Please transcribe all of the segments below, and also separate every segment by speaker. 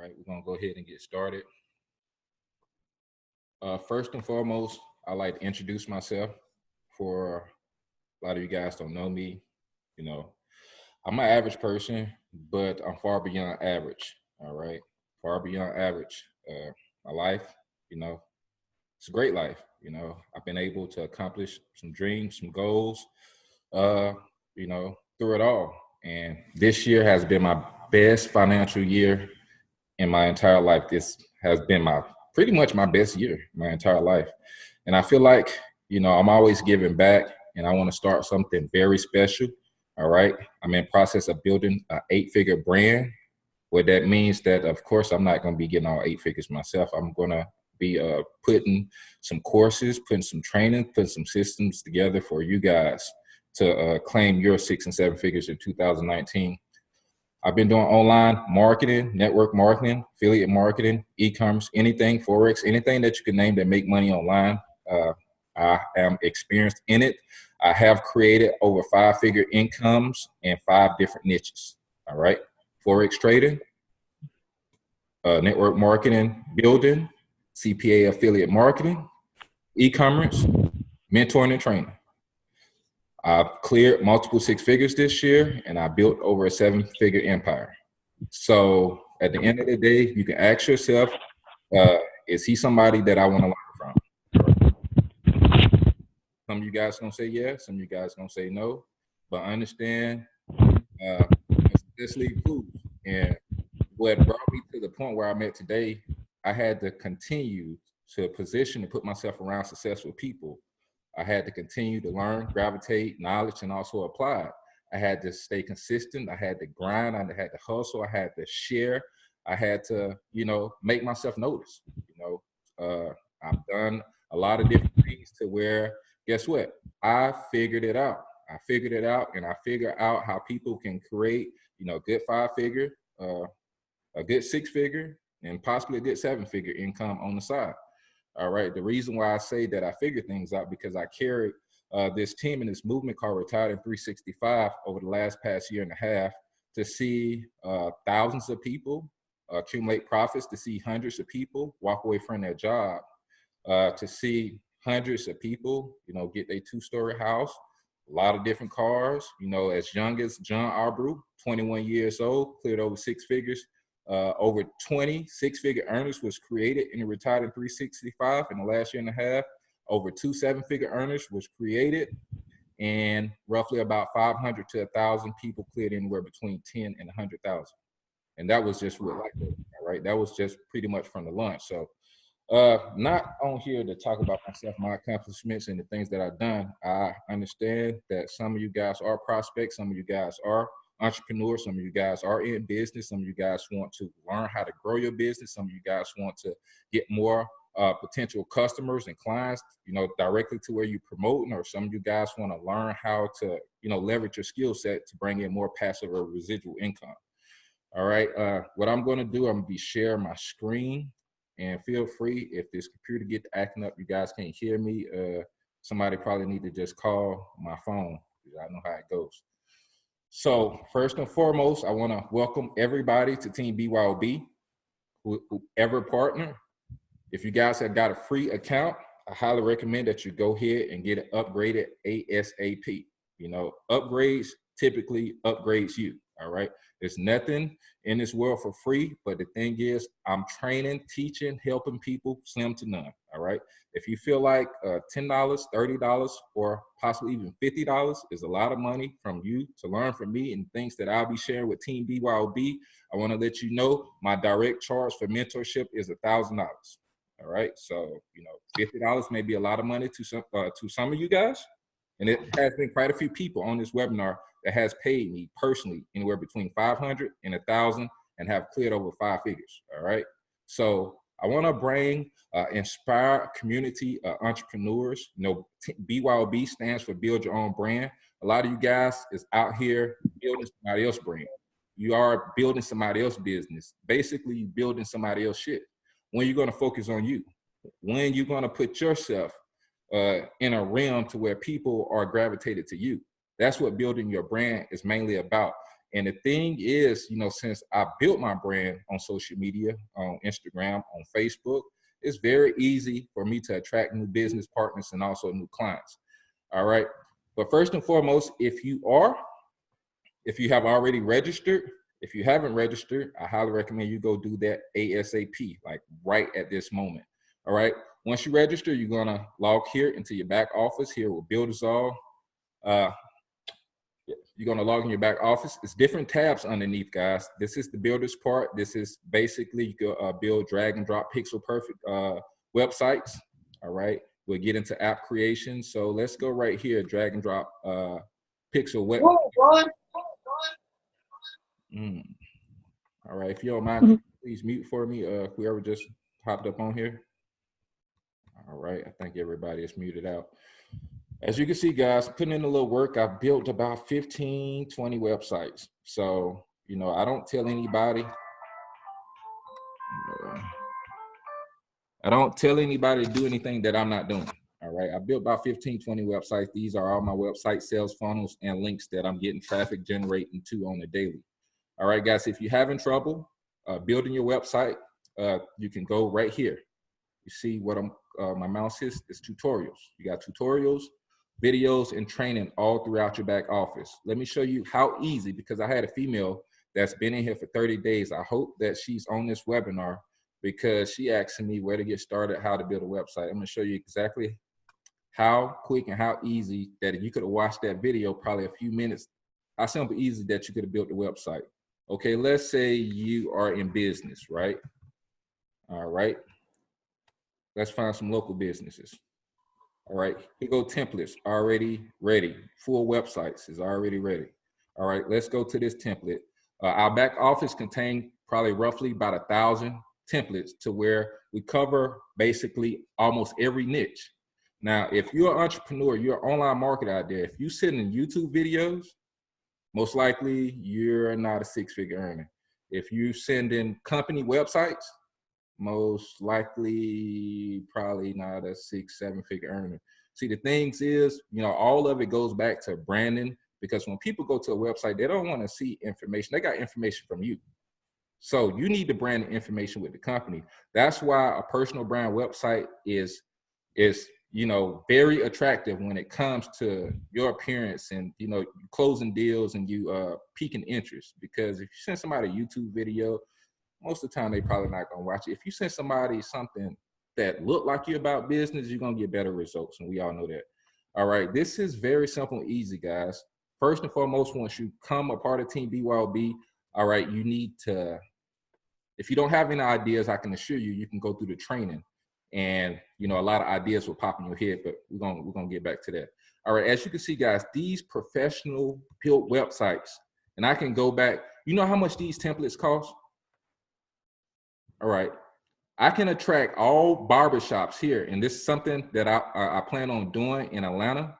Speaker 1: right, we're gonna go ahead and get started. First and foremost, I'd like to introduce myself. For a lot of you guys don't know me, you know, I'm an average person, but I'm far beyond average. All right, far beyond average. My life, you know, it's a great life. I've been able to accomplish some dreams, some goals, uh, through it all. And this year has been my best financial year in my entire life. This has been my pretty much my best year, my entire life. And I feel like, I'm always giving back and I want to start something very special. All right. I'm in process of building an 8-figure brand. What that means that, of course, I'm not going to be getting all 8 figures myself. I'm going to be putting some courses, putting some training, putting some systems together for you guys to claim your 6 and 7 figures in 2019. I've been doing online marketing, network marketing, affiliate marketing, e-commerce, anything, Forex, anything that you can name that make money online. I am experienced in it. I have created over 5-figure incomes in 5 different niches. All right. Forex trading, network marketing, building, CPA affiliate marketing, e-commerce, mentoring and training. I've cleared multiple 6 figures this year, and I built over a 7-figure empire. So at the end of the day, you can ask yourself, is he somebody that I want to learn from? Some of you guys gonna say yes, some of you guys gonna say no, but understand let's leave clues. And what brought me to the point where I'm at today, I had to continue to position and put myself around successful people. I had to continue to learn, gravitate, knowledge, and also apply it. I had to stay consistent. I had to grind. I had to hustle. I had to share. I had to, make myself notice. I've done a lot of different things to where, guess what? I figured it out. I figured it out, and I figured out how people can create, a good 5-figure, a good 6-figure, and possibly a good 7-figure income on the side. All right. The reason why I say that I figure things out because I carried this team and this movement called Retired in 365 over the past year and a half to see thousands of people accumulate profits, to see hundreds of people walk away from their job, to see hundreds of people, get their 2-story house, a lot of different cars, as young as John Arbrew, 21 years old, cleared over 6 figures. Over 20 6-figure earners was created in the Retired in 365 in the last year and a half. Over 2 7-figure earners was created, and roughly about 500 to 1,000 people cleared anywhere between 10 and 100,000. And that was just all right. That was just pretty much from the launch. So not on here to talk about myself, my accomplishments, and the things that I've done. I understand that some of you guys are prospects, some of you guys are entrepreneurs, some of you guys are in business, some of you guys want to learn how to grow your business, some of you guys want to get more potential customers and clients, directly to where you're promoting, or some of you guys want to learn how to, leverage your skill set to bring in more passive or residual income. All right. What I'm going to do, I'm going to be sharing my screen, and feel free if this computer gets acting up, you guys can't hear me. Somebody probably need to just call my phone because I know how it goes. So first and foremost, I want to welcome everybody to Team BYOB, whoever partner. If you guys have got a free account, I highly recommend that you go ahead and get it upgraded ASAP. Upgrades typically upgrades you. All right. There's nothing in this world for free, but the thing is, I'm training, teaching, helping people slim to none. All right. If you feel like $10, $30, or possibly even $50 is a lot of money from you to learn from me and things that I'll be sharing with Team BYOB, I want to let you know my direct charge for mentorship is $1,000. All right. So, $50 may be a lot of money to some of you guys. And it has been quite a few people on this webinar that has paid me personally anywhere between 500 and 1,000 and have cleared over 5 figures. All right. So I want to bring inspire a community of entrepreneurs. BYOB stands for Build Your Own Brand. A lot of you guys is out here building somebody else's brand. You are building somebody else's business. Basically, you building somebody else's shit. When you're going to focus on you, when you're going to put yourself in a realm to where people are gravitated to you. That's what building your brand is mainly about. And the thing is, since I built my brand on social media, on Instagram, on Facebook, it's very easy for me to attract new business partners and also new clients. All right. But first and foremost, if you have already registered, if you haven't registered, I highly recommend you go do that ASAP, like right at this moment. All right. Once you register, you're going to log here into your back office here with Builderall. You're going to log in your back office. It's different tabs underneath, guys. This is the builders part. This is basically you can build drag and drop pixel perfect websites. All right. We'll get into app creation. So let's go right here, drag and drop pixel web. All right. If you don't mind, please mute for me. Whoever just hopped up on here. All right. I think everybody is muted out. As you can see, guys, putting in a little work, I've built about 15, 20 websites. So, I don't tell anybody. I don't tell anybody to do anything that I'm not doing. All right. I built about 15, 20 websites. These are all my website sales funnels and links that I'm getting traffic generating to on the daily. All right, guys, if you're having trouble building your website, you can go right here. You see what my mouse is? It's tutorials. You got tutorials, videos, and training all throughout your back office. Let me show you how easy, because I had a female that's been in here for 30 days. I hope that she's on this webinar because she asked me where to get started, how to build a website. I'm going to show you exactly how quick and how easy that you could have watched that video, probably a few minutes, how simple, easy that you could have built the website. Okay, let's say you are in business, right? All right. Let's find some local businesses. All right, here go templates, already ready. Full websites is already ready. All right, let's go to this template. Our back office contains probably roughly about 1,000 templates to where we cover basically almost every niche. Now, if you're an entrepreneur, you're an online marketer out there, if you sit in YouTube videos, most likely you're not a six-figure earner. If you send in company websites, most likely probably not a 6-7-figure earner. See, the things is, all of it goes back to branding, because when people go to a website, they don't want to see information. They got information from you. So you need to brand the information with the company. That's why a personal brand website is very attractive when it comes to your appearance and, closing deals and you piquing interest. Because if you send somebody a YouTube video, most of the time they probably not gonna watch it. If you send somebody something that look like you're about business, you're gonna get better results, and we all know that. All right, this is very simple and easy, guys. First and foremost, once you come a part of Team BYOB, all right, you need to, if you don't have any ideas, I can assure you, you can go through the training, and a lot of ideas will pop in your head. But we're gonna get back to that. All right, as you can see, guys, these professional built websites, and I can go back. You know how much these templates cost? All right, I can attract all barbershops here, and this is something that I plan on doing in Atlanta.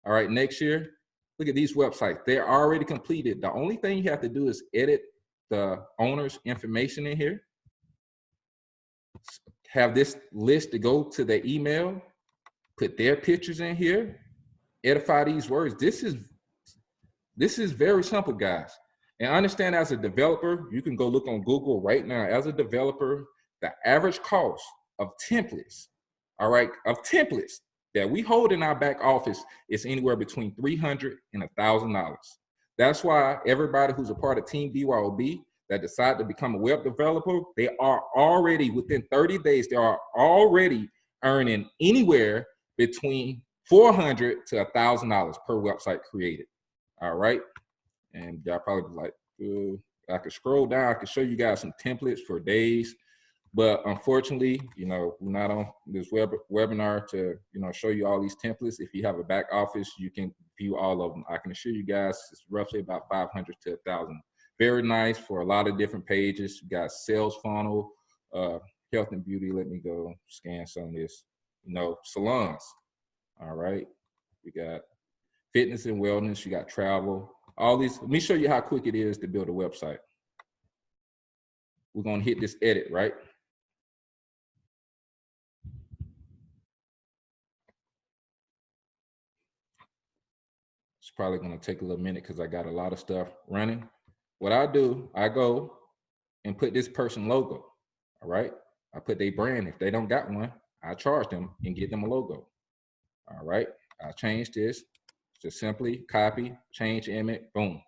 Speaker 1: All right, next year. Look at these websites. They're already completed. The only thing you have to do is edit the owner's information in here. Have this list to go to their email, put their pictures in here, edify these words. This is very simple, guys. And understand, as a developer, you can go look on Google right now. As a developer, the average cost of templates, all right, that we hold in our back office is anywhere between $300 and $1,000. That's why everybody who's a part of Team BYOB that decide to become a web developer, they are already, within 30 days, they are already earning anywhere between $400 to $1,000 per website created. All right. And y'all probably be like, I could scroll down, I could show you guys some templates for days. But unfortunately, we're not on this webinar to, show you all these templates. If you have a back office, you can view all of them. I can assure you guys it's roughly about 500 to 1,000. Very nice for a lot of different pages. You got sales funnel, health and beauty. Let me go scan some of this. Salons. All right. We got fitness and wellness. You got travel. All these. Let me show you how quick it is to build a website. We're going to hit this edit, right? It's probably going to take a little minute because I got a lot of stuff running. what I do, I go and put this person logo. All right. I put their brand. If they don't got one, I charge them and get them a logo. All right. I change this. Just simply copy, change image, boom.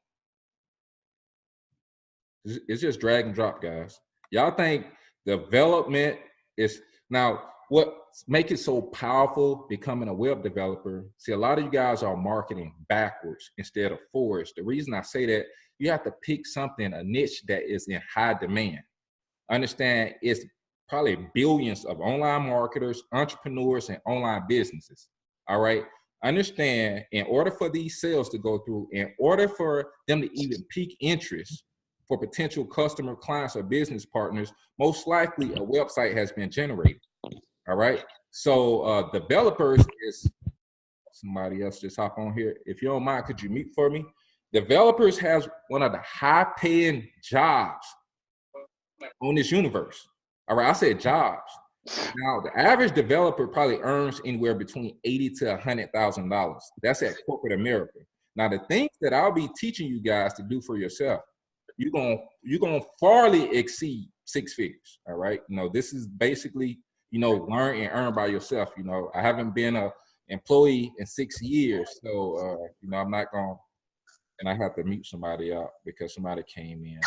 Speaker 1: It's just drag and drop, guys. Y'all think development is now what make it so powerful becoming a web developer? See, a lot of you guys are marketing backwards instead of forwards. The reason I say that, you have to pick something, a niche that is in high demand. Understand it's probably billions of online marketers, entrepreneurs, and online businesses. All right. Understand, in order for these sales to go through, in order for them to even pique interest for potential customer, clients, or business partners, most likely a website has been generated. All right. So developers is somebody else just hop on here. If you don't mind, could you mute for me? Developers has one of the high paying jobs on this universe. All right, I said jobs. Now, the average developer probably earns anywhere between $80,000 to $100,000. That's at corporate America. Now, the things that I'll be teaching you guys to do for yourself, you're gonna farly exceed six figures. All right. This is basically, learn and earn by yourself. I haven't been a employee in 6 years, so I'm not gonna, and I have to mute somebody out because somebody came in.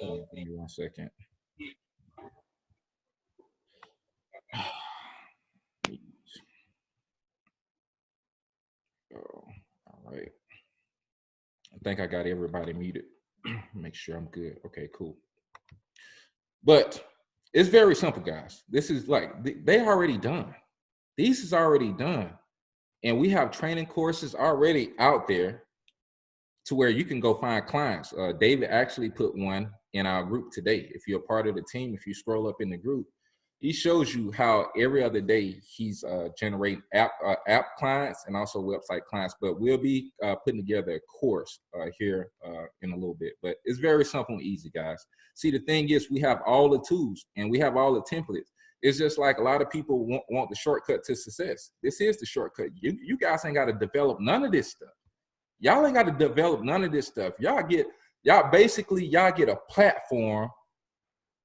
Speaker 1: Give me 1 second. Oh, all right. I think I got everybody muted. Make sure I'm good. Okay, cool. But it's very simple, guys. This is like, they already done. This is already done. And we have training courses already out there to where you can go find clients. David actually put one in our group today. If you're a part of the team, if you scroll up in the group, he shows you how every other day he's generating app clients and also website clients. But we'll be putting together a course here in a little bit. But it's very simple and easy, guys. See, the thing is, we have all the tools and we have all the templates. It's just like a lot of people want the shortcut to success. This is the shortcut. You guys ain't got to develop none of this stuff. Y'all ain't got to develop none of this stuff. Y'all get a platform.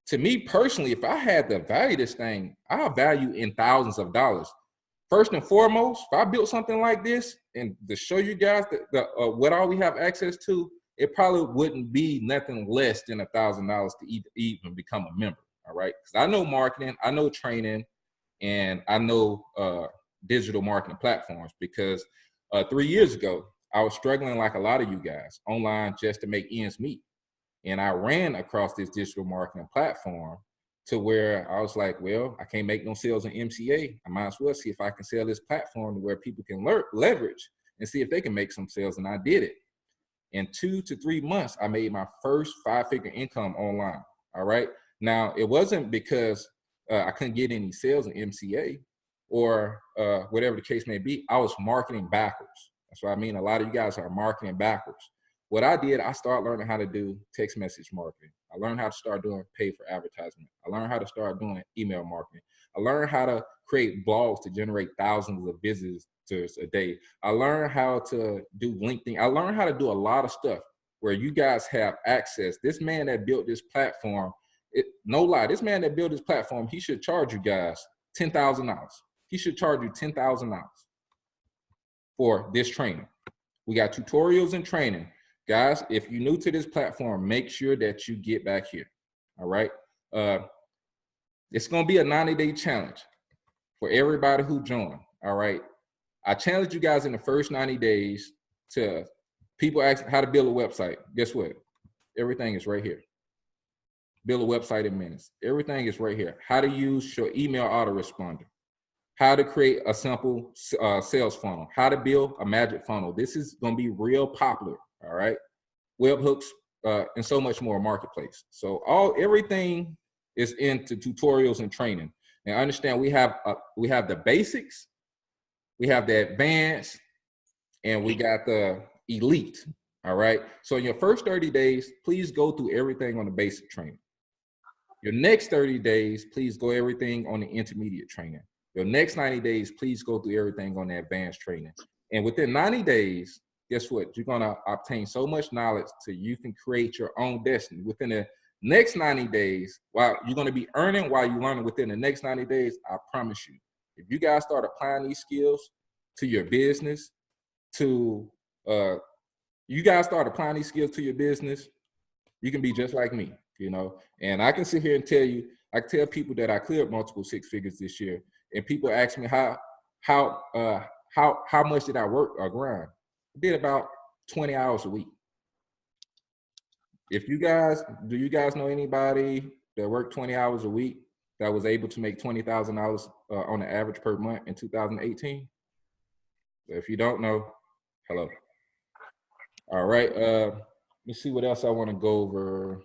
Speaker 1: To me personally, if I had to value this thing, I value in thousands of dollars. First and foremost, if I built something like this and to show you guys what all we have access to, it probably wouldn't be nothing less than $1,000 to even become a member. All right, because I know marketing, I know training, and I know digital marketing platforms. Because 3 years ago, I was struggling like a lot of you guys online just to make ends meet. And I ran across this digital marketing platform to where I was like, well, I can't make no sales in MCA. I might as well see if I can sell this platform to where people can leverage and see if they can make some sales. And I did it. In 2 to 3 months, I made my first 5-figure income online. All right. Now, it wasn't because I couldn't get any sales in MCA or whatever the case may be. I was marketing backwards. That's what I mean. A lot of you guys are marketing backwards. What I did, I started learning how to do text message marketing. I learned how to start doing pay for advertisement. I learned how to start doing email marketing. I learned how to create blogs to generate thousands of visitors a day. I learned how to do LinkedIn. I learned how to do a lot of stuff where you guys have access. This man that built this platform, no lie, this man that built this platform, he should charge you guys $10,000. He should charge you $10,000 for this training. We got tutorials and training. Guys, if you're new to this platform, make sure that you get back here. All right. It's going to be a 90-day challenge for everybody who joined. All right. I challenge you guys in the first 90 days to people ask how to build a website. Guess what? Everything is right here. Build a website in minutes. Everything is right here. How to use your email autoresponder. How to create a simple sales funnel. How to build a magic funnel. This is going to be real popular. All right. Webhooks and so much more marketplace. So everything is into tutorials and training. And understand we have the basics, we have the advanced, and we got the elite. All right. So in your first 30 days, please go through everything on the basic training. Your next 30 days, please go everything on the intermediate training. Your next 90 days, please go through everything on the advanced training. And within 90 days, guess what? You're going to obtain so much knowledge so you can create your own destiny. Within the next 90 days, while you're going to be earning while you're learning within the next 90 days, I promise you, if you guys start applying these skills to your business, you guys start applying these skills to your business, you can be just like me, you know. And I can sit here and tell you, I tell people that I cleared multiple six figures this year, and people ask me how much did I work or grind? I did about 20 hours a week. Do you guys know anybody that worked 20 hours a week that was able to make $20,000 on the average per month in 2018? If you don't know, hello. All right, let's see what else I want to go over.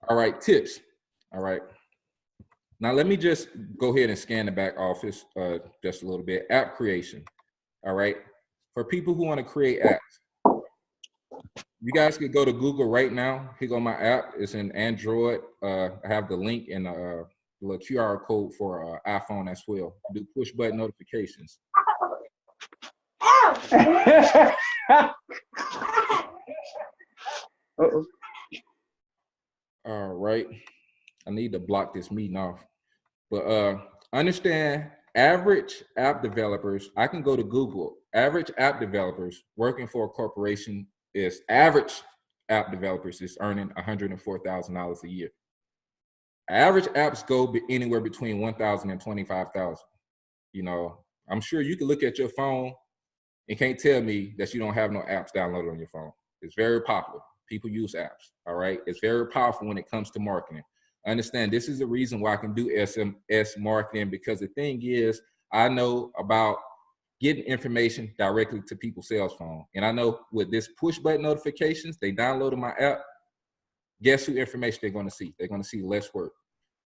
Speaker 1: All right, tips. All right. Now let me just go ahead and scan the back office just a little bit. App creation. All right. For people who want to create apps, you guys could go to Google right now. Here go my app. It's in Android. I have the link and the little QR code for iPhone as well. Do push button notifications. Uh-oh. All right. I need to block this meeting off. But understand, average app developers, I can go to Google. Average app developers working for a corporation is average app developers is earning $104,000 a year. Average apps go anywhere between $1,000 and $25,000. You know, I'm sure you can look at your phone and can't tell me that you don't have no apps downloaded on your phone. It's very popular. People use apps, all right? It's very powerful when it comes to marketing. Understand, this is the reason why I can do SMS marketing, because the thing is, I know about getting information directly to people's cell phone. And I know with this push button notifications, they downloaded my app, guess who information they're gonna see? They're gonna see less work,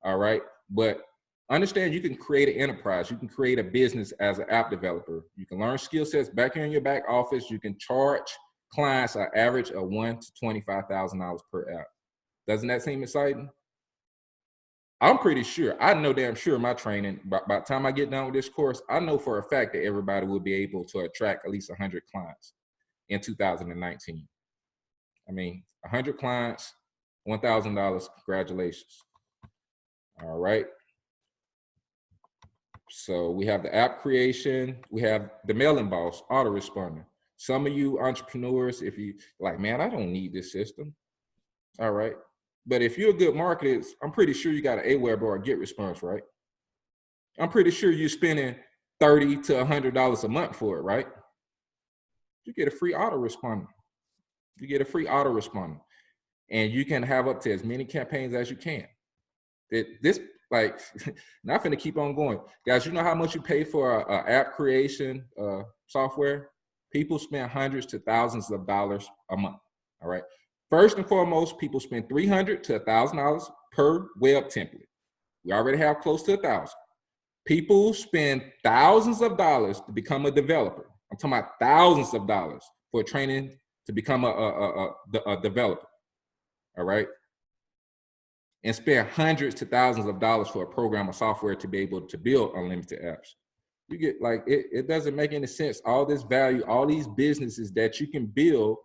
Speaker 1: all right? But understand, you can create an enterprise. You can create a business as an app developer. You can learn skill sets back here in your back office. You can charge clients an average of $1,000 to $25,000 per app. Doesn't that seem exciting? I'm pretty sure, I know damn sure my training, by the time I get done with this course, I know for a fact that everybody will be able to attract at least 100 clients in 2019. I mean, 100 clients, $1,000, congratulations. All right. So we have the app creation, we have the mailing boss, autoresponder. Some of you entrepreneurs, if you like, man, I don't need this system. All right. But if you're a good marketer, I'm pretty sure you got an Aweber or a GetResponse, right? I'm pretty sure you're spending $30 to $100 a month for it, right? You get a free autoresponder. You get a free autoresponder. And you can have up to as many campaigns as you can. This, like, not finna keep on going. Guys, you know how much you pay for a app creation software? People spend hundreds to thousands of dollars a month, all right? First and foremost, people spend $300 to $1,000 per web template. We already have close to 1,000. People spend thousands of dollars to become a developer. I'm talking about thousands of dollars for training to become a developer, all right? And spend hundreds to thousands of dollars for a program or software to be able to build unlimited apps. You get, like, it doesn't make any sense. All this value, all these businesses that you can build,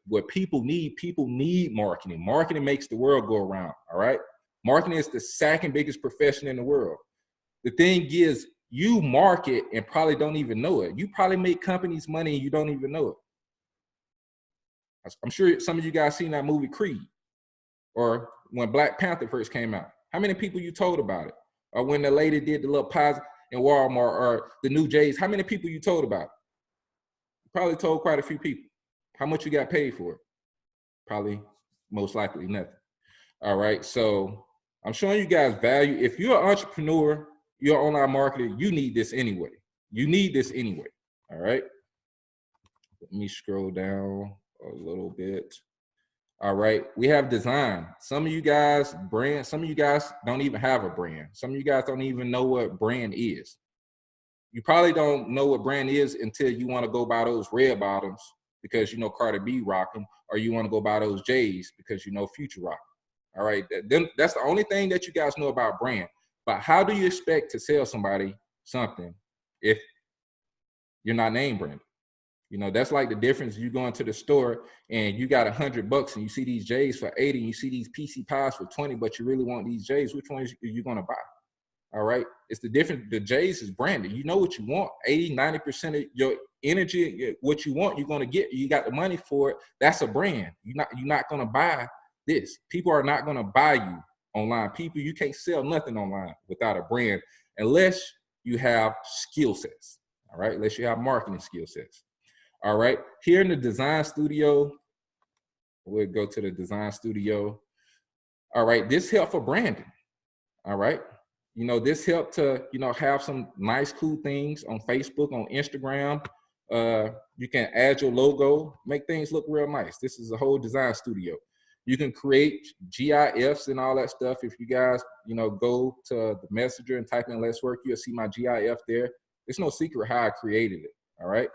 Speaker 1: what people need marketing. Marketing makes the world go around, all right? Marketing is the second biggest profession in the world. The thing is, you market and probably don't even know it. You probably make companies money and you don't even know it. I'm sure some of you guys seen that movie Creed, or when Black Panther first came out. How many people you told about it? Or when the lady did the little pies in Walmart, or the new Jays, how many people you told about it? You probably told quite a few people. How much you got paid for it? Probably, most likely, nothing. All right, so I'm showing you guys value. If you're an entrepreneur, you're an online marketer, you need this anyway. You need this anyway, all right? Let me scroll down a little bit. All right, we have design. Some of you guys brand, some of you guys don't even have a brand. Some of you guys don't even know what brand is. You probably don't know what brand is until you want to go buy those red bottoms because you know Cardi B rock them, or you want to go buy those J's because you know Future rock them. All right, then that's the only thing that you guys know about brand. But how do you expect to sell somebody something if you're not name branded? You know, that's like the difference. You go into the store and you got $100 and you see these J's for 80 and you see these PC pies for 20, but you really want these J's. Which ones are you going to buy? All right. It's the difference. The J's is branded. You know what you want. 80, 90% of your energy, what you want, you're going to get. You got the money for it. That's a brand. You're not going to buy this. People are not going to buy you online. People, you can't sell nothing online without a brand unless you have skill sets. All right. Unless you have marketing skill sets. All right. Here in the design studio, we'll go to the design studio. All right. This help for branding. All right. You know, this helped to, you know, have some nice, cool things on Facebook, on Instagram. You can add your logo, make things look real nice. This is a whole design studio. You can create GIFs and all that stuff. If you guys, you know, go to the messenger and type in Let's Work, you'll see my GIF there. It's no secret how I created it. All right.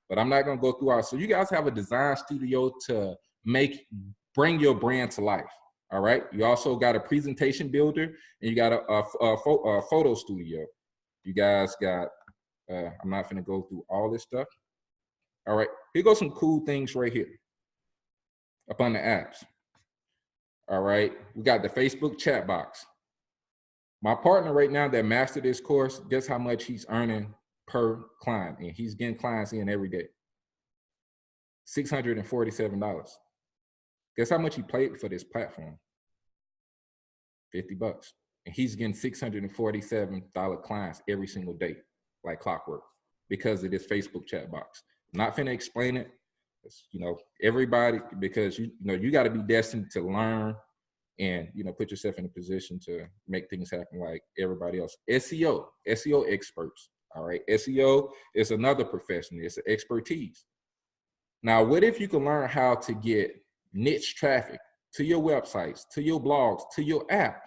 Speaker 1: But I'm not going to go through all. So you guys have a design studio to bring your brand to life. All right. You also got a presentation builder and you got a photo studio. You guys got, I'm not going to go through all this stuff. All right. Here goes some cool things right here up on the apps. All right. We got the Facebook chat box. My partner right now that mastered this course, guess how much he's earning per client? And he's getting clients in every day. $647. Guess how much he paid for this platform? $50. And he's getting $647 clients every single day, like clockwork, because of this Facebook chat box. I'm not finna explain it. It's, you know, everybody, because you know, you got to be destined to learn and, you know, put yourself in a position to make things happen like everybody else. SEO experts. All right. SEO is another profession. It's an expertise. Now, what if you can learn how to get niche traffic to your websites, to your blogs, to your app?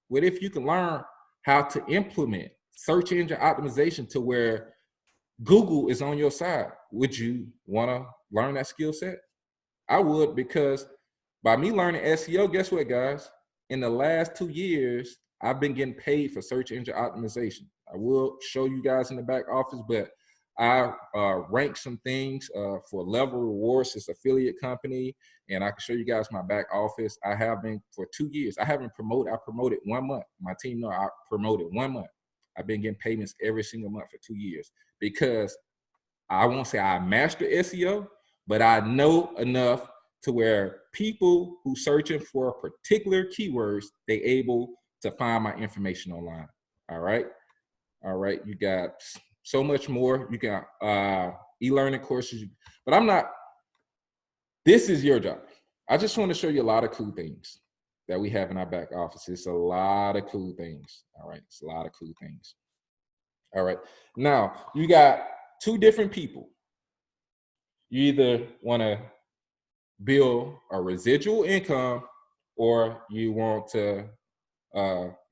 Speaker 1: What if you can learn how to implement search engine optimization to where Google is on your side? Would you want to learn that skill set? I would, because by me learning SEO, guess what, guys? In the last 2 years, I've been getting paid for search engine optimization. I will show you guys in the back office, but I rank some things for Level Rewards. It's an affiliate company, and I can show you guys my back office. I have been for 2 years. I haven't promoted. I promoted 1 month. My team know I promoted 1 month. I've been getting payments every single month for 2 years because I won't say I master SEO, but I know enough to where people who searching for particular keywords, they able to find my information online. All right. All right. You got so much more. You got e-learning courses, but I'm not, this is your job. I just want to show you a lot of cool things that we have in our back office. It's a lot of cool things. All right. It's a lot of cool things. All right. Now you got 2 different people. You either want to build a residual income or you want to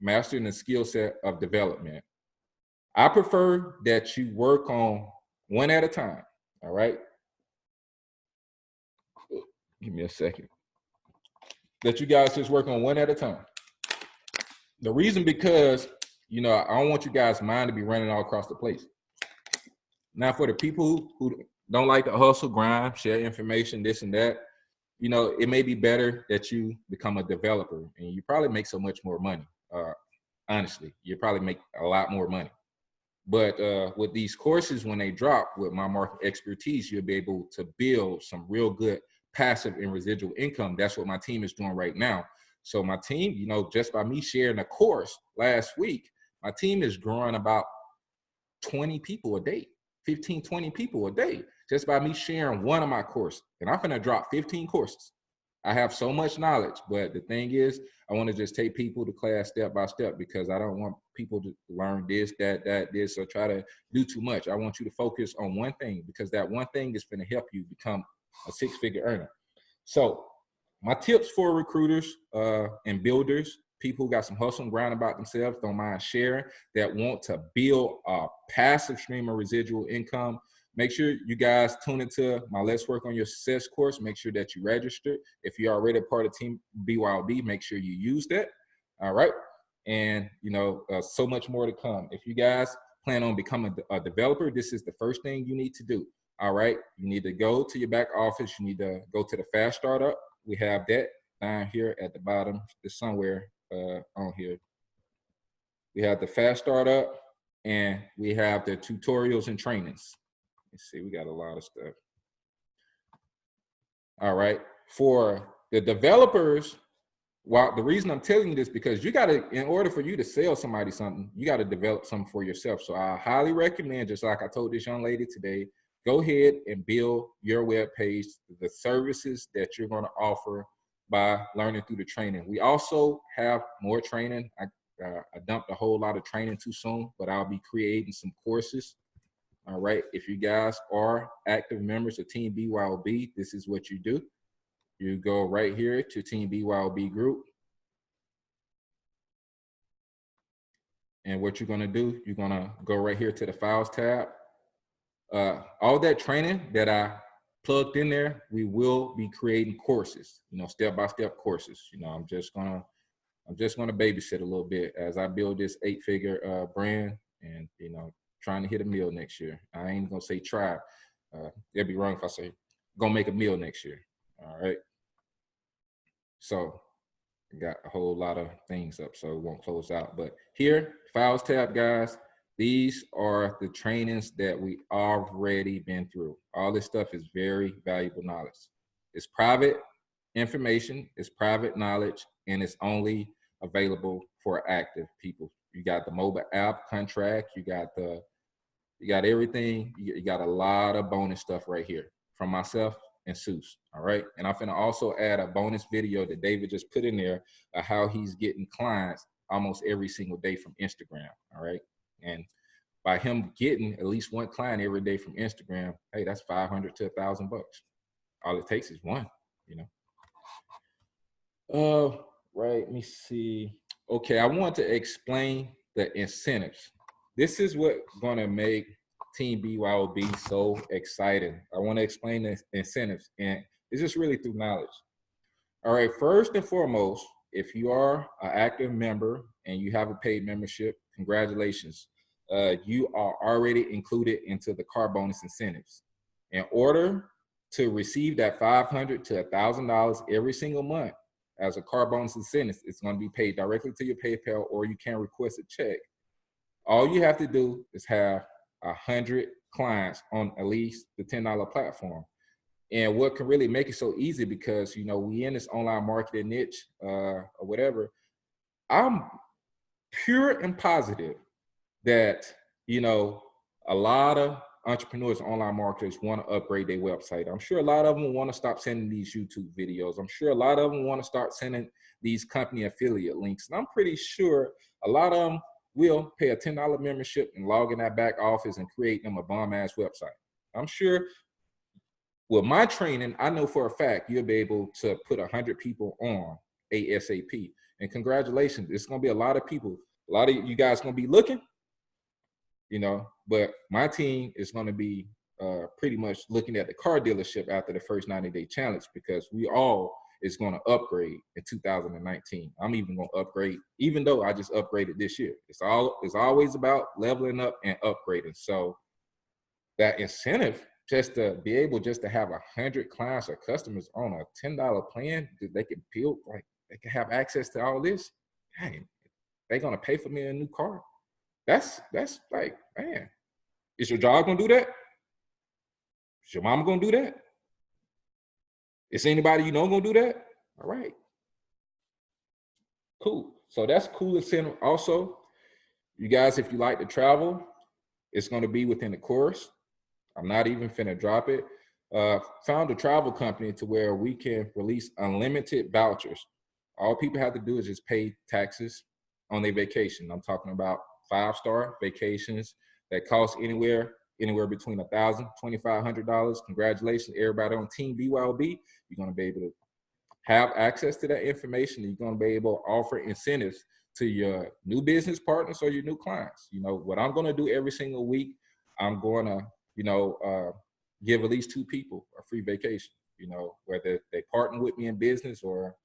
Speaker 1: master the skill set of development. I prefer that you work on one at a time. All right. Give me a second. That you guys just work on one at a time. The reason because, you know, I don't want you guys' mind to be running all across the place. Now, for the people who don't like to hustle, grind, share information, this and that, you know, it may be better that you become a developer and you probably make so much more money. Honestly, you probably make a lot more money. But with these courses, when they drop with my market expertise, you'll be able to build some real good passive and residual income. That's what my team is doing right now. So my team, you know, just by me sharing a course last week, my team is growing about 20 people a day, 15, 20 people a day, just by me sharing one of my courses. And I'm going to drop 15 courses. I have so much knowledge, but the thing is, I want to just take people to class step by step because I don't want people to learn this, that, this, or try to do too much. I want you to focus on one thing because that one thing is going to help you become a 6-figure earner. So my tips for recruiters and builders, people who got some hustle and grind about themselves, don't mind sharing, that want to build a passive stream of residual income. Make sure you guys tune into my Let's Work on Your Success course. Make sure that you register. If you're already a part of Team BYOB, make sure you use that. All right. And, you know, so much more to come. If you guys plan on becoming a developer, this is the first thing you need to do. All right, you need to go to your back office. You need to go to the Fast Startup. We have that down here at the bottom. It's somewhere on here. We have the Fast Startup, and we have the tutorials and trainings. Let's see, we got a lot of stuff. All right, for the developers, well, the reason I'm telling you this, because you got to, in order for you to sell somebody something, you got to develop something for yourself. So I highly recommend, just like I told this young lady today, go ahead and build your web page, the services that you're going to offer by learning through the training. We also have more training. I dumped a whole lot of training too soon, but I'll be creating some courses. All right. If you guys are active members of Team BYOB, this is what you do. You go right here to Team BYOB group. And what you're going to do, you're going to go right here to the files tab. All that training that I plugged in there, we will be creating courses, step-by-step courses. I'm just going to babysit a little bit as I build this 8-figure brand and, trying to hit a meal next year. I ain't going to say try. It'd be wrong if I say going to make a meal next year. All right. So got a whole lot of things up, so it won't close out. But here, files tab, guys, these are the trainings that we already been through. All this stuff is very valuable knowledge. It's private information, it's private knowledge, and it's only available for active people. You got the mobile app contract, you got everything. You got a lot of bonus stuff right here from myself and Seuss. All right. And I'm finna also add a bonus video that David just put in there of how he's getting clients almost every single day from Instagram. All right. And by him getting at least one client every day from Instagram, hey, that's 500 to 1,000 bucks. All it takes is one, right. Let me see. Okay. I want to explain the incentives. This is what's going to make Team BYOB so exciting. I want to explain the incentives, and it's just really through knowledge. All right, first and foremost, if you are an active member and you have a paid membership, congratulations. You are already included into the car bonus incentives. In order to receive that $500 to $1,000 every single month as a car bonus incentive, it's going to be paid directly to your PayPal, or you can request a check. All you have to do is have 100 clients on at least the $10 platform. And what can really make it so easy, because, we in this online marketing niche or whatever, I'm pure and positive that, a lot of entrepreneurs, online marketers want to upgrade their website. I'm sure a lot of them want to stop sending these YouTube videos. I'm sure a lot of them want to start sending these company affiliate links. And I'm pretty sure a lot of them will pay a $10 membership and log in that back office and create them a bomb-ass website. I'm sure with my training, I know for a fact you'll be able to put 100 people on ASAP. And congratulations, it's going to be a lot of people. A lot of you guys going to be looking, but my team is going to be pretty much looking at the car dealership after the first 90-day challenge, because we all is going to upgrade in 2019. I'm even going to upgrade, even though I just upgraded this year. It's always about leveling up and upgrading. So that incentive, just to be able just to have 100 clients or customers on a $10 plan that they can build, like they can have access to all this. Dang, they're going to pay for me a new car. That's like, man, is your job going to do that? Is your mama going to do that? Is anybody going to do that? All right. Cool. So that's cool incentive. Also, you guys, if you like to travel, it's going to be within the course. I'm not even finna drop it. Found a travel company to where we can release unlimited vouchers. All people have to do is just pay taxes on their vacation. I'm talking about 5-star vacations that cost anywhere between $1,000, $2,500. Congratulations, everybody on Team BYOB. You're going to be able to have access to that information. You're going to be able to offer incentives to your new business partners or your new clients. What I'm going to do every single week, I'm going to, give at least 2 people a free vacation, whether they partner with me in business or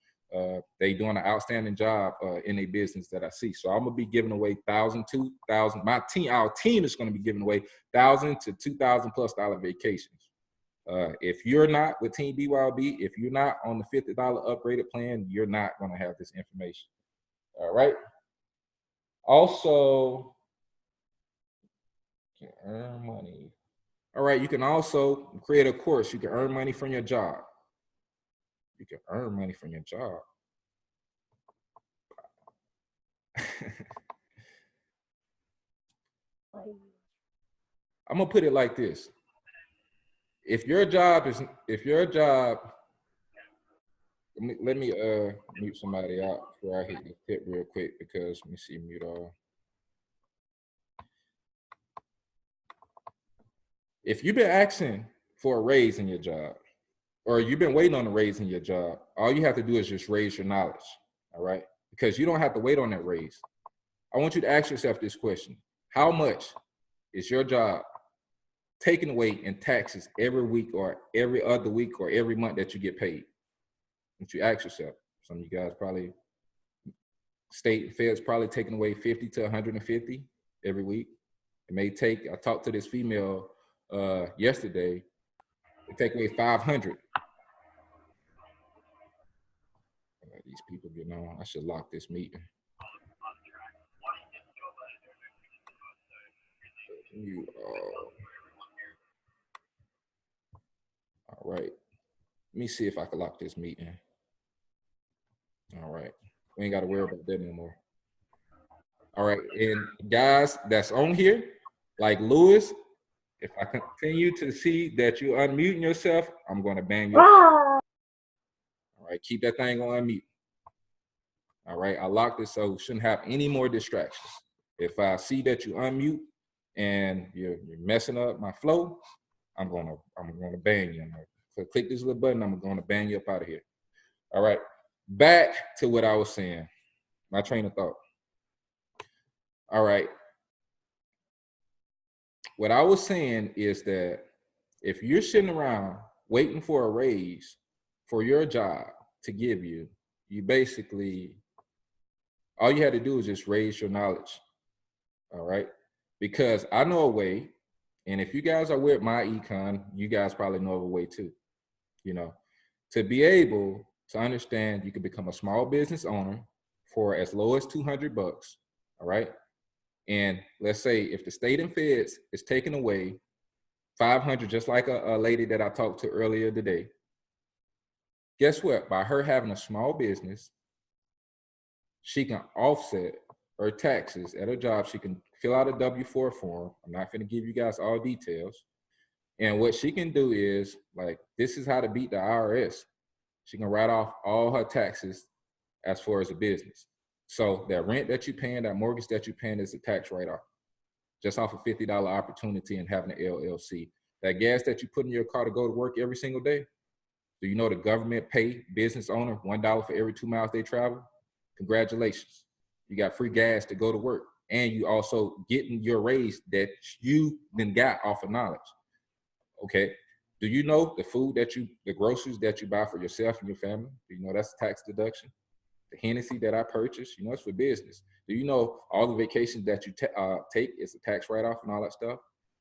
Speaker 1: They doing an outstanding job in a business that I see. So I'm gonna be giving away $1,000, $2,000. Our team is gonna be giving away $1,000 to $2,000+ vacations. If you're not with Team BYOB, if you're not on the $50 upgraded plan, you're not gonna have this information. All right. Also, you can earn money. All right, you can also create a course. You can earn money from your job. You can earn money from your job. I'm gonna put it like this. If your job, let me mute somebody out before I hit the tip real quick, because let me see, mute all. If you've been asking for a raise in your job, or you've been waiting on a raise in your job, all you have to do is just raise your knowledge, all right? Because you don't have to wait on that raise. I want you to ask yourself this question. How much is your job taken away in taxes every week or every other week or every month that you get paid? Once you ask yourself, some of you guys probably, state and feds probably taking away 50 to 150 every week. It may take, I talked to this female yesterday, they take away 500. These people getting on, I should lock this meeting. All right, let me see if I can lock this meeting. All right, we ain't got to worry about that anymore. All right, and guys that's on here, like Lewis, if I continue to see that you're unmuting yourself, I'm going to ban you. All right, keep that thing on unmute. All right, I locked it so we shouldn't have any more distractions. If I see that you unmute and you're messing up my flow, I'm gonna ban you. So click this little button, I'm gonna ban you up out of here. All right, back to what I was saying, my train of thought. All right, what I was saying is that if you're sitting around waiting for a raise for your job to give you, you basically, all you had to do is just raise your knowledge, all right? Because I know a way, and if you guys are with my econ, you guys probably know of a way too, you know, to be able to understand you can become a small business owner for as low as 200 bucks, all right? And let's say if the state and feds is taking away 500, just like a lady that I talked to earlier today, guess what? By her having a small business, she can offset her taxes at her job. She can fill out a W-4 form. I'm not going to give you guys all details. And what she can do is, like, this is how to beat the IRS. She can write off all her taxes as far as a business. So that rent that you're paying, that mortgage that you're paying is a tax write-off, just off a $50 opportunity and having an LLC. That gas that you put in your car to go to work every single day, do you know the government pay business owner $1 for every 2 miles they travel? Congratulations. You got free gas to go to work. And you also getting your raise that you then got off of knowledge. Okay. Do you know the food that the groceries that you buy for yourself and your family? Do you know that's a tax deduction? The Hennessy that I purchased, you know, it's for business. Do you know all the vacations that you take is a tax write-off and all that stuff?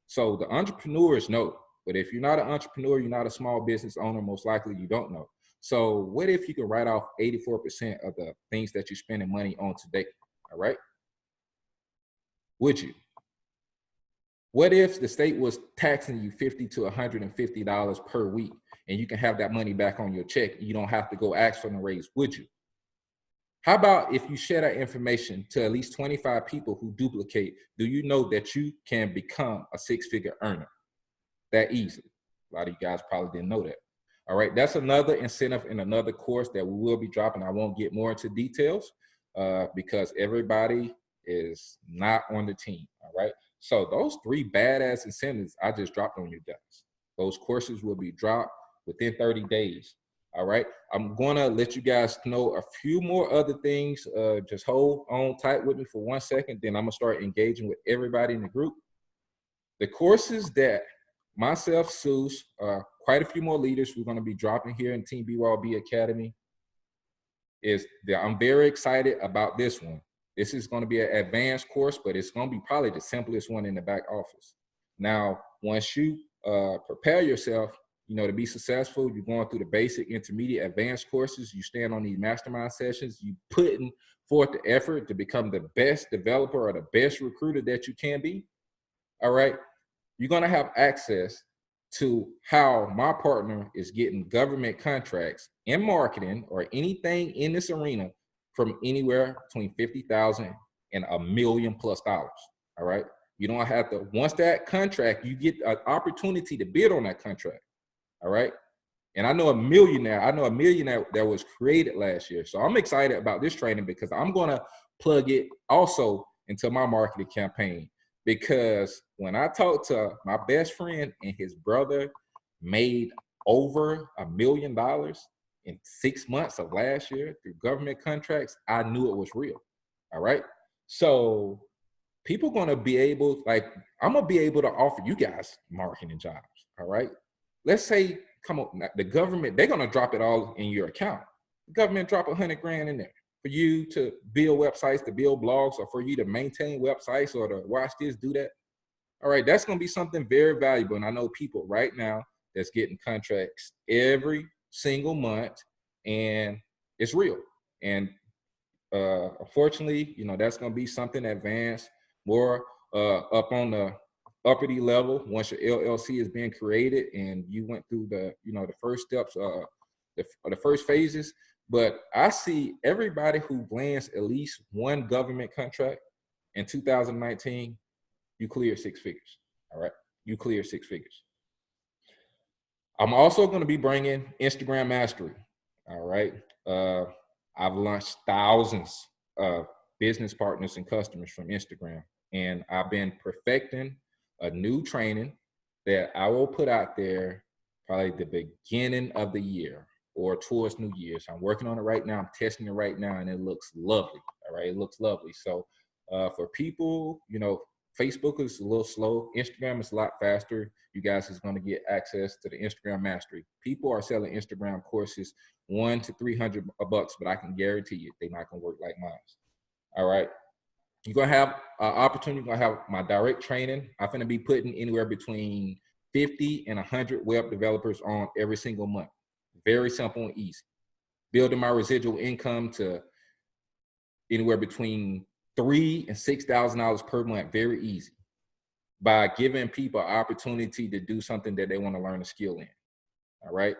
Speaker 1: So the entrepreneurs know, but if you're not an entrepreneur, you're not a small business owner, most likely you don't know. So what if you can write off 84% of the things that you're spending money on today, all right? Would you? What if the state was taxing you $50 to $150 per week and you can have that money back on your check and you don't have to go ask for the raise? Would you? How about if you share that information to at least 25 people who duplicate? Do you know that you can become a six-figure earner that easily? A lot of you guys probably didn't know that. All right, that's another incentive in another course that we will be dropping. I won't get more into details because everybody is not on the team, all right? So those 3 badass incentives I just dropped on you guys. Those courses will be dropped within 30 days. All right, I'm gonna let you guys know a few more other things. Just hold on tight with me for 1 second, then I'm gonna start engaging with everybody in the group. The courses that myself, Seuss, quite a few more leaders we're gonna be dropping here in Team BYOB Academy is that I'm very excited about this one. This is going to be an advanced course, but it's going to be probably the simplest one in the back office. Now, once you prepare yourself, you know, to be successful, you're going through the basic, intermediate, advanced courses. You stand on these mastermind sessions. You putting forth the effort to become the best developer or the best recruiter that you can be. All right, you're going to have access to how my partner is getting government contracts in marketing or anything in this arena from anywhere between $50,000 and $1 million+. All right. You don't have to, once that contract, you get an opportunity to bid on that contract. All right. And I know a millionaire that was created last year. So I'm excited about this training because I'm going to plug it also into my marketing campaign. Because when I talked to my best friend and his brother made over $1 million in 6 months of last year through government contracts, I knew it was real. All right. So people going to be able, like, I'm going to be able to offer you guys marketing jobs. All right. Let's say, come on, the government, they're going to drop it all in your account. The government drop $100 grand in there for you to build websites, to build blogs, or for you to maintain websites or to watch this, do that. All right, that's going to be something very valuable. And I know people right now that's getting contracts every single month, and it's real. And unfortunately, you know, that's going to be something advanced, more up on the uppity level once your LLC is being created and you went through the, you know, the first steps, the first phases. But I see everybody who lands at least one government contract in 2019, you clear 6 figures. All right, you clear 6 figures. I'm also going to be bringing Instagram mastery. All right. I've launched thousands of business partners and customers from Instagram, and I've been perfecting a new training that I will put out there probably the beginning of the year or towards New Year's. I'm working on it right now. I'm testing it right now, and it looks lovely. All right, it looks lovely. So for people, you know, Facebook is a little slow. Instagram is a lot faster. You guys is going to get access to the Instagram mastery. People are selling Instagram courses $100 to $300 bucks, but I can guarantee you they're not going to work like mine. All right. You're going to have an opportunity. You're going to have my direct training. I'm going to be putting anywhere between 50 and 100 web developers on every single month. Very simple and easy. Building my residual income to anywhere between $3,000 and $6,000 per month. Very easy. By giving people an opportunity to do something that they want to learn a skill in. All right.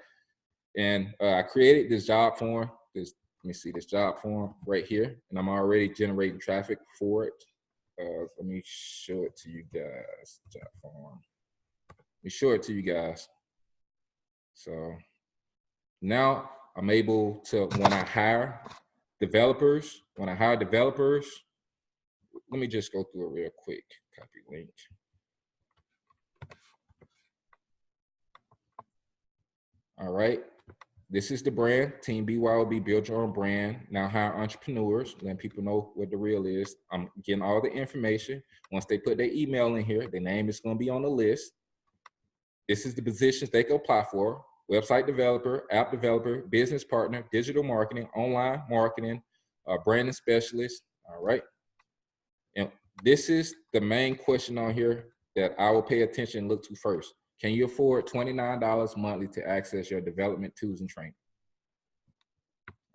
Speaker 1: And I created this job form. Let me see this job form right here. And I'm already generating traffic for it. Let me show it to you guys. Job form. Let me show it to you guys. So now I'm able to, when I hire developers, let me just go through it real quick. Copy link. All right. This is the brand, Team BYOB, build your own brand. Now hire entrepreneurs, letting people know what the real is. I'm getting all the information. Once they put their email in here, their name is going to be on the list. This is the positions they can apply for: website developer, app developer, business partner, digital marketing, online marketing, branding specialist. All right. And this is the main question on here that I will pay attention and look to first. Can you afford $29 monthly to access your development tools and training?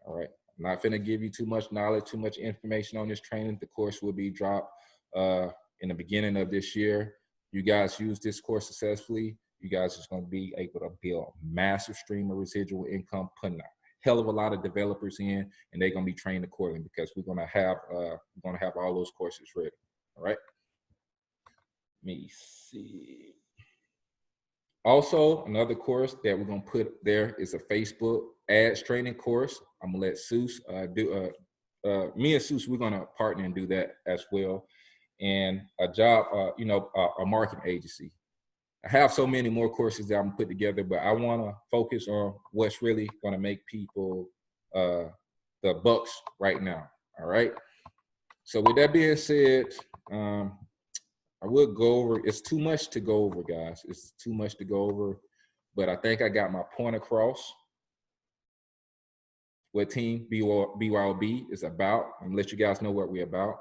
Speaker 1: All right. I'm not going to give you too much knowledge, too much information on this training. The course will be dropped in the beginning of this year. You guys use this course successfully, you guys are going to be able to build a massive stream of residual income, putting a hell of a lot of developers in, and they're going to be trained accordingly because we're going to have all those courses ready. All right. Let me see. Also, another course that we're going to put there is a Facebook ads training course. I'm going to let Seuss me and Seuss, we're going to partner and do that as well. And a job, a marketing agency. I have so many more courses that I'm going to put together, but I want to focus on what's really going to make people the bucks right now. All right. So with that being said, I will go over, it's too much to go over, guys. It's too much to go over, but I think I got my point across. what Team BYOB is about. I'm gonna let you guys know what we're about.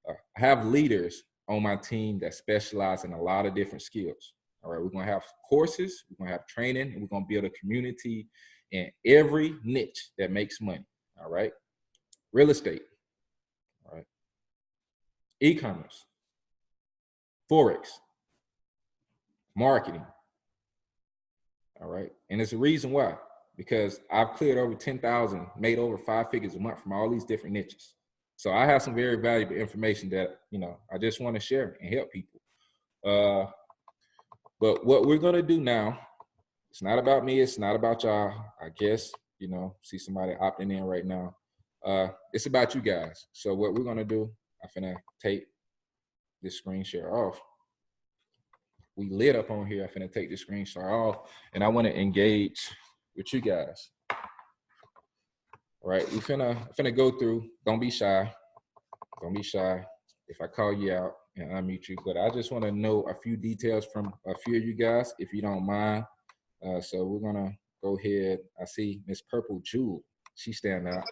Speaker 1: I have leaders on my team that specialize in a lot of different skills. All right, we're gonna have courses, we're gonna have training, and we're gonna build a community in every niche that makes money. All right, real estate, all right, e-commerce, forex, marketing. All right, and it's a reason why, because I've cleared over 10,000, made over 5 figures a month from all these different niches. So I have some very valuable information that I just want to share and help people. But what we're gonna do now, it's not about me, it's not about y'all. I guess, see somebody opting in right now. It's about you guys. So what we're gonna do, I'm finna take this screen share off. We lit up on here. I'm finna take the screen share off, and I wanna engage with you guys. All right, we finna go through. Don't be shy. Don't be shy if I call you out and unmute you. But I just wanna know a few details from a few of you guys, if you don't mind. So we're gonna go ahead. I see Miss Purple Jewel. She's standing out.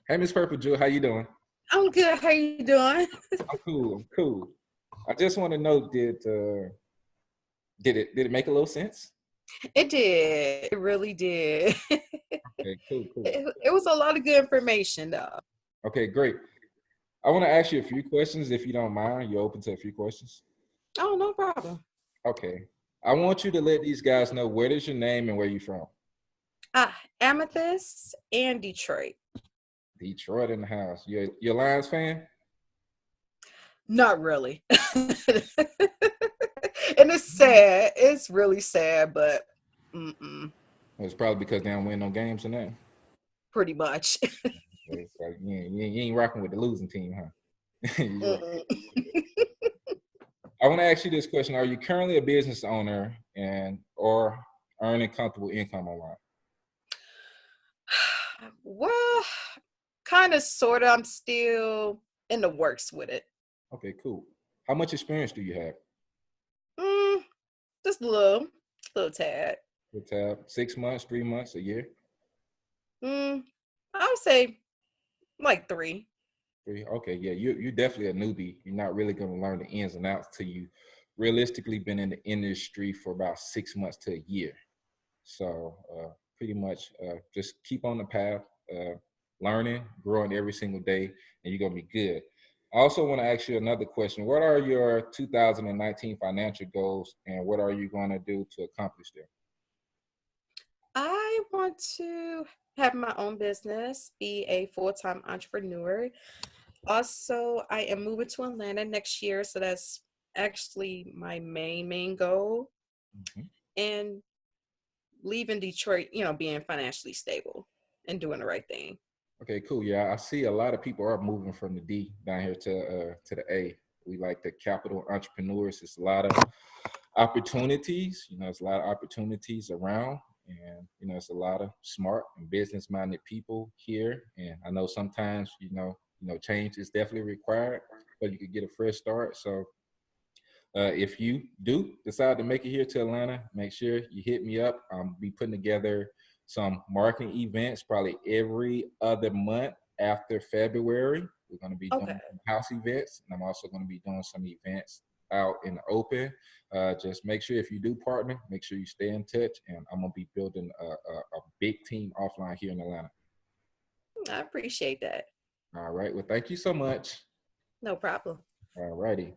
Speaker 1: Hey, Miss Purple Jewel, how you doing?
Speaker 2: I'm good. How you doing?
Speaker 1: I'm cool. I'm cool. I just want to know, did it make a little sense?
Speaker 2: It did. It really did.
Speaker 1: Okay, cool, cool.
Speaker 2: It was a lot of good information, though.
Speaker 1: Okay, great. I want to ask you a few questions, if you don't mind. You open to a few questions?
Speaker 2: Oh, no problem.
Speaker 1: Okay. I want you to let these guys know, what is your name and where you from?
Speaker 2: Amethyst and Detroit.
Speaker 1: Detroit in the house. You're a Lions fan?
Speaker 2: Not really. And it's sad. It's really sad, but
Speaker 1: It's probably because they don't win no games in that.
Speaker 2: pretty much.
Speaker 1: It's like, you ain't rocking with the losing team, huh? I want to ask you this question. Are you currently a business owner or earning comfortable income online?
Speaker 2: Well, kind of, sort of. I'm still in the works with it.
Speaker 1: Okay, cool. How much experience do you have?
Speaker 2: Just a little tad.
Speaker 1: With 6 months, 3 months, a year?
Speaker 2: I would say like 3.
Speaker 1: 3. Okay, yeah, you're definitely a newbie. You're not really going to learn the ins and outs till you realistically been in the industry for about 6 months to a year. So pretty much just keep on the path, learning, growing every single day, and you're going to be good. I also want to ask you another question. What are your 2019 financial goals, and what are you going to do to accomplish them?
Speaker 2: I want to have my own business, be a full-time entrepreneur. Also, I am moving to Atlanta next year, so that's actually my main goal.
Speaker 1: Mm-hmm.
Speaker 2: And leaving Detroit, being financially stable and doing the right thing.
Speaker 1: Okay, cool. Yeah, I see a lot of people are moving from the D down here to the A. We like the capital entrepreneurs. It's a lot of opportunities. It's a lot of opportunities around, and it's a lot of smart and business-minded people here. And I know sometimes change is definitely required, but you could get a fresh start. So if you do decide to make it here to Atlanta, make sure you hit me up. I'll be putting together some marketing events probably every other month after February. We're going to be doing some house events, and I'm also going to be doing some events out in the open. Just make sure, if you do partner, make sure you stay in touch, and I'm going to be building a big team offline here in Atlanta.
Speaker 2: I appreciate that.
Speaker 1: All right. Well, thank you so much.
Speaker 2: No problem.
Speaker 1: All righty.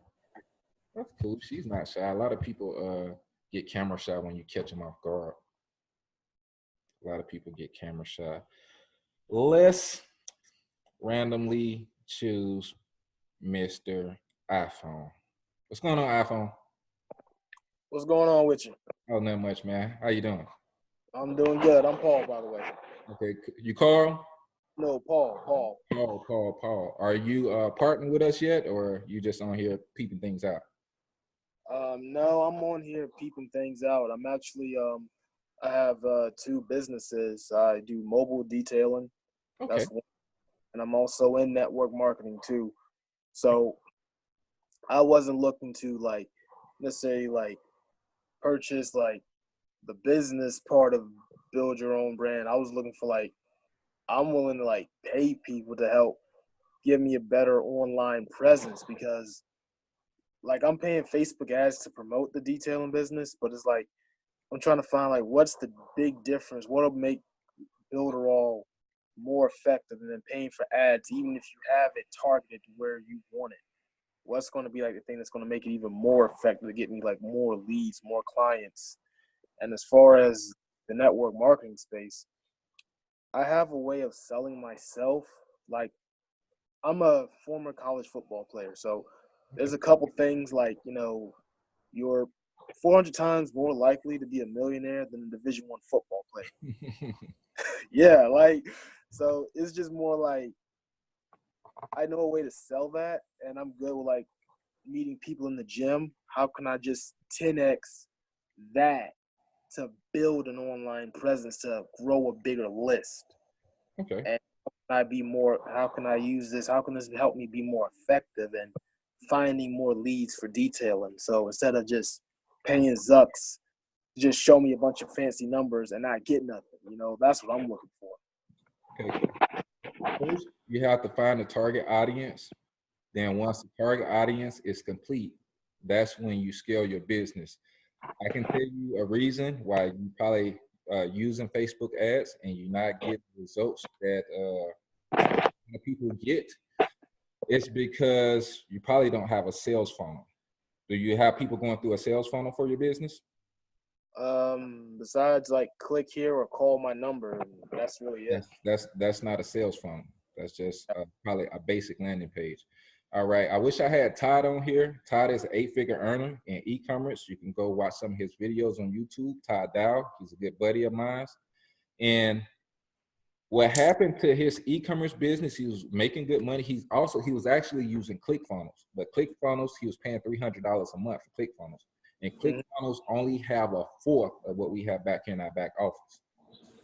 Speaker 1: That's cool. She's not shy. A lot of people get camera shy when you catch them off guard. A lot of people get camera shy. Let's randomly choose Mr. iPhone. What's going on, iPhone?
Speaker 3: What's going on with you?
Speaker 1: Oh, not much, man. How you doing?
Speaker 3: I'm doing good. I'm Paul, by the way.
Speaker 1: Okay. You Carl?
Speaker 3: No, Paul.
Speaker 1: Paul. Are you partnering with us yet, or you just on here peeping things out?
Speaker 3: No, I'm on here peeping things out. I'm actually, I have 2 businesses. I do mobile detailing.
Speaker 1: Okay.
Speaker 3: That's one. And I'm also in network marketing too. So I wasn't looking to necessarily purchase the business part of build your own brand. I was looking for I'm willing to like pay people to help give me a better online presence, because like I'm paying Facebook ads to promote the detailing business, but it's like I'm trying to find like what's the big difference, what'll make Builderall more effective than paying for ads, even if you have it targeted to where you want it. What's going to be like the thing that's going to make it even more effective to get me like more leads, more clients? And as far as the network marketing space, I have a way of selling myself. Like I'm a former college football player, so there's a couple things like, you know, you're 400 times more likely to be a millionaire than a Division I football player. Yeah, like, so it's just more like I know a way to sell that, and I'm good with like meeting people in the gym. How can I just 10x that to build an online presence to grow a bigger list?
Speaker 1: Okay.
Speaker 3: And how can I use this? How can this help me be more effective in finding more leads for detailing? So instead of just paying Zucks, just show me a bunch of fancy numbers and not get nothing, you know, that's what I'm looking for.
Speaker 1: Okay. First, you have to find the target audience. Then once the target audience is complete, that's when you scale your business. I can tell you a reason why you probably using Facebook ads and you're not getting results that people get. It's because you probably don't have a sales funnel. Do you have people going through a sales funnel for your business?
Speaker 3: Besides like click here or call my number, that's really it.
Speaker 1: That's not a sales funnel. That's just probably a basic landing page. All right. I wish I had Todd on here. Todd is an 8-figure earner in e-commerce. You can go watch some of his videos on YouTube. Todd Dow, he's a good buddy of mine. And what happened to his e-commerce business, he was making good money. He was actually using ClickFunnels, but ClickFunnels, he was paying $300 a month for ClickFunnels. And ClickFunnels only have a fourth of what we have back in our back office.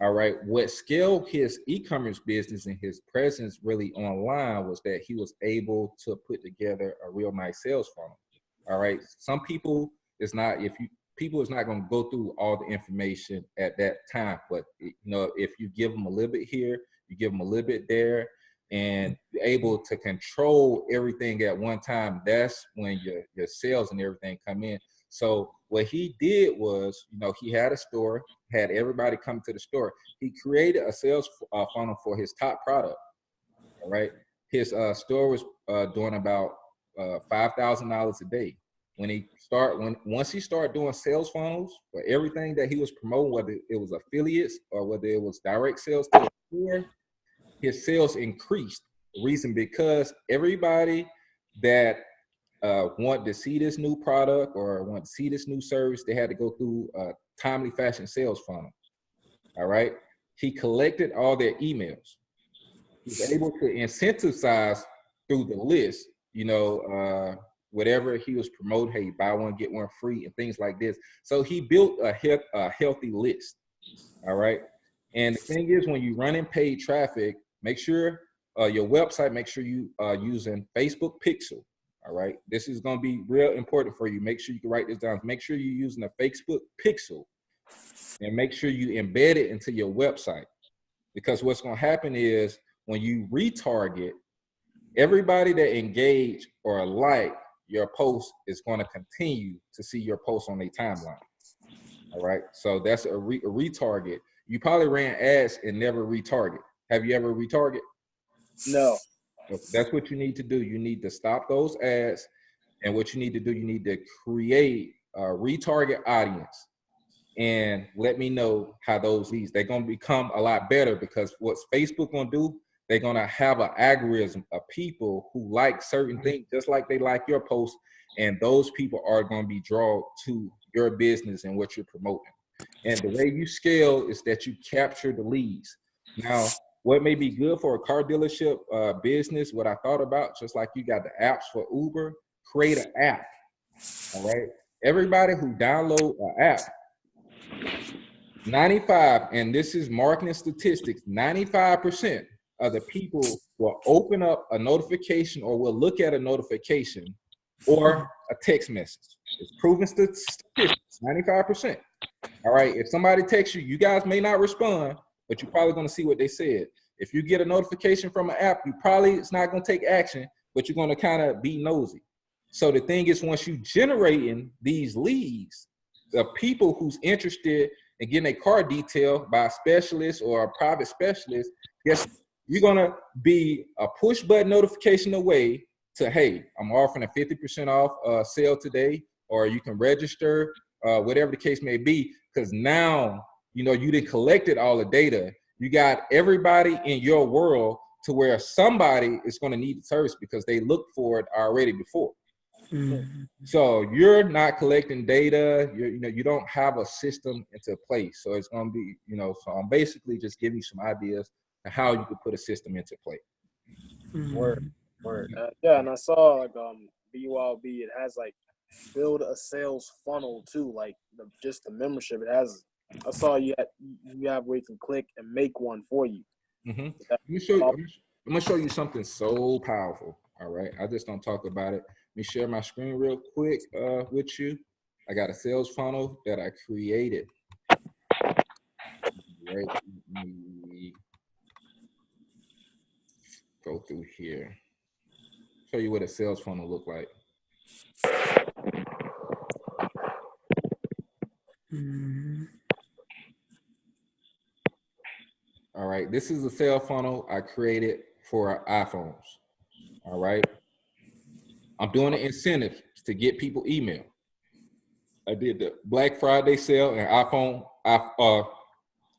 Speaker 1: All right. What scaled his e-commerce business and his presence really online was that he was able to put together a real nice sales funnel. All right. Some people is not going to go through all the information at that time, but you know, if you give them a little bit here, you give them a little bit there, and you're able to control everything at one time, that's when your sales and everything come in. So what he did was, you know, he had a store, had everybody come to the store. He created a sales funnel for his top product. All right. His store was doing about $5,000 a day. Once he started doing sales funnels for everything that he was promoting, whether it was affiliates or whether it was direct sales to the store, his sales increased. The reason because everybody that want to see this new product or want to see this new service, they had to go through a timely fashion sales funnel. All right. He collected all their emails. He was able to incentivize through the list, you know, whatever he was promoting, hey, buy one, get one free and things like this. So he built a healthy list. All right. And the thing is, when you run in paid traffic, make sure your website, make sure you are using Facebook Pixel. All right. This is going to be real important for you. Make sure you can write this down. Make sure you're using a Facebook Pixel and make sure you embed it into your website. Because what's going to happen is when you retarget, everybody that engage or like your post is going to continue to see your post on their timeline. All right. So that's a retarget. You probably ran ads and never retarget. Have you ever retarget?
Speaker 3: No.
Speaker 1: That's what you need to do. You need to stop those ads. And what you need to do, you need to create a retarget audience and let me know how those leads, they're going to become a lot better, because what's Facebook going to do, they're going to have an algorithm of people who like certain things, just like they like your post. And those people are going to be drawn to your business and what you're promoting. And the way you scale is that you capture the leads. Now, what may be good for a car dealership business, what I thought about, just like you got the apps for Uber, create an app. All right. Everybody who download an app, 95, and this is marketing statistics, 95% of the people will open up a notification or will look at a notification or a text message. It's proven statistics, 95%. All right, if somebody texts you, you guys may not respond, but you're probably going to see what they said. If you get a notification from an app, it's not going to take action, but you're going to kind of be nosy. So the thing is, once you generating these leads, the people who's interested in getting a car detailed by a specialist or a private specialist, yes, you're going to be a push button notification away to, hey, I'm offering a 50% off sale today, or you can register, whatever the case may be, because now, you done collected all the data. You got everybody in your world to where somebody is going to need the service because they looked for it already before. So you're not collecting data. You don't have a system into place. So it's going to be, so I'm basically just giving you some ideas of how you could put a system into play.
Speaker 3: Word. Yeah, and I saw like BULB, it has like build a sales funnel too, like just the membership. It has. I saw you have where you can click and make one for you.
Speaker 1: I'm gonna show you something so powerful. All right, I just don't talk about it. Let me share my screen real quick with you. I got a sales funnel that I created. Right, let me go through here. Show you what a sales funnel look like. All right, this is a sales funnel I created for iPhones. All right, I'm doing an incentive to get people email. I did the Black Friday sale and iPhone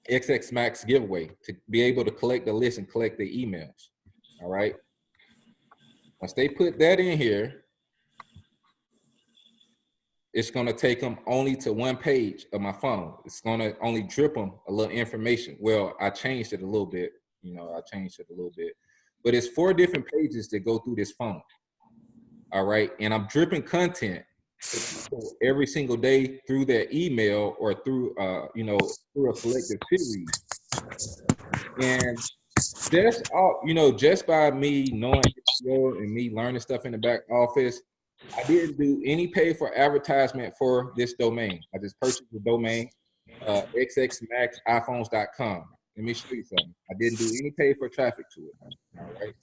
Speaker 1: XX Max giveaway to be able to collect the list and collect the emails. All right. Once they put that in here, it's going to take them only to one page of my funnel. It's going to only drip them a little information. Well, I changed it a little bit. But it's 4 different pages that go through this funnel. All right. And I'm dripping content every single day through their email or through, through a selective series. And that's all, just by me knowing SEO and me learning stuff in the back office, I didn't do any pay for advertisement for this domain. I just purchased the domain, xxmaxiphones.com. Let me show you something. I didn't do any pay for traffic to it. All right.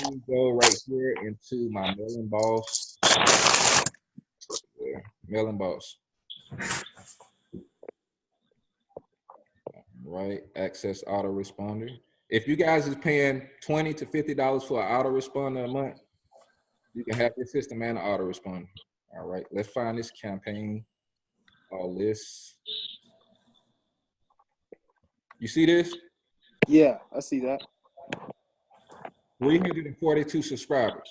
Speaker 1: Let me go right here into my mailing boss. Mailing boss. Right, access autoresponder. If you guys is paying $20 to $50 for an autoresponder a month, you can have your system and an autoresponder. All right, let's find this campaign. All this. You see this?
Speaker 3: Yeah, I see that.
Speaker 1: 342 subscribers.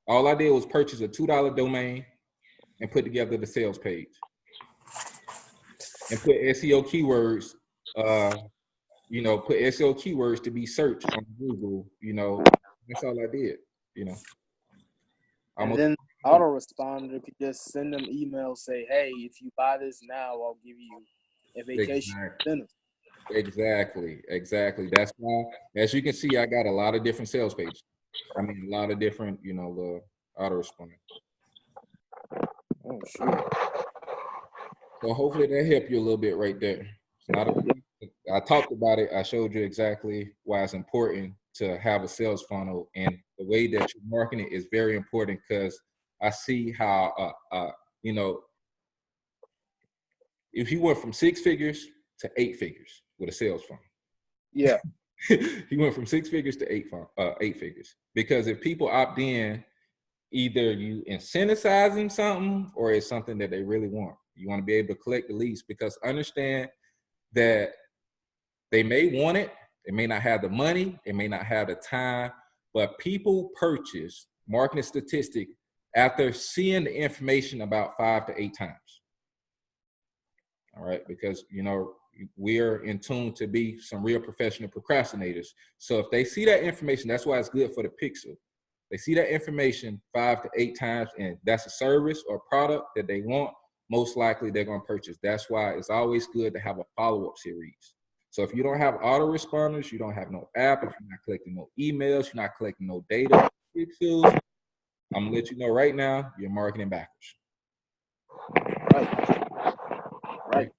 Speaker 1: All I did was purchase a $2 domain and put together the sales page. And put SEO keywords, put SEO keywords to be searched on Google, that's all I did,
Speaker 3: And then autoresponder could just send them emails, say, hey, if you buy this now, I'll give you a vacation dinner.
Speaker 1: Exactly. That's why, as you can see, I got a lot of different sales pages. I mean, a lot of different, the autoresponder.
Speaker 3: Oh, sure.
Speaker 1: So hopefully that helped you a little bit right there. It's not I talked about it. I showed you exactly why it's important to have a sales funnel, and the way that you're marketing it is very important, because I see how, if you went from 6 figures to 8 figures with a sales funnel.
Speaker 3: Yeah.
Speaker 1: He went from 6 figures to 8 figures, because if people opt in, either you incentivize them something or it's something that they really want. You want to be able to collect the leads, because understand that they may want it, they may not have the money, they may not have the time, but people purchase marketing statistic after seeing the information about 5 to 8 times. All right, because we're in tune to be some real professional procrastinators. So if they see that information, that's why it's good for the pixel. They see that information 5 to 8 times, and that's a service or product that they want, most likely they're going to purchase. That's why it's always good to have a follow-up series. So if you don't have autoresponders, you don't have no app, if you're not collecting no emails, you're not collecting no data, pixels, I'm going to let you know right now, you're marketing backwards.
Speaker 3: Right.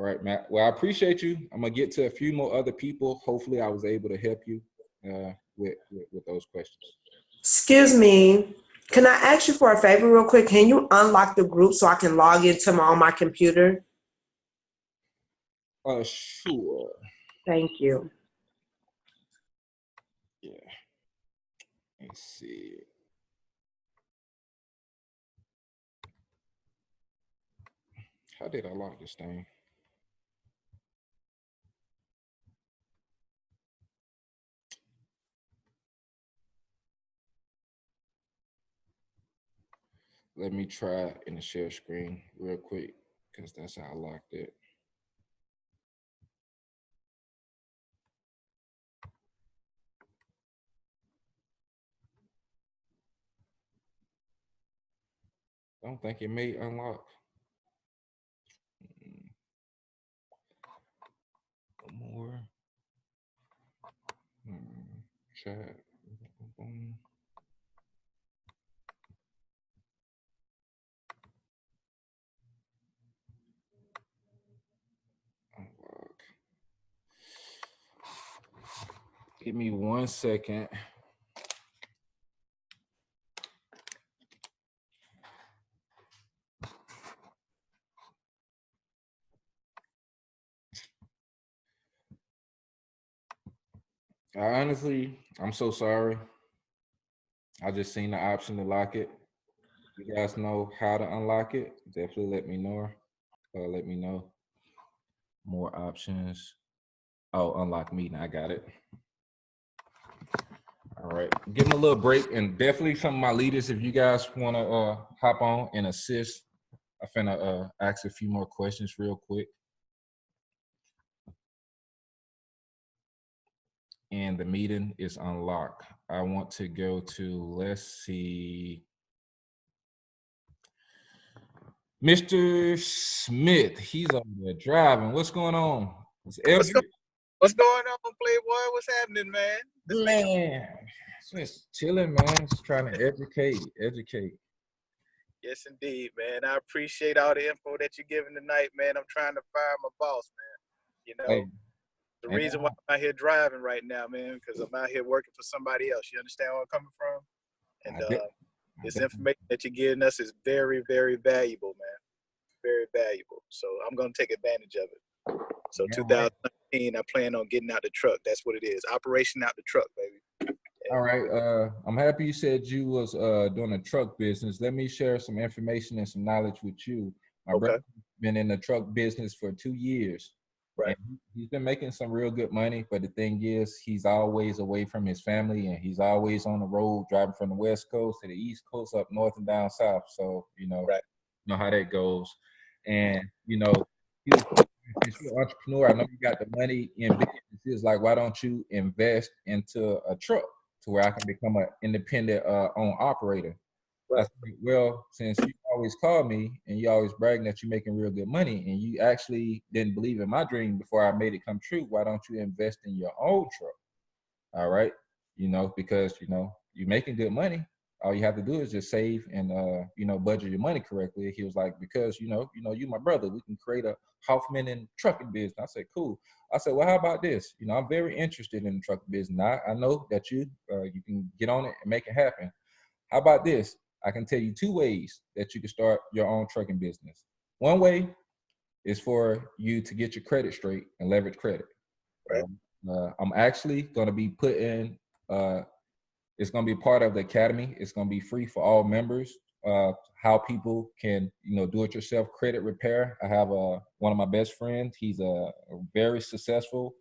Speaker 1: All right, Matt. Well, I appreciate you. I'm gonna get to a few more other people. Hopefully, I was able to help you with those questions.
Speaker 4: Excuse me. Can I ask you for a favor real quick? Can you unlock the group so I can log into on my computer?
Speaker 1: Sure.
Speaker 4: Thank you.
Speaker 1: Yeah. Let's see. How did I lock this thing? Let me try in the share screen real quick because that's how I locked it. I don't think it may unlock. More. Chat. Unlock. Give me 1 second. Honestly, I'm so sorry. I just seen the option to lock it. You guys know how to unlock it? Definitely let me know. Let me know. More options. Oh, unlock meeting. I got it. All right. Give them a little break, and definitely some of my leaders, if you guys want to hop on and assist, I'm finna ask a few more questions real quick. And the meeting is unlocked. I want to go to, let's see, Mr. Smith. He's over there driving. What's going on? It's
Speaker 5: What's going on, Playboy? What's happening, man?
Speaker 1: Man, just chilling, man. Just trying to educate.
Speaker 5: Yes, indeed, man. I appreciate all the info that you're giving tonight, man. I'm trying to fire my boss, man. You know,
Speaker 1: Hey,
Speaker 5: the reason why I'm out here driving right now, man, because I'm out here working for somebody else. You understand where I'm coming from? And this information that you're giving us is very, very valuable, man. Very valuable. So I'm going to take advantage of it. So 2019, I plan on getting out the truck. That's what it is. Operation out the truck, baby.
Speaker 1: All right. I'm happy you said you was doing a truck business. Let me share some information and some knowledge with you. My brother's been in the truck business for 2 years.
Speaker 5: Right.
Speaker 1: And he's been making some real good money, but the thing is, he's always away from his family, and he's always on the road driving from the West Coast to the East Coast, up north and down south. So, you know how that goes. And, he was, since you're an entrepreneur, I know you got the money in business. It's like, why don't you invest into a truck to where I can become an independent owned operator? I said, well, since you always call me and you always bragging that you're making real good money and you actually didn't believe in my dream before I made it come true, why don't you invest in your own truck? All right. Because, you're making good money. All you have to do is just save and, budget your money correctly. He was like, because, you my brother, we can create a Hoffman and trucking business. I said, cool. I said, well, how about this? I'm very interested in the trucking business. I know that you can get on it and make it happen. How about this? I can tell you 2 ways that you can start your own trucking business. One way is for you to get your credit straight and leverage credit.
Speaker 5: Right.
Speaker 1: I'm actually going to be putting, it's going to be part of the academy. It's going to be free for all members. How people can, do-it-yourself credit repair. I have one of my best friends. He's a very successful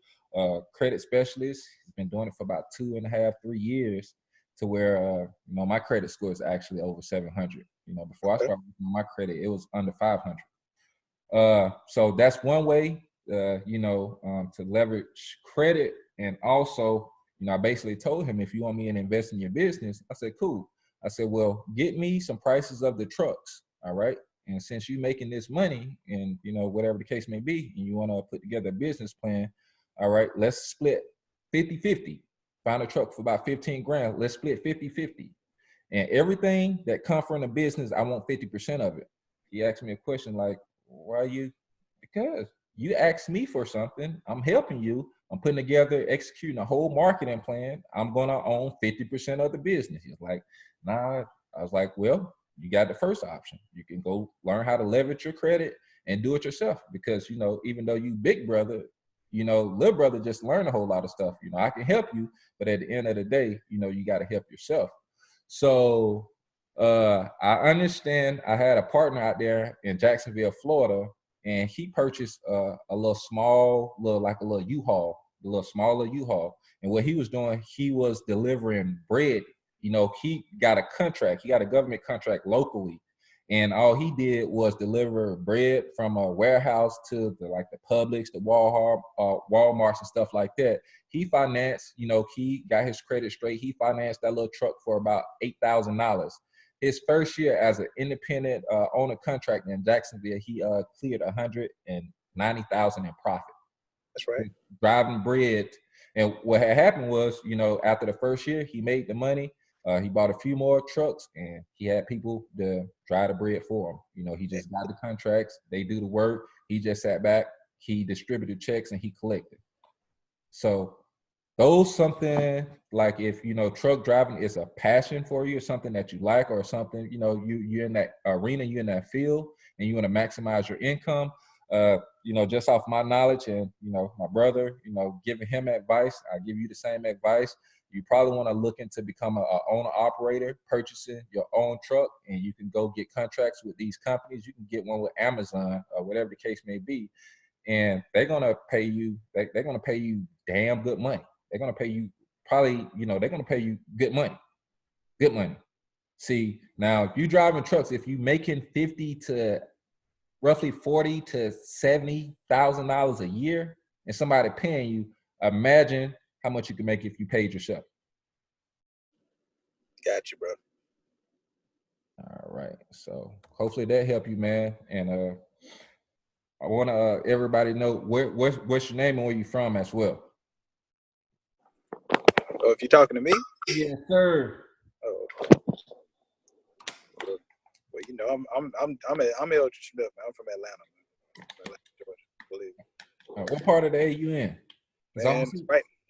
Speaker 1: credit specialist. He's been doing it for about 2.5, 3 years, to where my credit score is actually over 700. Before I started my credit, it was under 500. So that's one way, to leverage credit. And also, I basically told him, if you want me to invest in your business, I said, cool. I said, well, get me some prices of the trucks. All right. And since you're making this money and, whatever the case may be, and you want to put together a business plan, all right, let's split 50-50. Find a truck for about 15 grand. Let's split 50-50. And everything that come from the business, I want 50% of it. He asked me a question like, why you? Because you ask me for something, I'm helping you. I'm putting together, executing a whole marketing plan. I'm going to own 50% of the business. He's like, nah. I was like, well, you got the first option. You can go learn how to leverage your credit and do it yourself. Because, you know, even though you big brother, you know, little brother just learned a whole lot of stuff. You know, I can help you, but at the end of the day, you know, you got to help yourself. So I understand. I had a partner out there in Jacksonville, Florida, and he purchased a little small, like a little U-Haul, a little smaller U-Haul. And what he was doing, he was delivering bread. You know, he got a contract. He got a government contract locally. And all he did was deliver bread from a warehouse to the Publix, the Walmarts and stuff like that. He financed, you know, he got his credit straight. He financed that little truck for about $8,000. His first year as an independent owner contractor in Jacksonville, he cleared $190,000 in profit.
Speaker 5: That's right.
Speaker 1: Driving bread. And what had happened was, you know, after the first year, he made the money. He bought a few more trucks, and he had people to drive the bread for him. You know, he just got the contracts. They do the work. He just sat back. He distributed checks, and he collected. So those something like if, you know, truck driving is a passion for you, something that you like, or something, you know, you're in that arena, you're in that field, and you want to maximize your income. You know, just off my knowledge and, you know, my brother, you know, giving him advice, I give you the same advice. You probably want to look into become an owner operator, purchasing your own truck, and you can go get contracts with these companies. You can get one with Amazon or whatever the case may be, and they're gonna pay you. They're gonna pay you damn good money. They're gonna pay you probably, you know, they're gonna pay you good money, good money. See, now if you driving trucks, if you making roughly $40,000 to $70,000 a year, and somebody paying you, imagine how much you can make if you paid yourself.
Speaker 5: Got you, bro.
Speaker 1: All right. So hopefully that helped you, man. And I want to everybody know what's your name and where you from as well.
Speaker 5: Oh, if you're talking to me?
Speaker 1: Yes, sir.
Speaker 5: Oh. Well, you know, I'm Eldridge Smith, man. I'm from Atlanta, Georgia, believe me.
Speaker 1: What part of the A you in?
Speaker 5: Man,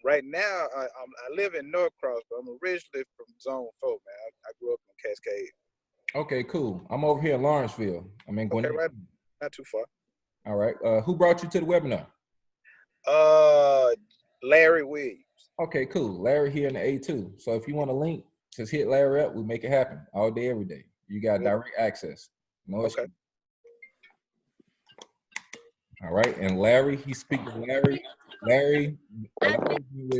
Speaker 5: right now, I live in Norcross, but I'm originally from Zone 4, man. I grew up in Cascade.
Speaker 1: Okay, cool. I'm over here in Lawrenceville. I'm in Gwinnett.
Speaker 5: Okay, right, not too far.
Speaker 1: All right. Who brought you to the webinar?
Speaker 5: Larry Williams.
Speaker 1: Okay, cool. Larry here in the A2. So if you want a link, just hit Larry up. We make it happen all day, every day. You got direct access. No
Speaker 5: Okay.
Speaker 1: issue. All right. And Larry, he speaks to Larry. Larry's been with me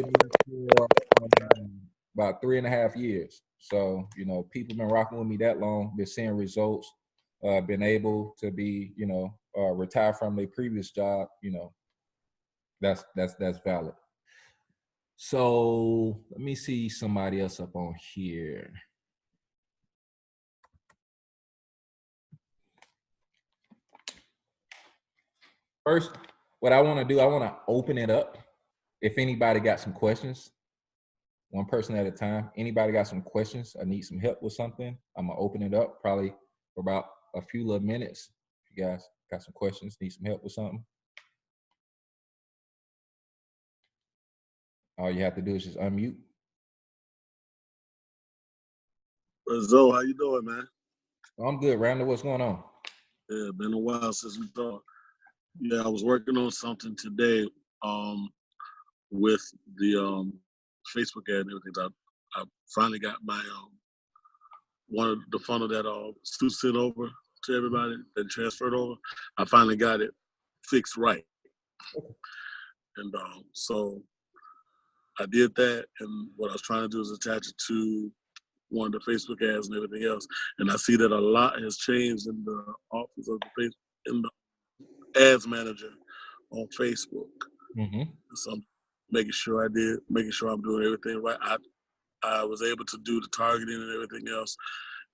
Speaker 1: for about 3.5 years. So, you know, people been rocking with me that long, been seeing results, been able to be, you know, retire from their previous job, you know, that's valid. So let me see somebody else up on here. First, what I want to do, I want to open it up. If anybody got some questions, one person at a time. Anybody got some questions? I need some help with something. I'm gonna open it up probably for about a few little minutes. If you guys got some questions, need some help with something. All you have to do is just unmute.
Speaker 6: Zoe, how you doing, man?
Speaker 1: I'm good, Randall. What's going on?
Speaker 6: Yeah, been a while since we talked. Yeah, I was working on something today with the Facebook ad and everything. I finally got my one of the funnel that Stu sent over to everybody that transferred over. I finally got it fixed right. And so I did that, and what I was trying to do is attach it to one of the Facebook ads and everything else. And I see that a lot has changed in the office of in the ads manager on Facebook.
Speaker 1: Mm-hmm.
Speaker 6: So I'm making sure I'm doing everything right. I was able to do the targeting and everything else,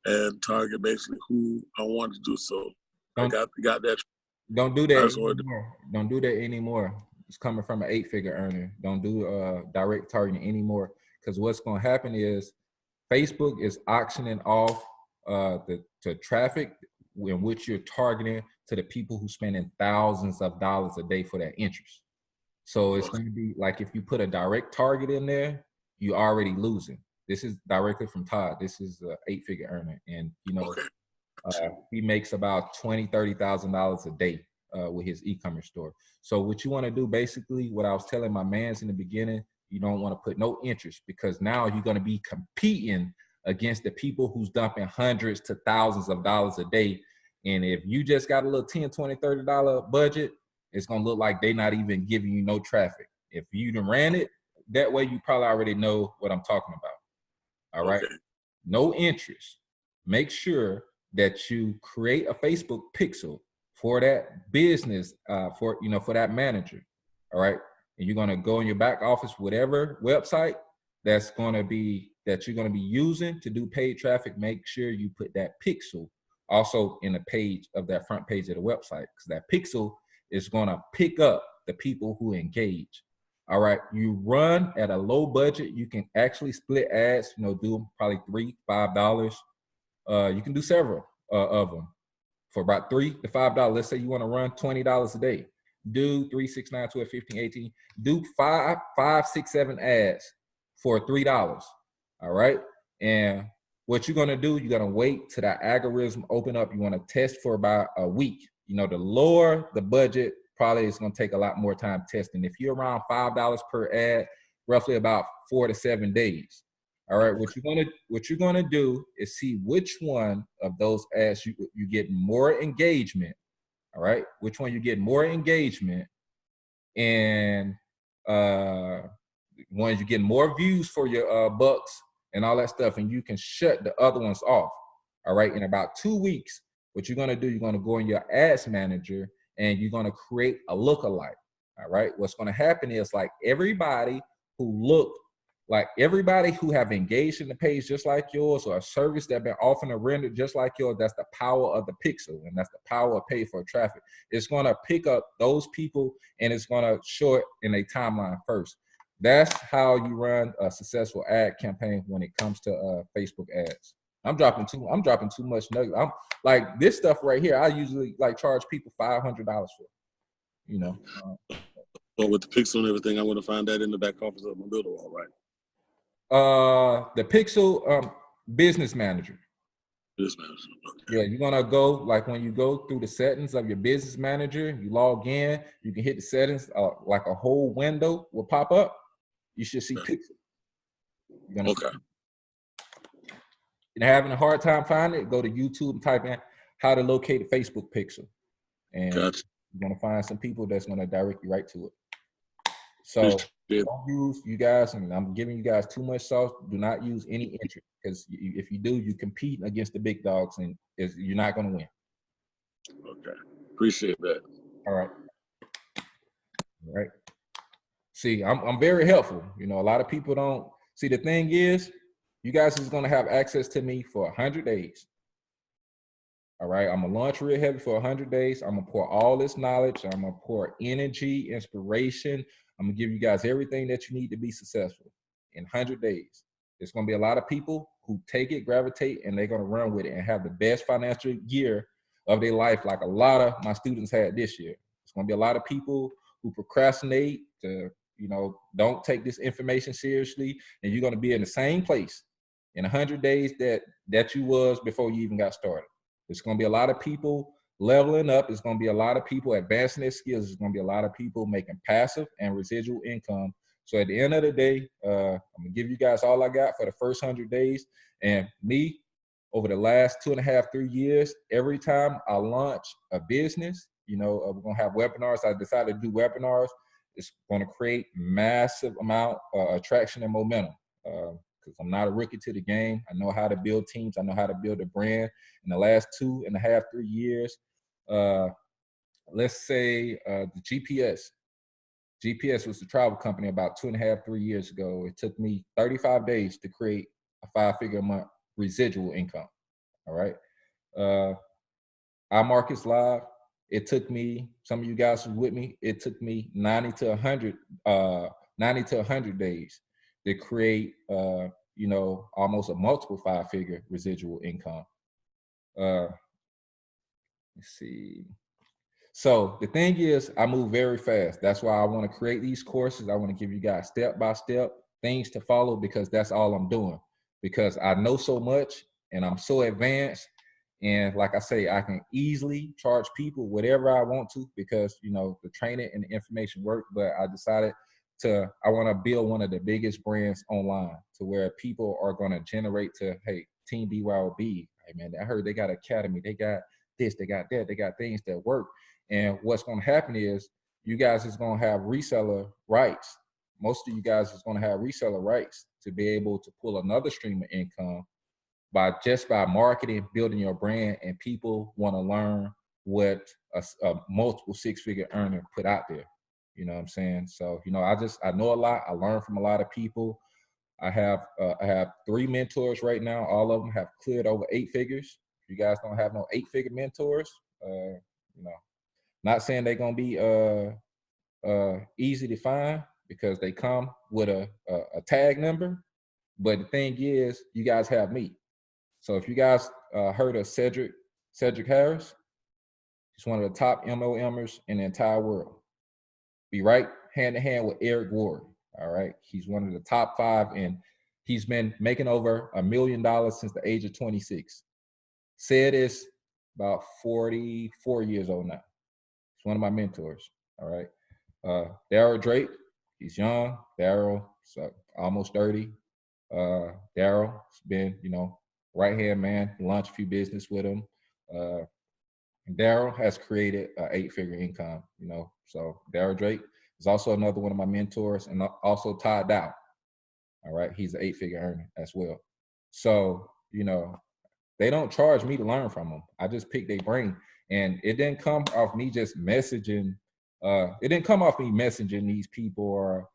Speaker 6: and target basically who I wanted to do. So I got that.
Speaker 1: Don't do that anymore. Don't do that anymore. It's coming from an 8-figure earner. Don't do direct targeting anymore, because what's going to happen is Facebook is auctioning off the traffic in which you're targeting to the people who spending thousands of dollars a day for that interest. So it's going to be like if you put a direct target in there, you're already losing. This is directly from Todd. This is an 8-figure earner, and you know he makes about $20,000-$30,000 a day with his e-commerce store. So what you want to do, basically, what I was telling my mans in the beginning, you don't want to put no interest, because now you're going to be competing against the people who's dumping hundreds to thousands of dollars a day. And if you just got a little $10, $20, $30 budget, it's going to look like they're not even giving you no traffic. If you done ran it that way, you probably already know what I'm talking about. All right.
Speaker 6: Okay.
Speaker 1: No interest. Make sure that you create a Facebook pixel for that business, for that manager. All right. And you're going to go in your back office, whatever website that you're going to be using to do paid traffic. Make sure you put that pixel also in the page of that front page of the website, because that pixel is going to pick up the people who engage. All right. You run at a low budget. You can actually split ads, do probably $3, $5. You can do several of them for about $3 to $5. Let's say you want to run $20 a day. Do 3, 6, 9, 12, 15, 18. Do 5, 6, 7 ads for $3. All right. And what you're going to do, you're going to wait till that algorithm open up. You want to test for about a week. The lower the budget, probably it's going to take a lot more time testing. If you're around $5 per ad, roughly about 4 to 7 days. All right. What you're gonna do is see which one of those ads you get more engagement. All right. Which one you get more engagement, and ones you get more views for your bucks and all that stuff, and you can shut the other ones off. All right. In about 2 weeks, what you're gonna do, you're gonna go in your ads manager and you're gonna create a lookalike. All right. What's gonna happen is, like, everybody who have engaged in the page just like yours, or a service that been offering a render just like yours, that's the power of the pixel, and that's the power of pay for traffic. It's gonna pick up those people and it's gonna show it in a timeline first. That's how you run a successful ad campaign when it comes to Facebook ads. I'm dropping too much nugget. I'm like, this stuff right here, I usually charge people $500 for.
Speaker 6: But with the pixel and everything, I want to find that in the back office of my Builderall, right?
Speaker 1: The pixel business manager.
Speaker 6: Business manager. Okay.
Speaker 1: Yeah, you're gonna go, when you go through the settings of your business manager, you log in, you can hit the settings, like a whole window will pop up. You should see pixel.
Speaker 6: Okay.
Speaker 1: You're having a hard time finding it, go to YouTube and type in how to locate a Facebook pixel. And
Speaker 6: gotcha.
Speaker 1: you're gonna find some people that's gonna direct you right to it. So don't use, you guys, and I'm giving you guys too much sauce, do not use any interest, because if you do, you compete against the big dogs and you're not going to win.
Speaker 6: Okay. Appreciate that.
Speaker 1: All right. All right. See, I'm very helpful. A lot of people don't. See, the thing is, you guys is going to have access to me for 100 days. All right. I'm going to launch real heavy for 100 days. I'm going to pour all this knowledge. I'm going to pour energy, inspiration. I'm going to give you guys everything that you need to be successful in 100 days. There's going to be a lot of people who take it, gravitate, and they're going to run with it and have the best financial year of their life, like a lot of my students had this year. There's going to be a lot of people who procrastinate, don't take this information seriously, and you're going to be in the same place in 100 days that you was before you even got started. There's going to be a lot of people leveling up. It's going to be a lot of people advancing their skills. There's going to be a lot of people making passive and residual income. So at the end of the day, I'm going to give you guys all I got for the first 100 days. And me, over the last 2.5, 3 years, every time I launch a business, we're going to have webinars. I decided to do webinars. It's going to create massive amount of attraction and momentum. Because I'm not a rookie to the game. I know how to build teams. I know how to build a brand. In the last 2.5, 3 years, let's say the GPS was the travel company about 2.5, 3 years ago. It took me 35 days to create a 5-figure a month residual income. All right. Our Markets Live, it took me, some of you guys who with me, it took me 90 to 100 days to create, almost a multiple 5-figure residual income. Let's see. So the thing is, I move very fast. That's why I want to create these courses. I want to give you guys step-by-step things to follow, because that's all I'm doing. Because I know so much and I'm so advanced. And like I say, I can easily charge people whatever I want to, because, you know, the training and the information work. But I decided I want to build one of the biggest brands online, to where people are going to generate to, hey, Team BYOB. Hey, man, I heard they got Academy. They got this, they got that. They got things that work. And what's going to happen is you guys is going to have reseller rights. Most of you guys is going to have reseller rights to be able to pull another stream of income by marketing, building your brand, and people want to learn what a multiple six-figure earner put out there. You know what I'm saying? So, you know, I know a lot. I learn from a lot of people. I have 3 mentors right now. All of them have cleared over 8 figures. If you guys don't have no 8-figure mentors, you know, not saying they're gonna be easy to find, because they come with a tag number. But the thing is, you guys have me. So if you guys heard of Cedric Harris, he's one of the top MLMers in the entire world. Be right hand in hand with Eric Ward. All right, he's one of the top 5, and he's been making over $1 million since the age of 26. Sid is about 44 years old now. He's one of my mentors. All right. Daryl Drake, he's young. Daryl, so almost 30. Daryl's been, you know, right-hand man, launched a few business with him. And Daryl has created an 8-figure income, you know. So Daryl Drake is also another one of my mentors, and also Todd Dow. All right. He's an 8-figure earner as well. So, you know, they don't charge me to learn from them. I just pick their brain. And it didn't come off me just messaging. It didn't come off me messaging these people or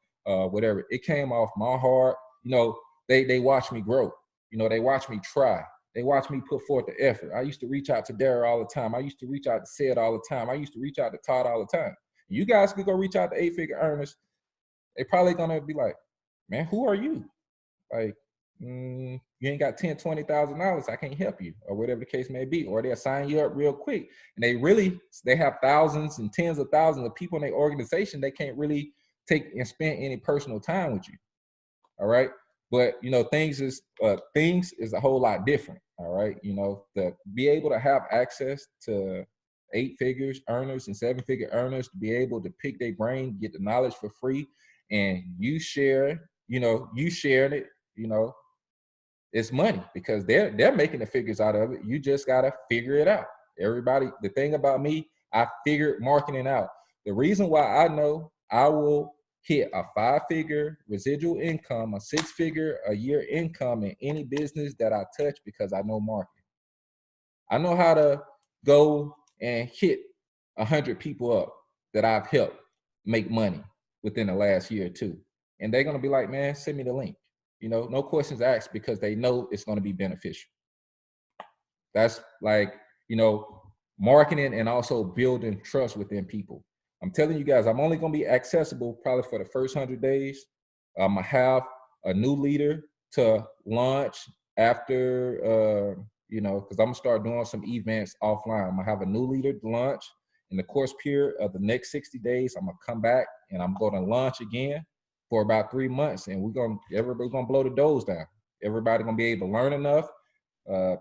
Speaker 1: whatever. It came off my heart. You know, they watch me grow. You know, they watch me try. They watch me put forth the effort. I used to reach out to Darryl all the time. I used to reach out to Sid all the time. I used to reach out to Todd all the time. You guys could go reach out to 8-figure earners. They probably gonna be like, man, who are you? Like, you ain't got $10,000, $20,000, I can't help you, or whatever the case may be. Or they'll sign you up real quick. And they have thousands and tens of thousands of people in their organization. They can't really take and spend any personal time with you. All right. But, you know, things is a whole lot different. All right. You know, to be able to have access to 8-figure earners and 7-figure earners, to be able to pick their brain, get the knowledge for free, and you sharing it, you know, it's money, because they're making the figures out of it. You just got to figure it out. Everybody, the thing about me, I figured marketing out. The reason why I know I will hit a 5-figure residual income, a 6-figure a year income in any business that I touch, because I know marketing. I know how to go and hit 100 people up that I've helped make money within the last year or two. And they're going to be like, man, send me the link. You know, no questions asked, because they know it's going to be beneficial. That's like, you know, marketing and also building trust within people. I'm telling you guys, I'm only going to be accessible probably for the first 100 days. I'm going to have a new leader to launch after, you know, because I'm going to start doing some events offline. I'm going to have a new leader to launch in the course period of the next 60 days. I'm going to come back and I'm going to launch again for about 3 months, and everybody's gonna blow the doors down. Everybody gonna be able to learn enough.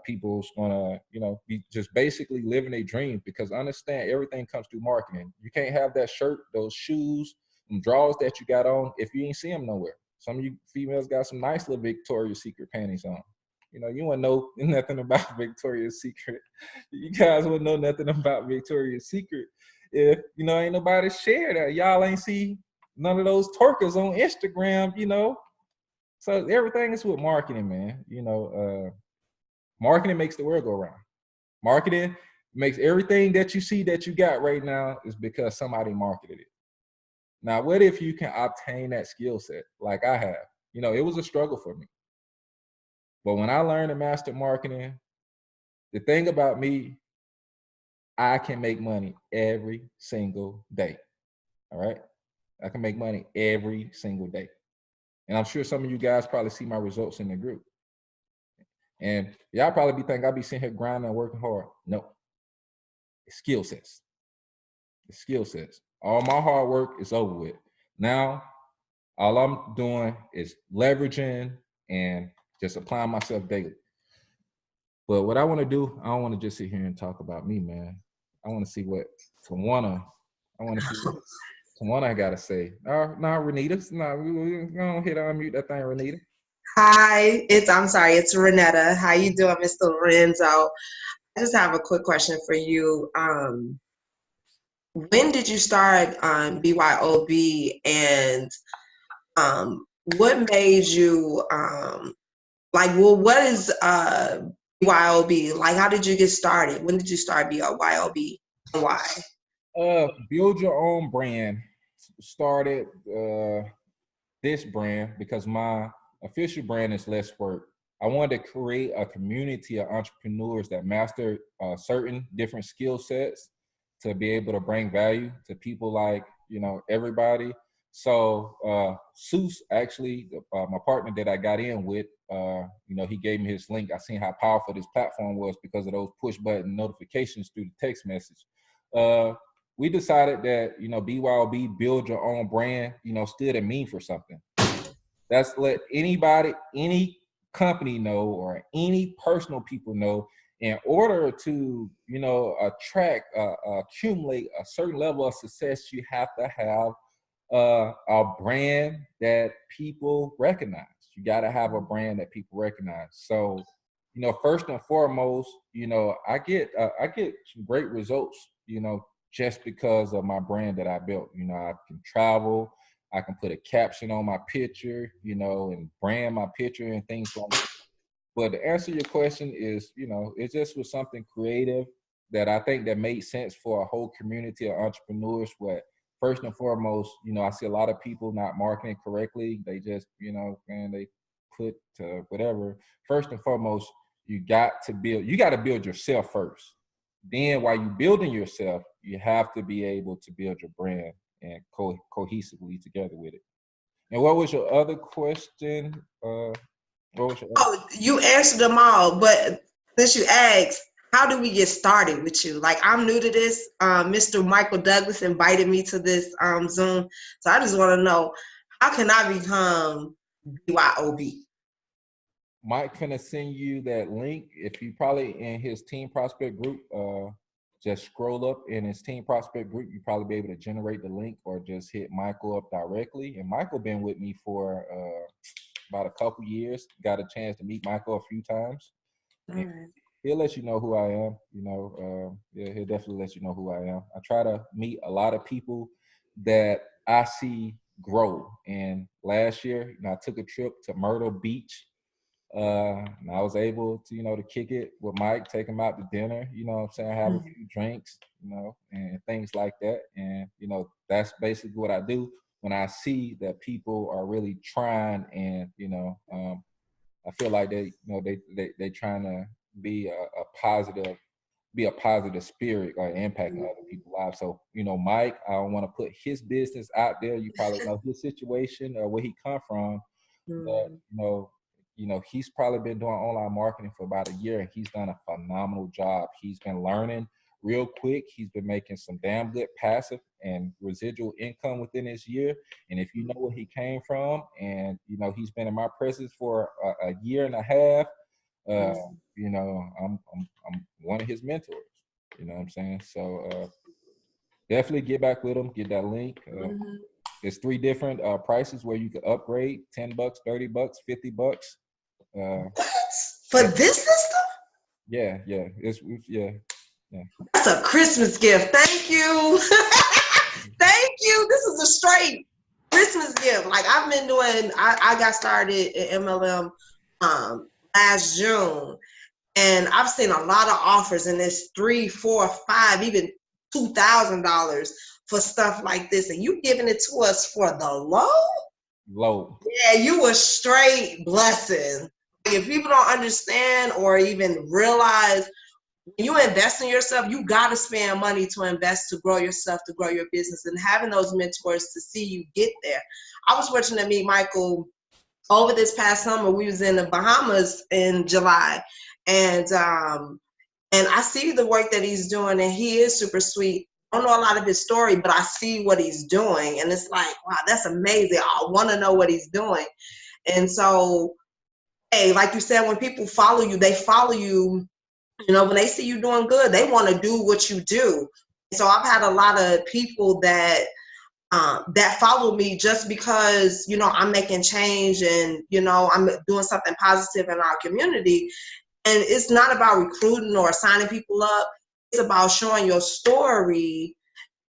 Speaker 1: People's gonna, you know, be just basically living a dream, because understand everything comes through marketing. You can't have that shirt, those shoes, and drawers that you got on if you ain't see them nowhere. Some of you females got some nice little Victoria's Secret panties on. You know, you wouldn't know nothing about Victoria's Secret. You guys wouldn't know nothing about Victoria's Secret if, you know, ain't nobody share that. Y'all ain't see none of those twerkers on Instagram, you know. So everything is with marketing, man. You know, marketing makes the world go round. Marketing makes everything that you see that you got right now is because somebody marketed it. Now, what if you can obtain that skill set like I have? You know, it was a struggle for me. But when I learned and mastered marketing, the thing about me, I can make money every single day. All right? I can make money every single day. And I'm sure some of you guys probably see my results in the group. And y'all probably be thinking I'll be sitting here grinding and working hard. No. skill sets. The skill sets. All my hard work is over with. Now, all I'm doing is leveraging and just applying myself daily. But what I want to do, I don't want to just sit here and talk about me, man. I want to see what Tawana, I want to see what Tawana got to say. No, Renita. No, we gonna hit unmute that thing, Renita.
Speaker 4: Hi, I'm sorry, it's Renetta. How you doing, Mr. Lorenzo? I just have a quick question for you. When did you start BYOB, and what made you what is BYOB? Like, how did you get started? When did you start BYOB, and why?
Speaker 1: Build your own brand. Started this brand because my official brand is Less Work. I wanted to create a community of entrepreneurs that master certain different skill sets to be able to bring value to people like, everybody. So Seuss, actually, my partner that I got in with, he gave me his link. I seen how powerful this platform was because of those push button notifications through the text message. We decided that, BYOB, build your own brand, stood to mean for something. That's let anybody, any company know, or any personal people know, in order to, attract, accumulate a certain level of success, you have to have a brand that people recognize. You got to have a brand that people recognize. So, first and foremost, I get some great results, just because of my brand that I built. I can travel, I can put a caption on my picture, and brand my picture and things like that. But to answer your question is, it just was something creative that I think that made sense for a whole community of entrepreneurs. What first and foremost, I see a lot of people not marketing correctly. They just, they put whatever. First and foremost, you got to build yourself first. Then while you're building yourself, you have to be able to build your brand and cohesively together with it. And what was your other question?
Speaker 4: You answered them all, but since you asked, how do we get started with you? Like, I'm new to this. Mr. Michael Douglas invited me to this Zoom. So I just want to know, how can I become BYOB?
Speaker 1: Mike finna send you that link. If you probably in his Team Prospect group, just scroll up in his Team Prospect group, you probably be able to generate the link, or just hit Michael up directly. And Michael been with me for about a couple years. Got a chance to meet Michael a few times.
Speaker 4: All right.
Speaker 1: He'll let you know who I am. He'll definitely let you know who I am. I try to meet a lot of people that I see grow. And last year, I took a trip to Myrtle Beach. And I was able to, to kick it with Mike, take him out to dinner, have a few drinks, and things like that. And, that's basically what I do when I see that people are really trying, and, I feel like they trying to be a positive spirit, or impacting other people's lives. So, Mike, I don't want to put his business out there. You probably know his situation or where he come from. But, he's probably been doing online marketing for about a year, and he's done a phenomenal job. He's been learning real quick. He's been making some damn good passive and residual income within this year. And if you know where he came from, and, he's been in my presence for a year and a half, I'm one of his mentors. You know what I'm saying? So definitely get back with him, get that link. There's 3 different prices where you can upgrade: $10, $30, $50.
Speaker 4: For this system?
Speaker 1: Yeah.
Speaker 4: That's a Christmas gift. Thank you. Thank you. This is a straight Christmas gift. Like, I've been doing, I got started in MLM last June, and I've seen a lot of offers, and it's $3, $4, $5, even $2,000 for stuff like this, and you giving it to us for the low. Yeah, you a straight blessing. If people don't understand or even realize, when you invest in yourself, you got to spend money to invest, to grow yourself, to grow your business, and having those mentors to see you get there. I was fortunate to meet Michael over this past summer. We was in the Bahamas in July, and And I see the work that he's doing, and he is super sweet. I don't know a lot of his story, but I see what he's doing. And it's like, wow, that's amazing. I want to know what he's doing. And so, hey, like you said, when people follow you, they follow you, you know, when they see you doing good, they want to do what you do. So I've had a lot of people that that follow me just because, you know, I'm making change and, you know, I'm doing something positive in our community. And it's not about recruiting or signing people up. It's about showing your story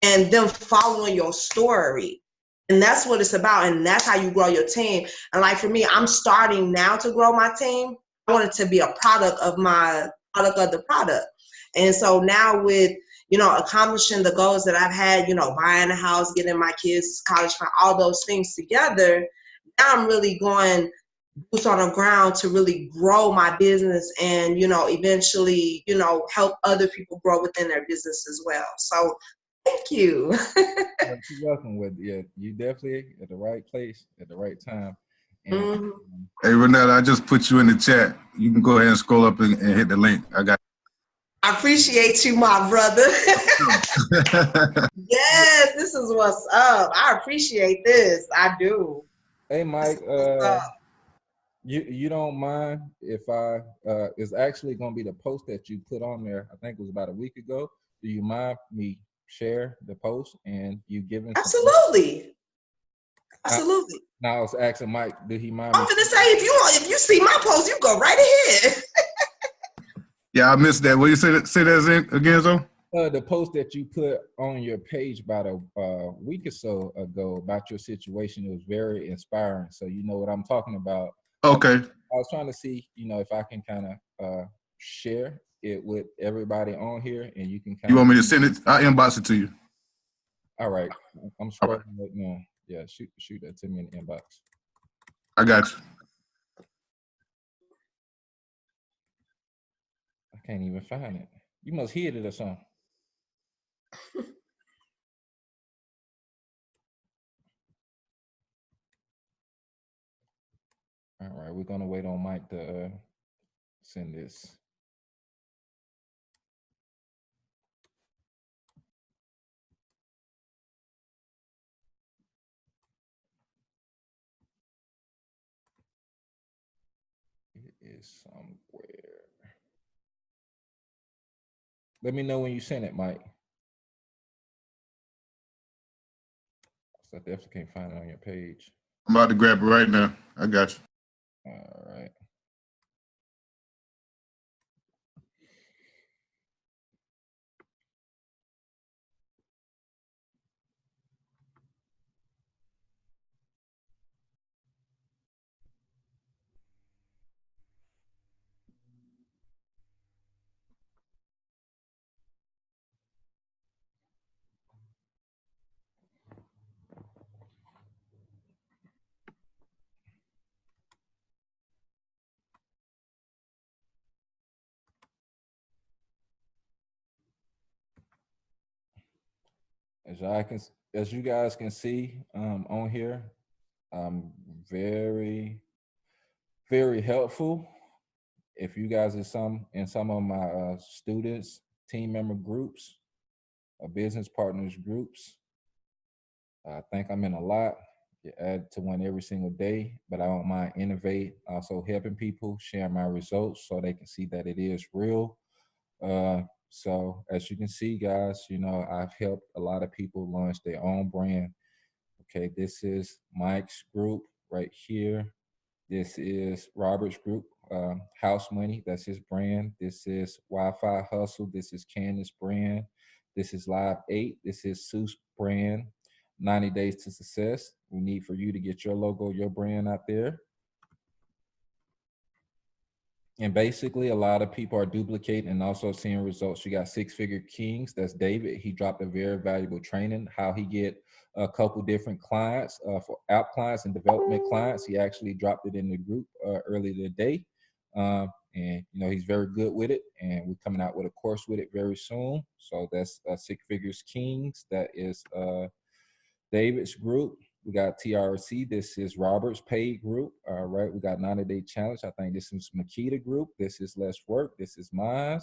Speaker 4: and them following your story. And that's what it's about. And that's how you grow your team. And like for me, I'm starting now to grow my team. I want it to be a product of my product of the product. And so now with, you know, accomplishing the goals that I've had, you know, buying a house, getting my kids college fund, all those things together, now I'm really going boots on the ground to really grow my business and, you know, eventually, you know, help other people grow within their business as well. So thank you.
Speaker 1: You're welcome. With you definitely at the right place at the right time. And,
Speaker 7: Hey, Renetta, I just put you in the chat. You can go ahead and scroll up and hit the link.
Speaker 4: I appreciate you, my brother. Yes, this is what's up. I appreciate this. I do.
Speaker 1: Hey, Mike, you don't mind if I it's actually going to be the post that you put on there. I think it was about a week ago. Do you mind me share the post and you giving?
Speaker 4: Absolutely. Absolutely.
Speaker 1: Now I was asking Mike, did he mind?
Speaker 4: I'm gonna say if you see my post, you go right ahead.
Speaker 7: Yeah, I missed that. What you say that again, Zo?
Speaker 1: The post that you put on your page about a week or so ago about your situation, it was very inspiring. So you know what I'm talking about.
Speaker 7: Okay.
Speaker 1: I was trying to see, you know, if I can kind of share it with everybody on here, and you can.
Speaker 7: You want me to send it? I'll inbox it to you.
Speaker 1: All right, I'm scrolling right now. Yeah, shoot that to me in the inbox.
Speaker 7: I got you.
Speaker 1: I can't even find it. You must hid it or something. All right, we're gonna wait on Mike to send this. It is somewhere. Let me know when you send it, Mike. I definitely can't find it on your page.
Speaker 7: I'm about to grab it right now. I got you.
Speaker 1: All right. As you guys can see on here, very, very helpful. If you guys are in some of my students, team member groups, business partners groups, I think I'm in a lot. Get added to one every single day, but I don't mind innovate. Also helping people share my results so they can see that it is real. So as you can see, guys, you know, I've helped a lot of people launch their own brand. Okay, this is Mike's group right here. This is Robert's group, House Money, that's his brand. This is Wi-Fi Hustle, this is Candace's brand. This is Live 8, this is Sue's brand. 90 Days to Success, we need for you to get your logo, your brand out there. And basically, a lot of people are duplicating and also seeing results. You got Six Figure Kings. That's David. He dropped a very valuable training, how he get a couple different clients for app clients and development clients. He actually dropped it in the group earlier today. And, you know, he's very good with it. And we're coming out with a course with it very soon. So that's Six Figures Kings. That is David's group. We got TRC. This is Robert's paid group. All right. We got 90 Day Challenge. I think this is Makita group. This is Less Work. This is mine.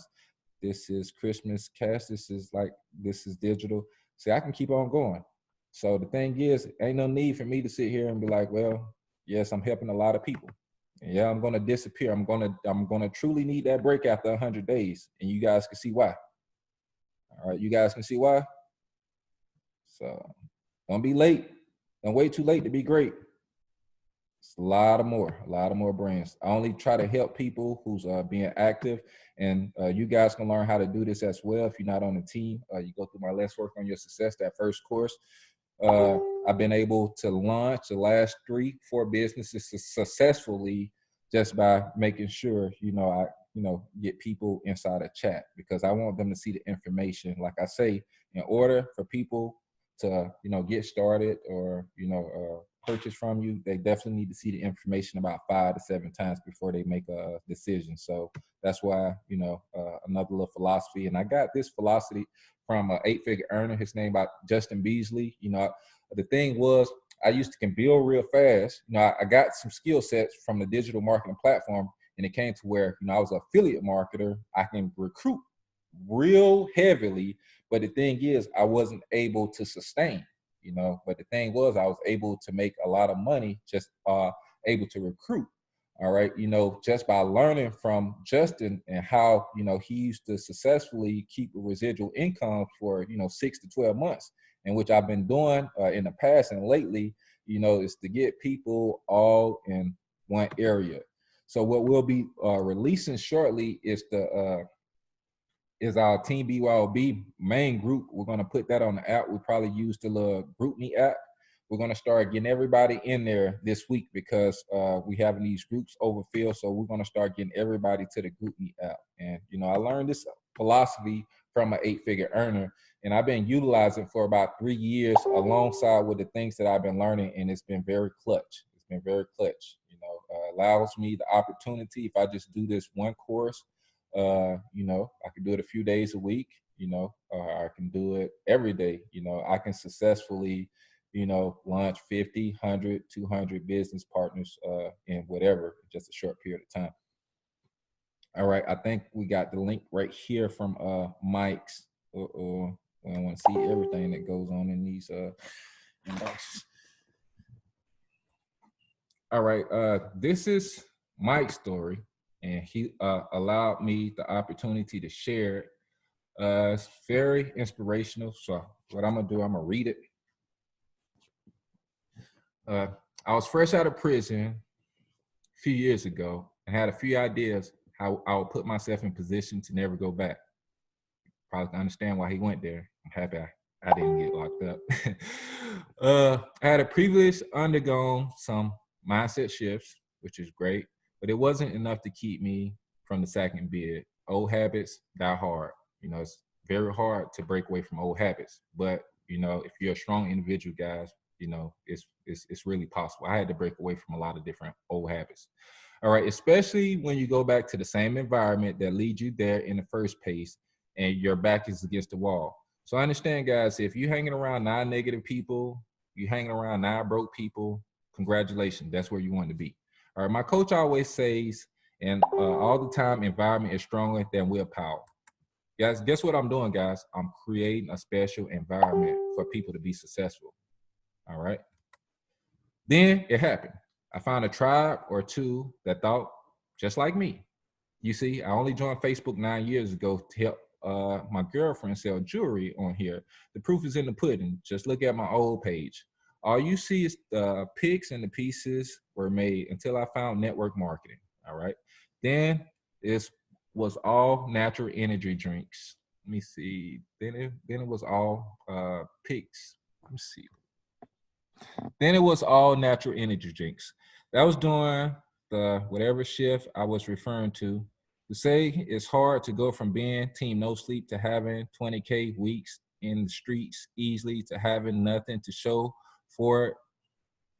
Speaker 1: This is Christmas cash. This is digital. See, I can keep on going. So the thing is, ain't no need for me to sit here and be like, well, yes, I'm helping a lot of people. And yeah, I'm gonna disappear. I'm gonna truly need that break after 100 days, and you guys can see why. All right, you guys can see why. So don't be late. Don't wait too late to be great. It's a lot of more brands. I only try to help people who's being active, and you guys can learn how to do this as well. If you're not on the team, you go through my Let's Work on Your Success, that first course. I've been able to launch the last 3-4 businesses successfully just by making sure, I get people inside a chat, because I want them to see the information. Like I say, in order for people to, get started or, purchase from you, they definitely need to see the information about 5 to 7 times before they make a decision. So that's why, another little philosophy. And I got this philosophy from an 8-figure earner. His name by Justin Beasley. The thing was, I used to can build real fast. I got some skill sets from the digital marketing platform, and it came to where, I was an affiliate marketer. I can recruit real heavily, but the thing is, I wasn't able to sustain, but the thing was, I was able to make a lot of money, just able to recruit. All right. Just by learning from Justin and how, he used to successfully keep a residual income for, 6 to 12 months, and which I've been doing in the past and lately, is to get people all in one area. So what we'll be releasing shortly is our Team BYOB main group. We're going to put that on the app. We probably use the little GroupMe app. We're going to start getting everybody in there this week, because we having these groups overfilled. So we're going to start getting everybody to the GroupMe app. And, I learned this philosophy from an 8-figure earner, and I've been utilizing for about 3 years alongside with the things that I've been learning. And it's been very clutch. It's been very clutch. Allows me the opportunity. If I just do this one course, I can do it a few days a week, I can do it every day. I can successfully, launch 50, 100, 200 business partners in whatever, just a short period of time. All right. I think we got the link right here from Mike's. I want to see everything that goes on in these inboxes. All right. This is Mike's story, and he allowed me the opportunity to share it. It's very inspirational. So what I'm going to do, I'm going to read it. I was fresh out of prison a few years ago and had a few ideas how I would put myself in position to never go back. Probably understand why he went there. I'm happy I didn't get locked up. I had previously undergone some mindset shifts, which is great, but it wasn't enough to keep me from the second bid. Old habits die hard. It's very hard to break away from old habits, but if you're a strong individual, guys, it's really possible. I had to break away from a lot of different old habits. All right, especially when you go back to the same environment that leads you there in the first place, and your back is against the wall. So I understand, guys, if you're hanging around 9 negative people, you're hanging around 9 broke people, congratulations, that's where you want to be. All right, my coach always says, and all the time, environment is stronger than willpower. Guys, guess what I'm doing, guys? I'm creating a special environment for people to be successful. All right. Then it happened. I found a tribe or two that thought just like me. You see, I only joined Facebook 9 years ago to help my girlfriend sell jewelry on here. The proof is in the pudding. Just look at my old page. All you see is the pics and the pieces were made until I found network marketing. All right. Then it was all natural energy drinks. Let me see. Then it was all pics. Let me see. Then it was all natural energy drinks. That was during the whatever shift I was referring to. To say it's hard to go from being team no sleep to having 20K weeks in the streets easily to having nothing to show for it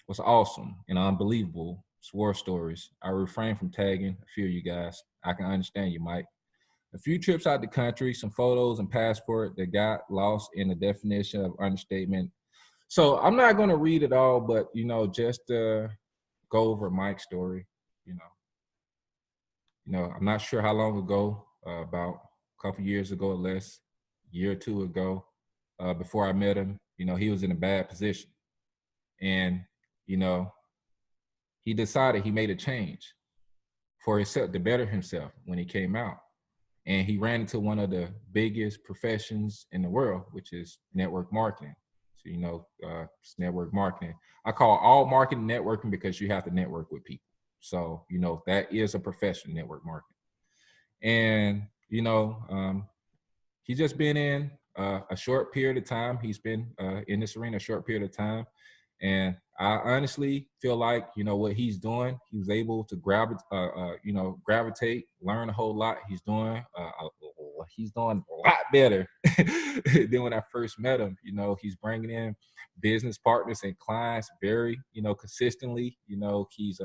Speaker 1: was awesome and unbelievable. It's war stories. I refrain from tagging a few of you guys. I can understand you, Mike. A few trips out the country, some photos and passport that got lost in the definition of understatement. So I'm not going to read it all, but, just go over Mike's story, I'm not sure how long ago, about couple years ago or less, year or two ago, before I met him, he was in a bad position. And, he decided he made a change for himself, to better himself when he came out. And he ran into one of the biggest professions in the world, which is network marketing. So, it's network marketing. I call all marketing networking because you have to network with people. So, that is a profession, network marketing. And, he's just been in a short period of time. He's been in this arena a short period of time. And I honestly feel like, what he's doing, he was able to gravitate, learn a whole lot. He's doing a lot better than when I first met him. He's bringing in business partners and clients very, consistently. He's,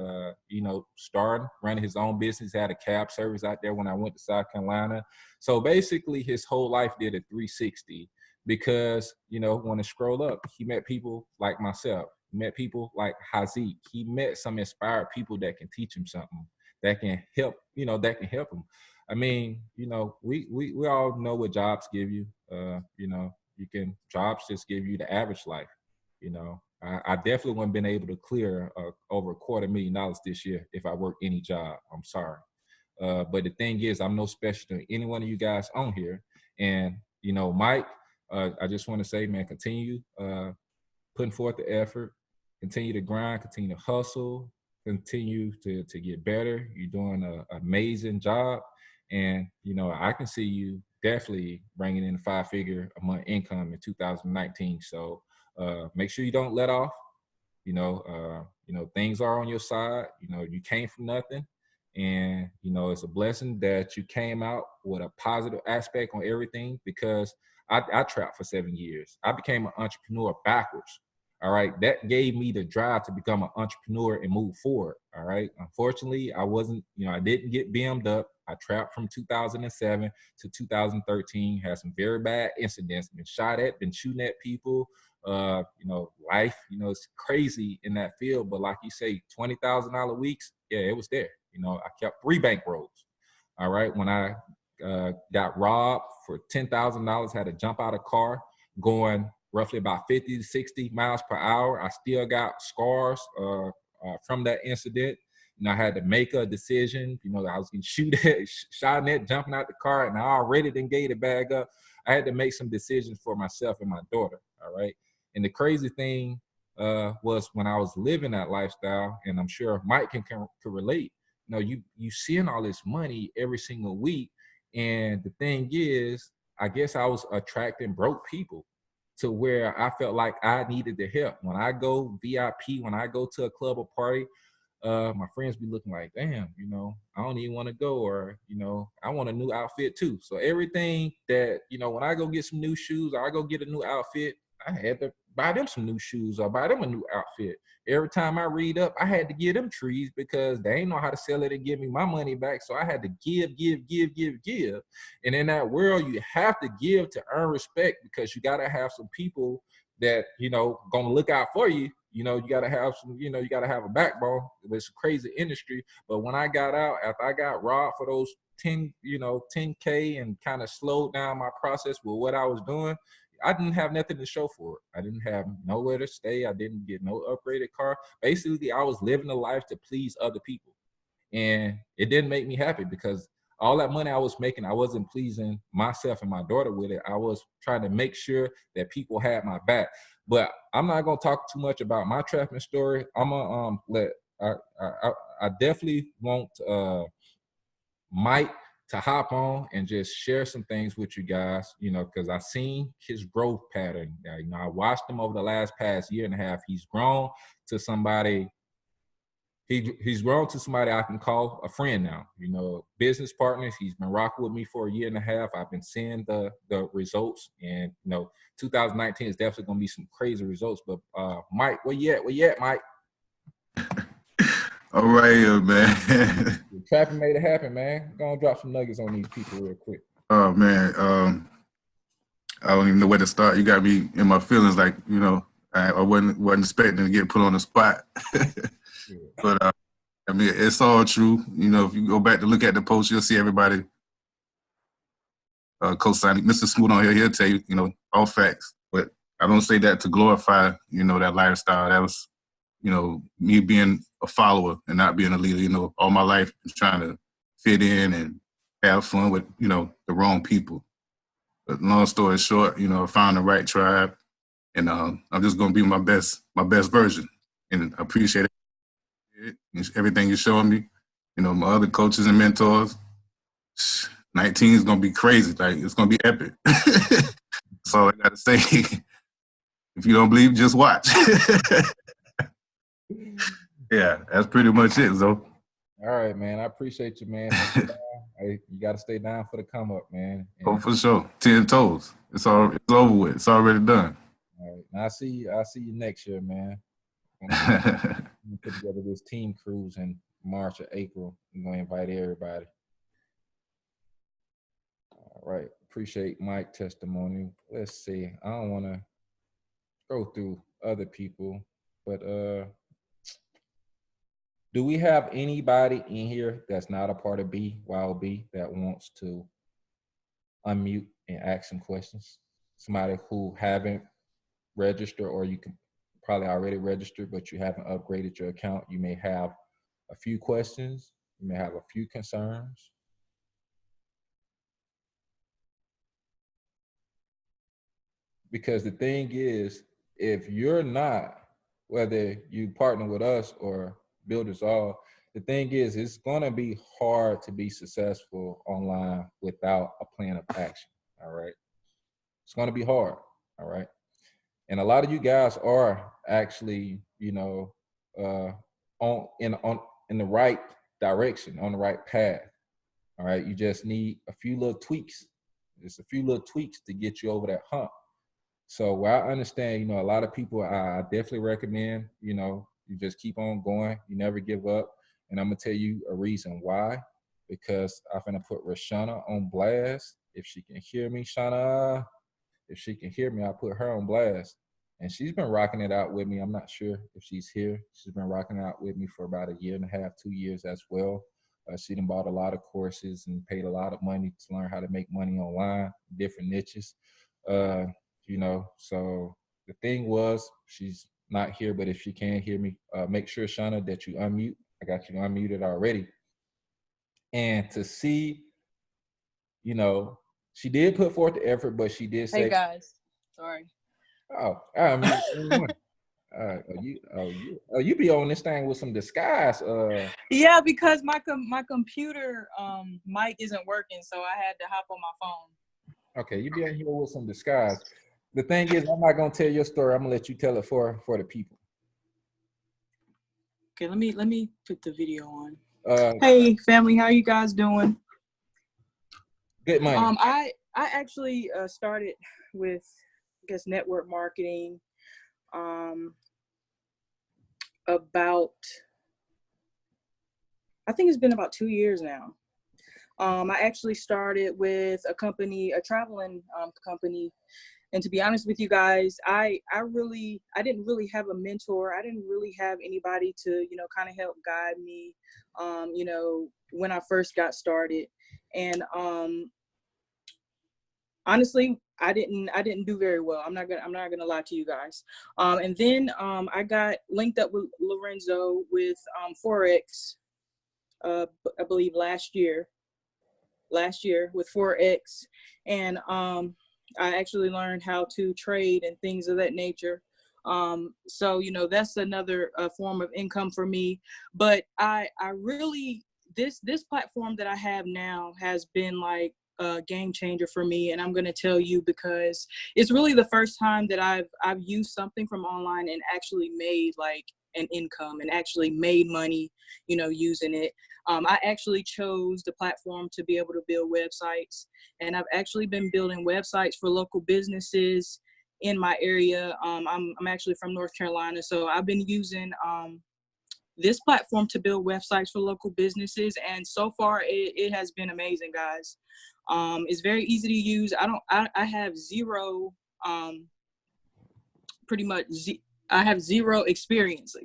Speaker 1: starting running his own business, had a cab service out there when I went to South Carolina. So basically his whole life did a 360 because, when I scroll up, he met people like myself. He met people like Haziq. He met some inspired people that can teach him something, that can help, him. I mean, we all know what jobs give you. Jobs just give you the average life. I definitely wouldn't been able to clear over $250,000 this year if I worked any job. I'm sorry. But the thing is, I'm no special to any one of you guys on here. And, Mike, I just want to say, man, continue putting forth the effort, continue to grind, continue to hustle, continue to get better. You're doing an amazing job. And, I can see you definitely bringing in a 5-figure a month income in 2019. So make sure you don't let off. Things are on your side. You came from nothing. And, it's a blessing that you came out with a positive aspect on everything, because I trapped for 7 years. I became an entrepreneur backwards. All right. That gave me the drive to become an entrepreneur and move forward. All right. Unfortunately, I wasn't, I didn't get BM'd up. I trapped from 2007 to 2013, had some very bad incidents, been shot at, been shooting at people. Life, it's crazy in that field. But like you say, $20,000 weeks. Yeah, it was there. I kept 3 bankrolls. All right. When I got robbed for $10,000, had to jump out of a car going roughly about 50 to 60 miles per hour. I still got scars from that incident. I had to make a decision. I was getting shot at, jumping out the car, and I already didn't gave the bag up. I had to make some decisions for myself and my daughter. All right. And the crazy thing was when I was living that lifestyle, and I'm sure Mike can relate. You seeing all this money every single week, and the thing is, I guess I was attracting broke people to where I felt like I needed the help. When I go VIP, when I go to a club or party, my friends be looking like, damn, I don't even want to go, or, I want a new outfit too. So everything that, when I go get some new shoes, or I go get a new outfit, I had to buy them some new shoes or buy them a new outfit. Every time I read up, I had to give them trees because they ain't know how to sell it and give me my money back. So I had to give. And in that world, you have to give to earn respect, because you got to have some people that, going to look out for you. You got to have some, you got to have a backbone. It's a crazy industry. But when I got out, after I got robbed for those 10K and kind of slowed down my process with what I was doing, I didn't have nothing to show for it. I didn't have nowhere to stay. I didn't get no upgraded car. Basically, I was living a life to please other people. And it didn't make me happy, because all that money I was making, I wasn't pleasing myself and my daughter with it. I was trying to make sure that people had my back. But I'm not going to talk too much about my trapping story. I'm going to I definitely want Mike to hop on and just share some things with you guys, because I've seen his growth pattern. I watched him over the past year and a half. He's grown to somebody. He's grown to somebody I can call a friend now. Business partners. He's been rocking with me for a year and a half. I've been seeing the results, and 2019 is definitely going to be some crazy results. But Mike, where you at, Mike?
Speaker 7: All right, man.
Speaker 1: Trapping made it happen, man. Gonna drop some nuggets on these people real quick.
Speaker 7: Oh man, I don't even know where to start. You got me in my feelings, like I wasn't expecting to get put on the spot. But I mean, it's all true. If you go back to look at the post, you'll see everybody co-signing. Mr. Smoot on here, he'll tell you, you know, all facts. But I don't say that to glorify, you know, that lifestyle. That was, you know, me being a follower and not being a leader. You know, all my life trying to fit in and have fun with, you know, the wrong people. But long story short, you know, I found the right tribe, and I'm just gonna be my best version. And I appreciate it. Everything you're showing me. You know, my other coaches and mentors. 19 is gonna be crazy. Like, it's gonna be epic. That's all I gotta say. If you don't believe, just watch. Yeah, that's pretty much it, Zo.
Speaker 1: All right, man. I appreciate you, man. Hey, you got to stay down for the come up, man. And,
Speaker 7: oh, for sure. 10 toes. It's over with. It's already done.
Speaker 1: all right. Now, I'll see you next year, man. I'm gonna put together this team cruise in March or April. I'm gonna invite everybody. All right. Appreciate Mike's testimony. Let's see. I don't want to go through other people, but do we have anybody in here that's not a part of BYOB that wants to unmute and ask some questions? Somebody who haven't registered, or you can probably already registered, but you haven't upgraded your account. You may have a few questions. You may have a few concerns. Because the thing is, if you're not, whether you partner with us or Builderall, the thing is, it's going to be hard to be successful online without a plan of action. All right. It's going to be hard. All right. And a lot of you guys are actually, you know, in the right direction, on the right path. All right. You just need a few little tweaks. Just a few little tweaks to get you over that hump. So while I understand, you know, a lot of people, I definitely recommend, you know, you just keep on going. You never give up. And I'm going to tell you a reason why. Because I'm going to put Rashana on blast. If she can hear me, Shana, if she can hear me, I'll put her on blast. And she's been rocking it out with me. I'm not sure if she's here. She's been rocking it out with me for about 1.5 years, 2 years as well. She done bought a lot of courses and paid a lot of money to learn how to make money online, different niches. You know, so the thing was, she's not here, but if she can hear me, make sure, Shauna, that you unmute. I got you unmuted already. And to see, you know, she did put forth the effort, but she did say,
Speaker 8: "Hey guys, sorry."
Speaker 1: Oh, I mean, you be on this thing with some disguise.
Speaker 8: Yeah, because my computer mic isn't working, so I had to hop on my phone.
Speaker 1: Okay, you be on here with some disguise. The thing is, I'm not gonna tell your story. I'm gonna let you tell it for the people.
Speaker 8: Okay, let me put the video on. Hey family, how you guys doing?
Speaker 1: Good money.
Speaker 8: I actually started with, I guess, network marketing about, I think it's been about 2 years now. I actually started with a company, a traveling company. And to be honest with you guys, I didn't really have a mentor. I didn't really have anybody to, you know, kind of help guide me, you know, when I first got started. And honestly, I didn't do very well. I'm not gonna lie to you guys. And then I got linked up with Lorenzo with Forex, I believe last year with Forex, and I actually learned how to trade and things of that nature. So, you know, that's another form of income for me. But I really, this platform that I have now has been like a game changer for me. And I'm going to tell you, because it's really the first time that I've used something from online and actually made like an income and actually made money, you know, using it. I actually chose the platform to be able to build websites, and I've actually been building websites for local businesses in my area. I'm actually from North Carolina, so I've been using this platform to build websites for local businesses, and so far it has been amazing, guys. It's very easy to use. I have zero, I have zero experience,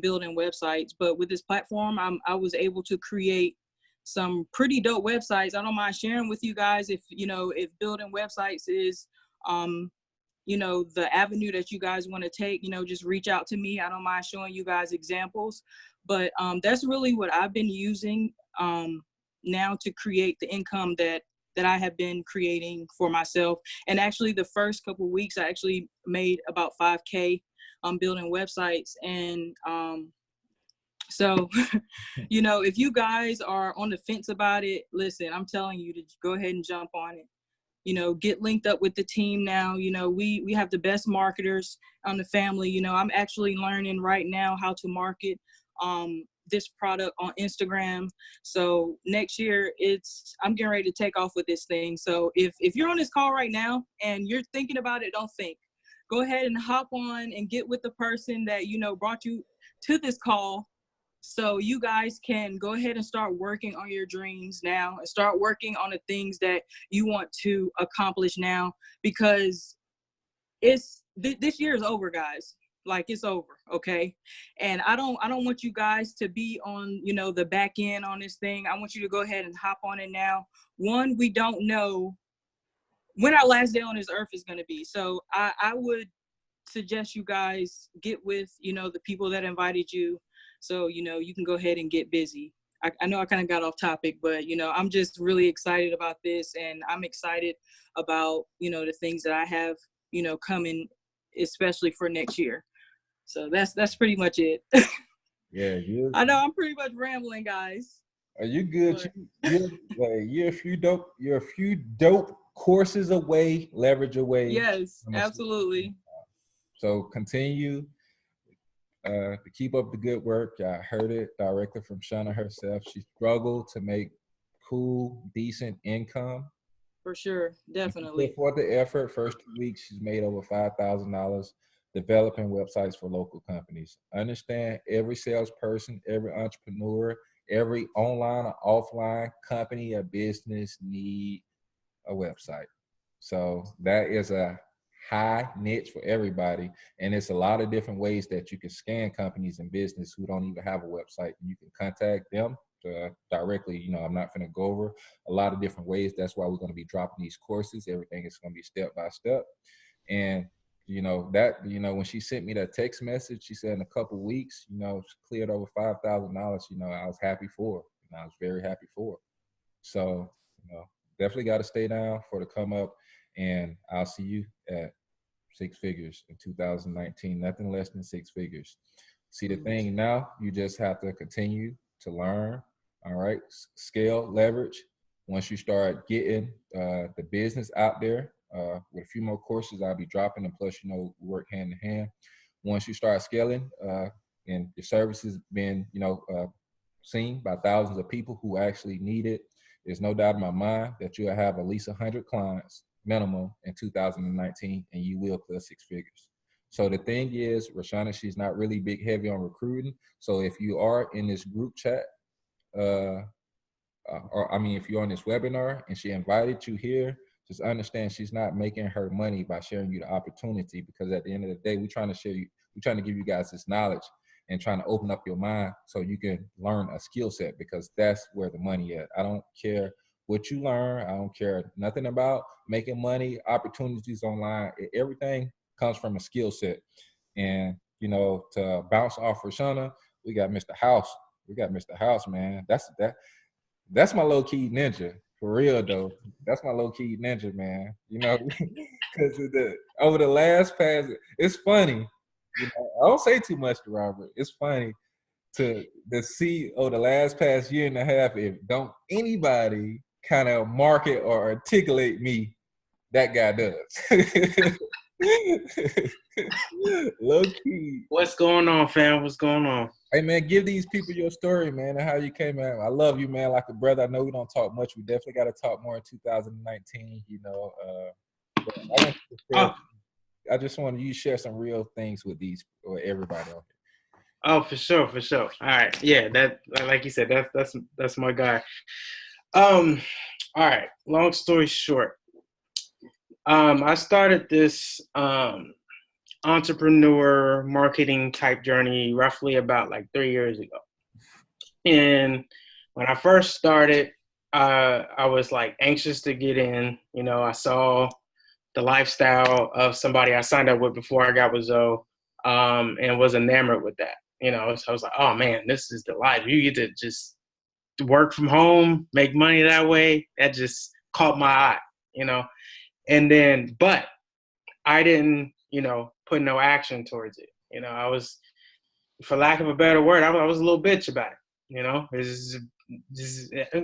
Speaker 8: building websites, but with this platform, I was able to create some pretty dope websites. I don't mind sharing with you guys if, you know, if building websites is, you know, the avenue that you guys want to take, you know, just reach out to me. I don't mind showing you guys examples, but that's really what I've been using now to create the income that I have been creating for myself. And actually the first couple of weeks, I actually made about 5K building websites. And so, you know, if you guys are on the fence about it, listen, I'm telling you to go ahead and jump on it. You know, get linked up with the team now. You know, we have the best marketers on the family. You know, I'm actually learning right now how to market this product on Instagram. So next year I'm getting ready to take off with this thing. So if you're on this call right now and you're thinking about it, don't think. Go ahead and hop on and get with the person that, you know, brought you to this call. So you guys can go ahead and start working on your dreams now and start working on the things that you want to accomplish now, because this year is over, guys. Like, it's over, okay? And I don't want you guys to be on, you know, the back end on this thing. I want you to go ahead and hop on it now. One, we don't know when our last day on this earth is going to be. So I would suggest you guys get with, you know, the people that invited you. So, you know, you can go ahead and get busy. I know I kind of got off topic, but, you know, I'm just really excited about this, and I'm excited about, you know, the things that I have, you know, coming, especially for next year. So that's pretty much it.
Speaker 1: Yeah,
Speaker 8: I know I'm pretty much rambling, guys.
Speaker 1: Are you good? You're a few dope courses away, leverage away.
Speaker 8: Yes, absolutely.
Speaker 1: So continue to keep up the good work. I heard it directly from Shauna herself. She struggled to make cool, decent income.
Speaker 8: For sure, definitely.
Speaker 1: For the effort, first 2 weeks, she's made over $5,000 developing websites for local companies. Understand, every salesperson, every entrepreneur, every online or offline company or business need a website. So that is a high niche for everybody. And it's a lot of different ways that you can scan companies and business who don't even have a website. You can contact them directly. You know, I'm not going to go over a lot of different ways. That's why we're going to be dropping these courses. Everything is going to be step by step. And you know, when she sent me that text message, she said in a couple of weeks, you know, she cleared over $5,000. You know, I was happy for her. And I was very happy for her. So, you know, definitely got to stay down for the come up, and I'll see you at 6 figures in 2019, nothing less than 6 figures. See, the thing now, you just have to continue to learn, all right? Scale, leverage. Once you start getting the business out there, with a few more courses I'll be dropping, and plus, you know, work hand in hand. Once you start scaling and your services being, you know, seen by thousands of people who actually need it, there's no doubt in my mind that you'll have at least 100 clients minimum in 2019, and you will clear 6 figures. So the thing is, Rashana, she's not really big heavy on recruiting. So if you are in this group chat, if you're on this webinar and she invited you here, just understand she's not making her money by sharing you the opportunity, because at the end of the day, we're trying to give you guys this knowledge and trying to open up your mind so you can learn a skill set, because that's where the money is. I don't care what you learn. I don't care nothing about making money, opportunities online. Everything comes from a skill set. And, you know, to bounce off Rashana, we got Mr. House. We got Mr. House, man. That's my low-key ninja. For real, though. That's my low-key ninja, man. You know, because over the last past, it's funny. You know, I don't say too much to Robert. It's funny to see over the last past year and a half, if don't anybody kind of market or articulate me, that guy does. Low key.
Speaker 9: What's going on, fam? What's going on?
Speaker 1: Hey, man, give these people your story, man, and how you came out. I love you, man, like a brother. I know we don't talk much. We definitely got to talk more in 2019, you know. I just want you to share some real things with everybody out here.
Speaker 9: Oh, for sure. All right. Yeah, that, like you said, that's my guy. All right. Long story short, I started this entrepreneur marketing type journey roughly about like 3 years ago. And when I first started, I was like anxious to get in. You know, I saw the lifestyle of somebody I signed up with before I got with Zoe, and was enamored with that. You know, so I was like, oh man, this is the life. You get to just work from home, make money that way. That just caught my eye, you know. And then, but I didn't, you know, put no action towards it. You know, I was, for lack of a better word, I was a little bitch about it. You know,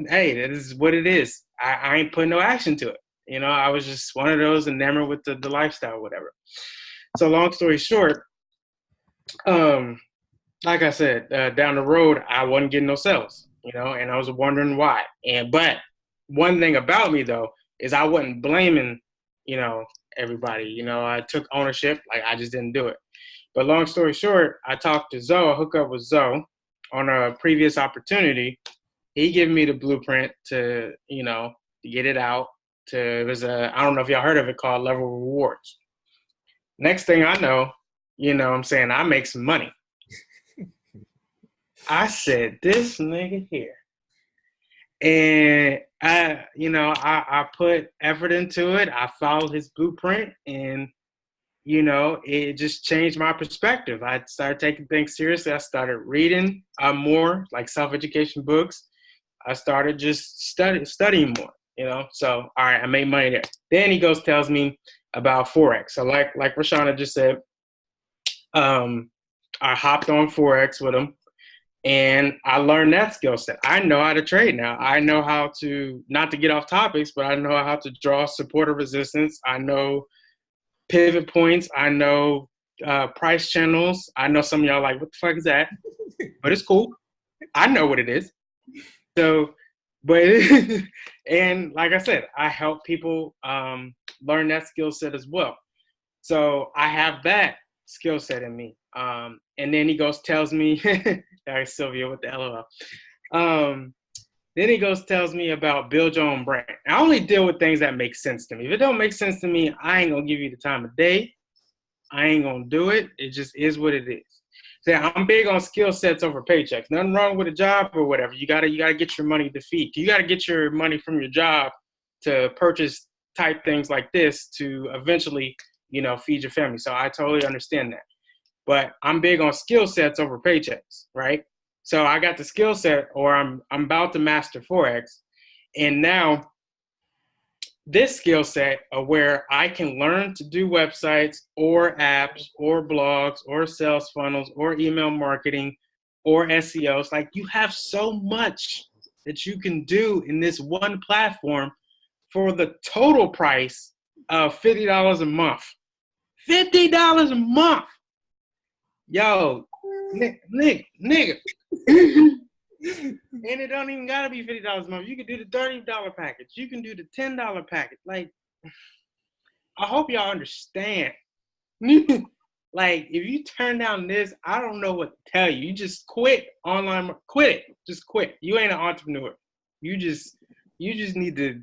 Speaker 9: hey, that is what it is. I ain't putting no action to it. You know, I was just one of those enamored with the lifestyle, or whatever. So long story short, like I said, down the road, I wasn't getting no sales, you know, and I was wondering why. But one thing about me though is I wasn't blaming, you know, everybody. You know, I took ownership. Like, I just didn't do it. But long story short, I talked to Zoe, hook up with Zoe on a previous opportunity. He gave me the blueprint to, you know, to get it out. It was I don't know if y'all heard of it, called Level Rewards. Next thing I know, you know what I'm saying, I make some money. I said, this nigga here. And I put effort into it. I followed his blueprint, and, you know, it just changed my perspective. I started taking things seriously. I started reading more, like self-education books. I started just studying more, you know. So, all right, I made money there. Then he tells me about Forex. So like Rashana just said, I hopped on Forex with him, and I learned that skill set. I know how to trade now. I know how to, not to get off topics, but I know how to draw support or resistance. I know pivot points. I know price channels. I know some of y'all like, what the fuck is that? But it's cool. I know what it is. So, but, and like I said, I help people learn that skill set as well. So I have that skill set in me. And then he tells me, sorry, Sylvia with the LOL. Then he tells me about build your own brand. I only deal with things that make sense to me. If it don't make sense to me, I ain't gonna give you the time of day. I ain't gonna do it. It just is what it is. So I'm big on skill sets over paychecks. Nothing wrong with a job or whatever. You gotta get your money to feed. You gotta get your money from your job to purchase type things like this to eventually, you know, feed your family. So I totally understand that. But I'm big on skill sets over paychecks, right? So I got the skill set, or I'm about to master Forex. And now this skill set of where I can learn to do websites or apps or blogs or sales funnels or email marketing or SEOs. Like, you have so much that you can do in this one platform for the total price of $50 a month. $50 a month. Yo, nigga. And it don't even gotta be $50 a month. You can do the $30 package. You can do the $10 package. Like, I hope y'all understand. Like, if you turn down this, I don't know what to tell you. You just quit online. Quit it. Just quit. You ain't an entrepreneur. You just need to.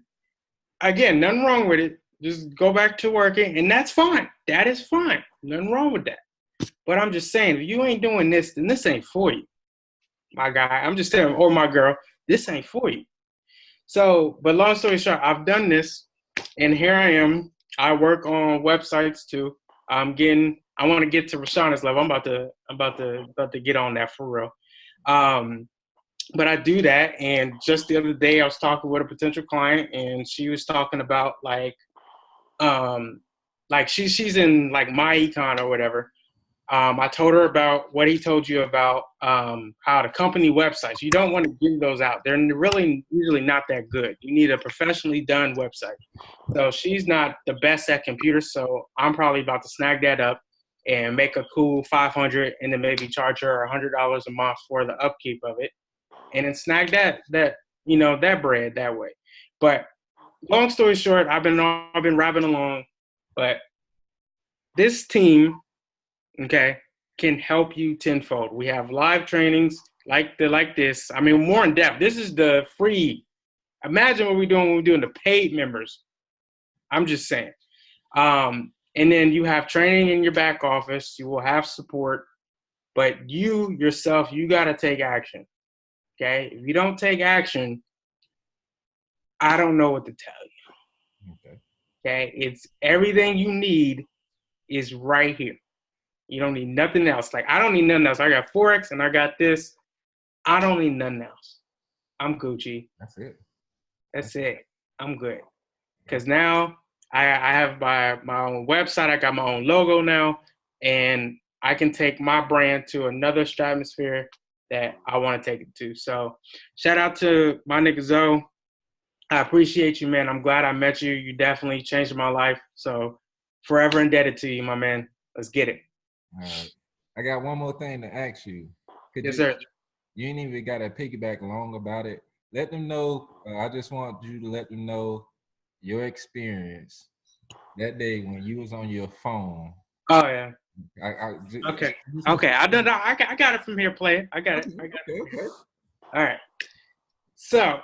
Speaker 9: Again, nothing wrong with it. Just go back to working, and that's fine. That is fine. Nothing wrong with that. But I'm just saying, if you ain't doing this, then this ain't for you, my guy. I'm just telling, or my girl, this ain't for you. So, but long story short, I've done this, and here I am. I work on websites too. I want to get to Rashana's level. I'm about to get on that for real. But I do that, and just the other day I was talking with a potential client, and she was talking about like she's in like my econ or whatever. I told her about what he told you about how the company websites. You don't want to give those out. They're really usually not that good. You need a professionally done website. So she's not the best at computers, so I'm probably about to snag that up and make a cool $500, and then maybe charge her $100 a month for the upkeep of it, and then snag that bread that way. But long story short, I've been rapping along, but this team, okay, can help you tenfold. We have live trainings like this. I mean, more in depth. This is the free. Imagine what we're doing when we're doing the paid members. I'm just saying. And then you have training in your back office. You will have support. But you yourself, you got to take action. Okay. If you don't take action, I don't know what to tell you.
Speaker 1: Okay.
Speaker 9: Okay. It's everything you need is right here. You don't need nothing else. Like, I don't need nothing else. I got Forex and I got this. I don't need nothing else. I'm Gucci.
Speaker 1: That's it.
Speaker 9: That's it. I'm good. Because now I have my own website. I got my own logo now. And I can take my brand to another stratosphere that I want to take it to. So shout out to my nigga Zoe. I appreciate you, man. I'm glad I met you. You definitely changed my life. So forever indebted to you, my man. Let's get it.
Speaker 1: All right. I got one more thing to ask you.
Speaker 9: Yes, sir.
Speaker 1: You ain't even got to piggyback long about it. Let them know. I just want you to let them know your experience that day when you was on your phone.
Speaker 9: Oh yeah.
Speaker 1: Okay.
Speaker 9: Okay. I got it from here, player. I got it.
Speaker 1: Okay.
Speaker 9: All right. So,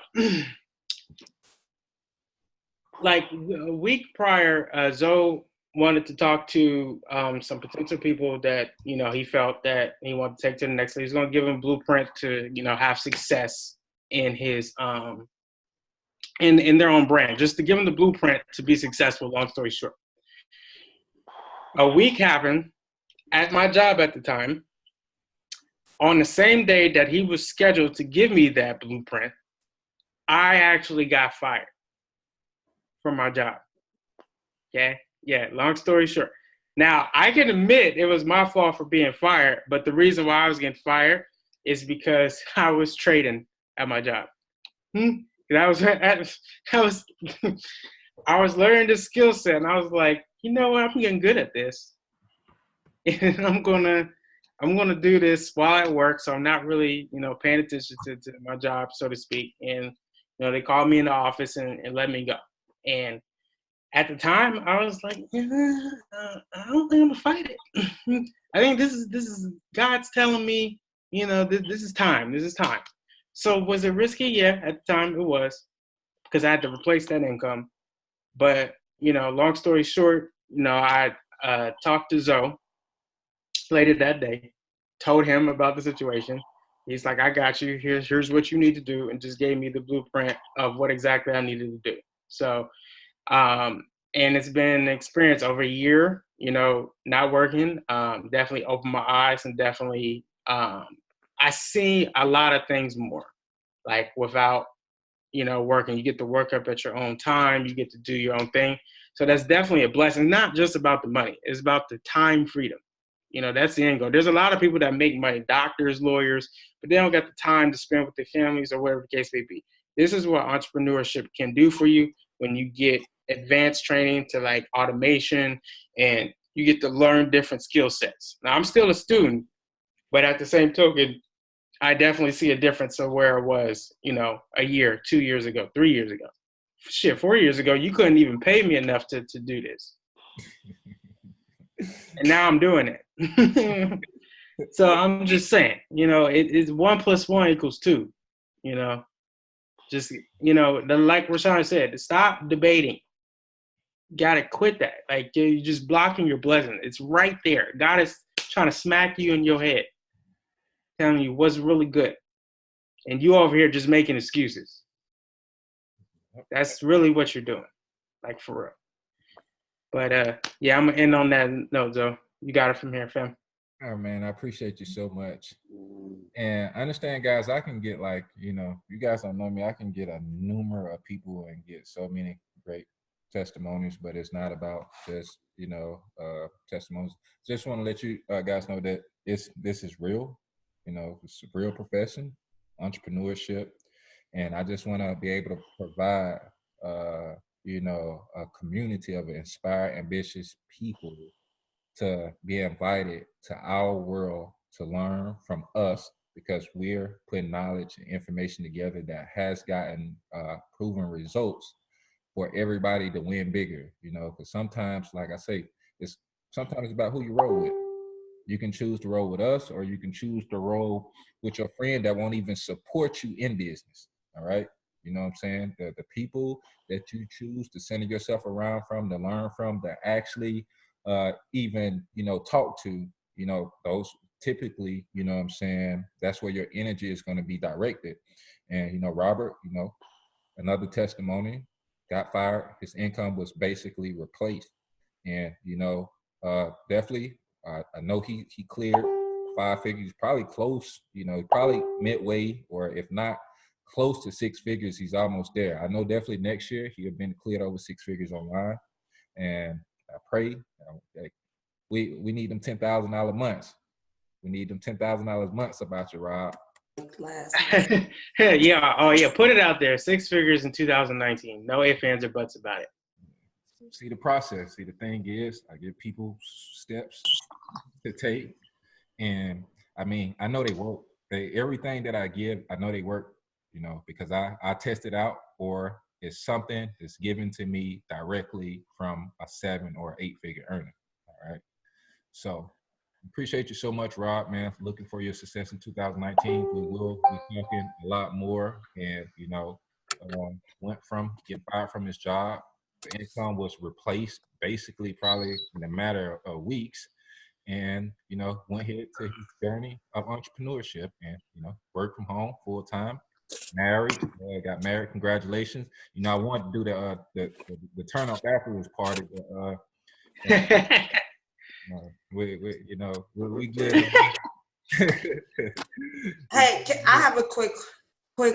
Speaker 9: like a week prior, Zoe wanted to talk to some potential people that he felt that he wanted to take to the next level. He's going to give them a blueprint to have success in his in their own brand, just to give them the blueprint to be successful. Long story short, a week happened at my job at the time. On the same day that he was scheduled to give me that blueprint, I actually got fired from my job. Okay? Yeah, long story short. Now, I can admit it was my fault for being fired, but the reason why I was getting fired is because I was trading at my job. I was I was learning this skill set, and I was like, you know what, I'm getting good at this. And I'm gonna do this while at work, so I'm not really, paying attention to my job, so to speak. And they called me in the office and let me go. And at the time, I was like, I don't think I'm gonna fight it. I think this is God's telling me, this is time. This is time. So was it risky? Yeah, at the time it was, because I had to replace that income. But long story short, I talked to Zoe later that day, told him about the situation. He's like, I got you. Here's what you need to do, and just gave me the blueprint of what exactly I needed to do. So, and it's been an experience over a year, not working. Definitely opened my eyes, and definitely I see a lot of things more, like without working. You get to work up at your own time. You get to do your own thing. So that's definitely a blessing. Not just about the money. It's about the time freedom. That's the end goal. There's a lot of people that make money, doctors, lawyers, but they don't get the time to spend with their families or whatever the case may be. This is what entrepreneurship can do for you when you get advanced training to like automation, and you get to learn different skill sets. Now, I'm still a student, but at the same token, I definitely see a difference of where it was, a year, 2 years ago, 3 years ago. Shit, 4 years ago, you couldn't even pay me enough to do this. And now I'm doing it. So I'm just saying, it's 1 + 1 = 2, just, like Rashawn said, stop debating. Got to quit that. Like, you're just blocking your blessing. It's right there. God is trying to smack you in your head, telling you what's really good. And you over here just making excuses. That's really what you're doing. Like, for real. But, yeah, I'm going to end on that note, Joe. You got it from here, fam.
Speaker 1: Oh, man, I appreciate you so much. And I understand, guys, I can get like, you guys don't know me. I can get a number of people and get so many great testimonies, but it's not about just, testimonies. Just want to let you guys know that this is real. It's a real profession, entrepreneurship. And I just want to be able to provide, a community of inspired, ambitious people to be invited to our world to learn from us, because we're putting knowledge and information together that has gotten proven results for everybody to win bigger, because sometimes, like I say, sometimes about who you roll with. You can choose to roll with us, or you can choose to roll with your friend that won't even support you in business. All right. You know what I'm saying? The people that you choose to center yourself around from, to learn from, to actually even, talk to, those typically, you know what I'm saying, that's where your energy is going to be directed. And, you know, Robert, you know, another testimony, got fired. His income was basically replaced. And, you know, definitely, I know he cleared 5 figures, probably close, you know, probably midway, or if not close to 6 figures, he's almost there. I know definitely next year he'll been cleared over 6 figures online. And I pray that we need them $10,000 months. We need them $10,000 months about you, Rob.
Speaker 9: Yeah. Oh, yeah. Put it out there. 6 figures in 2019. No ifs, ands, or buts about it.
Speaker 1: See the process. See, the thing is, I give people steps to take. And I mean, I know they work. Everything that I give, I know they work, you know, because I test it out, or it's something that's given to me directly from a 7 or 8 figure earner. All right. So appreciate you so much, Rob, man. Looking for your success in 2019. We will be talking a lot more. And, you know, went from getting fired from his job. The income was replaced basically probably in a matter of weeks. And, you know, went ahead to his journey of entrepreneurship and, you know, work from home full time. Married, got married. Congratulations. You know, I wanted to do the turn up afterwards party, but we good.
Speaker 4: Hey, I have a quick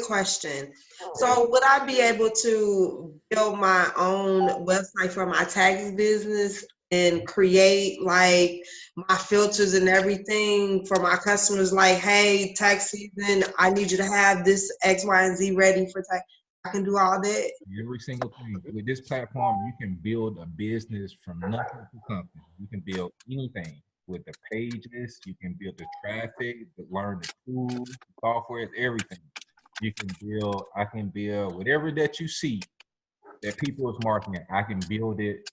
Speaker 4: question. So would I be able to build my own website for my tax business and create like my filters and everything for my customers? Like, hey, tax season, I need you to have this X, Y, and Z ready for tax. I can do all that.
Speaker 1: Every single thing. With this platform, you can build a business from nothing to something. You can build anything with the pages. You can build the traffic, learn the tools, the software, everything. You can build. I can build whatever that you see that people is marketing. I can build it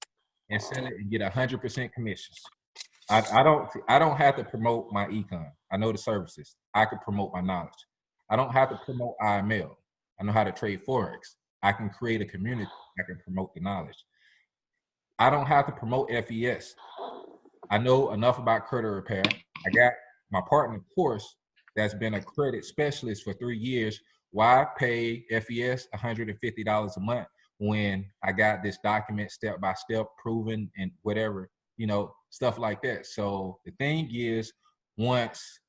Speaker 1: and sell it and get 100% commissions. I don't have to promote my econ. I know the services. I can promote my knowledge. I don't have to promote IML. I know how to trade Forex. I can create a community. I can promote the knowledge. I don't have to promote FES. I know enough about credit repair. I got my partner course that's been a credit specialist for 3 years. Why pay FES $150 a month when I got this document step by step proven and whatever, you know, stuff like that. So the thing is, once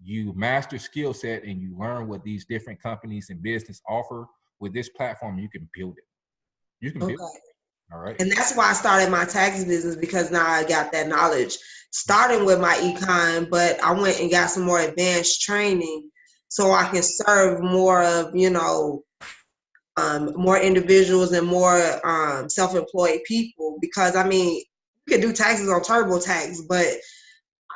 Speaker 1: you master skill set and you learn what these different companies and business offer with this platform, you can build it. You can build it. All right.
Speaker 4: And that's why I started my tax business, because now I got that knowledge, starting with my econ, but I went and got some more advanced training so I can serve more of, you know, more individuals and more self-employed people. Because I mean, you can do taxes on TurboTax, but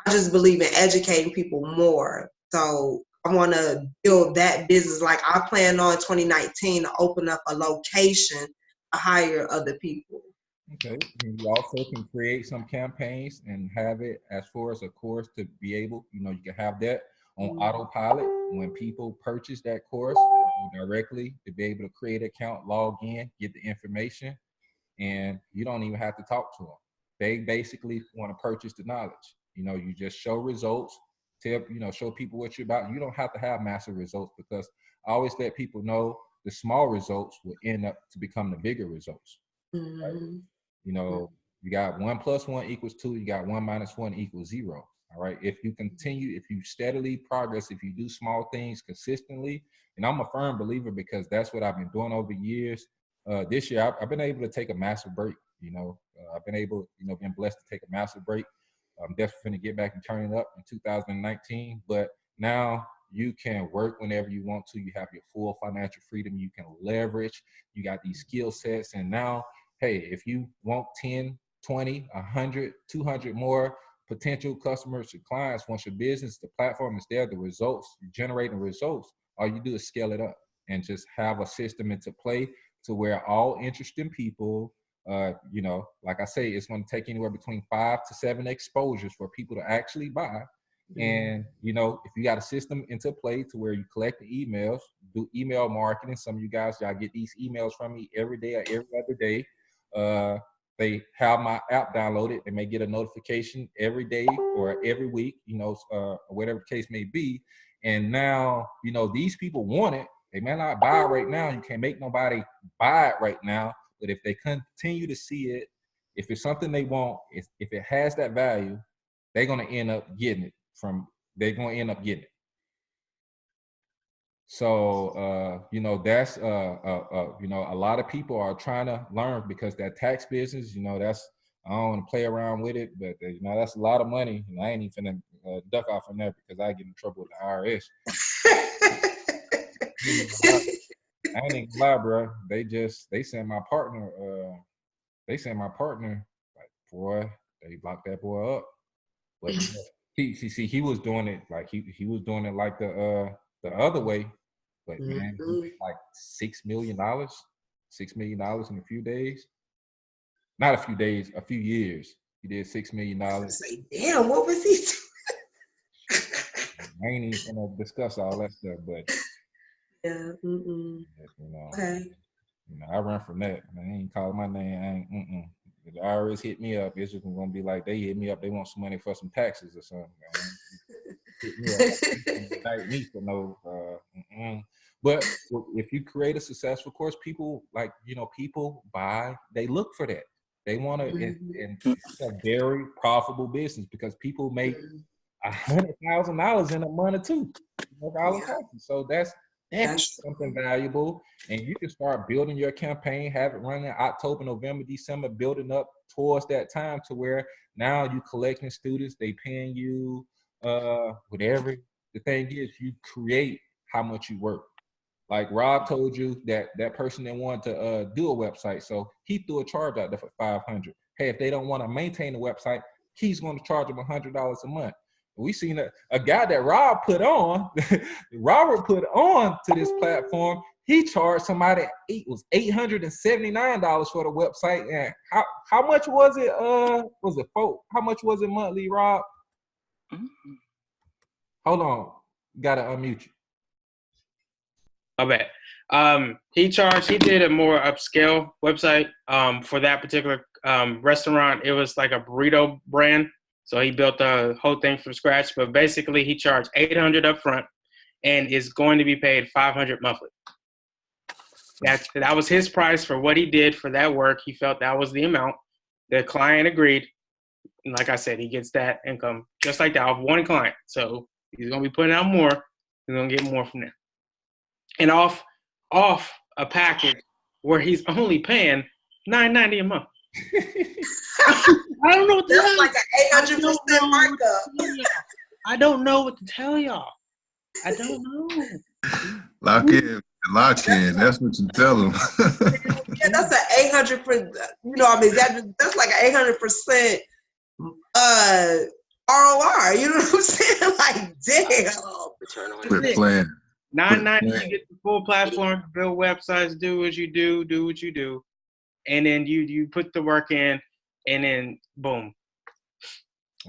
Speaker 4: I just believe in educating people more. So I want to build that business. Like I plan on 2019 to open up a location to hire other people.
Speaker 1: Okay. And you also can create some campaigns and have it as far as a course to be able, you know, you can have that on autopilot when people purchase that course directly to be able to create an account, log in, get the information, and you don't even have to talk to them. They basically want to purchase the knowledge. You know, you just show results, show people what you're about. You don't have to have massive results, because I always let people know the small results will end up to become the bigger results. Right? You know, you got 1 + 1 = 2. You got 1 - 1 = 0. All right. If you continue, if you steadily progress, if you do small things consistently, and I'm a firm believer, because that's what I've been doing over years. This year, I've been able to take a massive break. You know, I've been able, been blessed to take a massive break. I'm definitely going to get back and turn it up in 2019. But now you can work whenever you want to. You have your full financial freedom. You can leverage. You got these skill sets. And now, hey, if you want 10, 20, 100, 200 more potential customers or clients, once your business, the platform is there, the results, you're generating results, all you do is scale it up and just have a system into play to where all interested people, like I say, it's going to take anywhere between 5 to 7 exposures for people to actually buy. And, if you got a system into play to where you collect the emails, do email marketing. Some of you guys, y'all get these emails from me every day or every other day. they have my app downloaded, they may get a notification every day or every week, whatever the case may be. And now, these people want it. They may not buy it right now. You can't make nobody buy it right now. But if they continue to see it, if it's something they want, if it has that value, they're going to end up getting it. So, that's, a lot of people are trying to learn because that tax business, I don't want to play around with it, but, that's a lot of money. And I ain't even finna duck off from that because I get in trouble with the IRS. I ain't even lie, bro. They sent my partner, like, boy, they locked that boy up. But he was doing it like he was doing it like the other way. But man, he made like $6 million in a few days. Not a few days, a few years. He did $6 million.
Speaker 4: Say, damn, what was he doing?
Speaker 1: I ain't even gonna discuss all that stuff, but
Speaker 4: yeah, okay.
Speaker 1: I run from that. Man, I ain't calling my name. If the IRS hit me up, it's just gonna be like they hit me up. They want some money for some taxes or something. Hit me up. Indict me for no. But if you create a successful course, people people buy. They look for that. They want to, and it's a very profitable business because people make $100,000 in a month or two. So that's something valuable, and you can start building your campaign, have it running October, November, December, building up towards that time to where now you collecting students, they paying you whatever the thing is. You create how much you work. Like Rob told you that person that wanted to do a website, so he threw a charge out there for $500. Hey, if they don't want to maintain the website, he's going to charge them $100 a month. We seen a guy that Rob put on, Robert put on to this platform. He charged somebody, it was $879 for the website. And how much was it? How much was it monthly, Rob? Hold on, gotta unmute you.
Speaker 9: I bet. He did a more upscale website for that particular restaurant. It was like a burrito brand. So he built the whole thing from scratch, but basically he charged $800 up front and is going to be paid $500 monthly. That was his price for what he did for that work. He felt that was the amount. The client agreed. And like I said, he gets that income just like that off one client. So he's going to be putting out more. He's going to get more from there. And off a package where he's only paying $9.90 a month. I don't know what to tell you.
Speaker 4: That's like an 800% markup.
Speaker 9: I don't know what to tell y'all. I don't know.
Speaker 7: Lock in. That's what you tell them.
Speaker 4: Yeah, that's an 800%. That's like an 800% ROR. You know what I'm saying? Like, damn.
Speaker 7: Quit playing.
Speaker 9: $9.90 to get the full platform, build websites, do what you do, and then you put the work in, and then boom.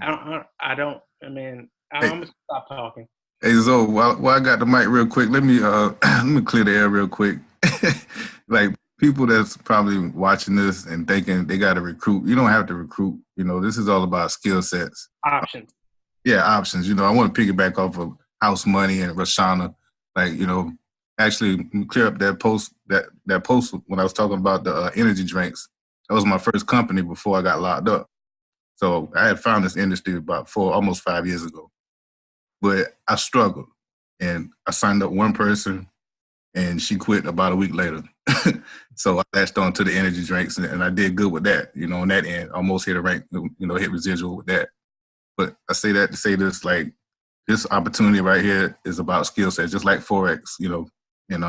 Speaker 9: I'm gonna stop talking.
Speaker 7: Hey Zoe, while I got the mic real quick, let me clear the air real quick. Like people that's probably watching this and thinking they got to recruit, you don't have to recruit. This is all about skill sets.
Speaker 9: Options.
Speaker 7: Yeah, options. I want to piggyback off of House Money and Rashana. Like, actually clear up that post when I was talking about the energy drinks. That was my first company before I got locked up. So I had found this industry about almost 5 years ago. But I struggled, and I signed up one person, and she quit about a week later. So I latched on to the energy drinks, and I did good with that, on that end. Almost hit a rank, hit residual with that. But I say that to say this, like, this opportunity right here is about skill sets, just like Forex, And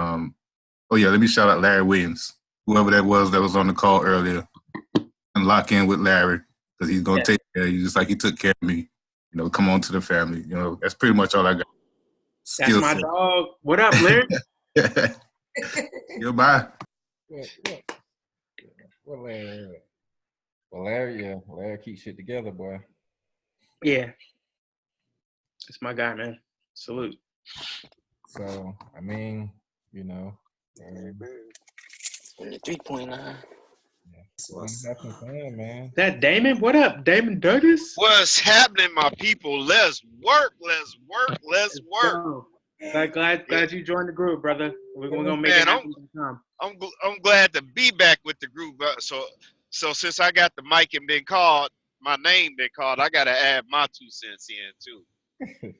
Speaker 7: let me shout out Larry Williams, whoever that was on the call earlier, and lock in with Larry because he's gonna take care of you just like he took care of me. Come on to the family. That's pretty much all I got.
Speaker 9: That's my dog. What up, Larry?
Speaker 7: Goodbye.
Speaker 1: Well, Larry keep shit together, boy.
Speaker 9: Yeah. It's my guy, man. Salute.
Speaker 1: So,
Speaker 10: 3.9.
Speaker 1: Have some fun, man.
Speaker 9: That Damon? What up, Damon Douglas?
Speaker 10: What's happening, my people? Let's work. Let's work. Let's work.
Speaker 9: Go. Glad you joined the group, brother. We're gonna make
Speaker 10: Man,
Speaker 9: it happen.
Speaker 10: I'm glad to be back with the group. So since I got the mic and been called, my name been called, I gotta add my 2 cents in too.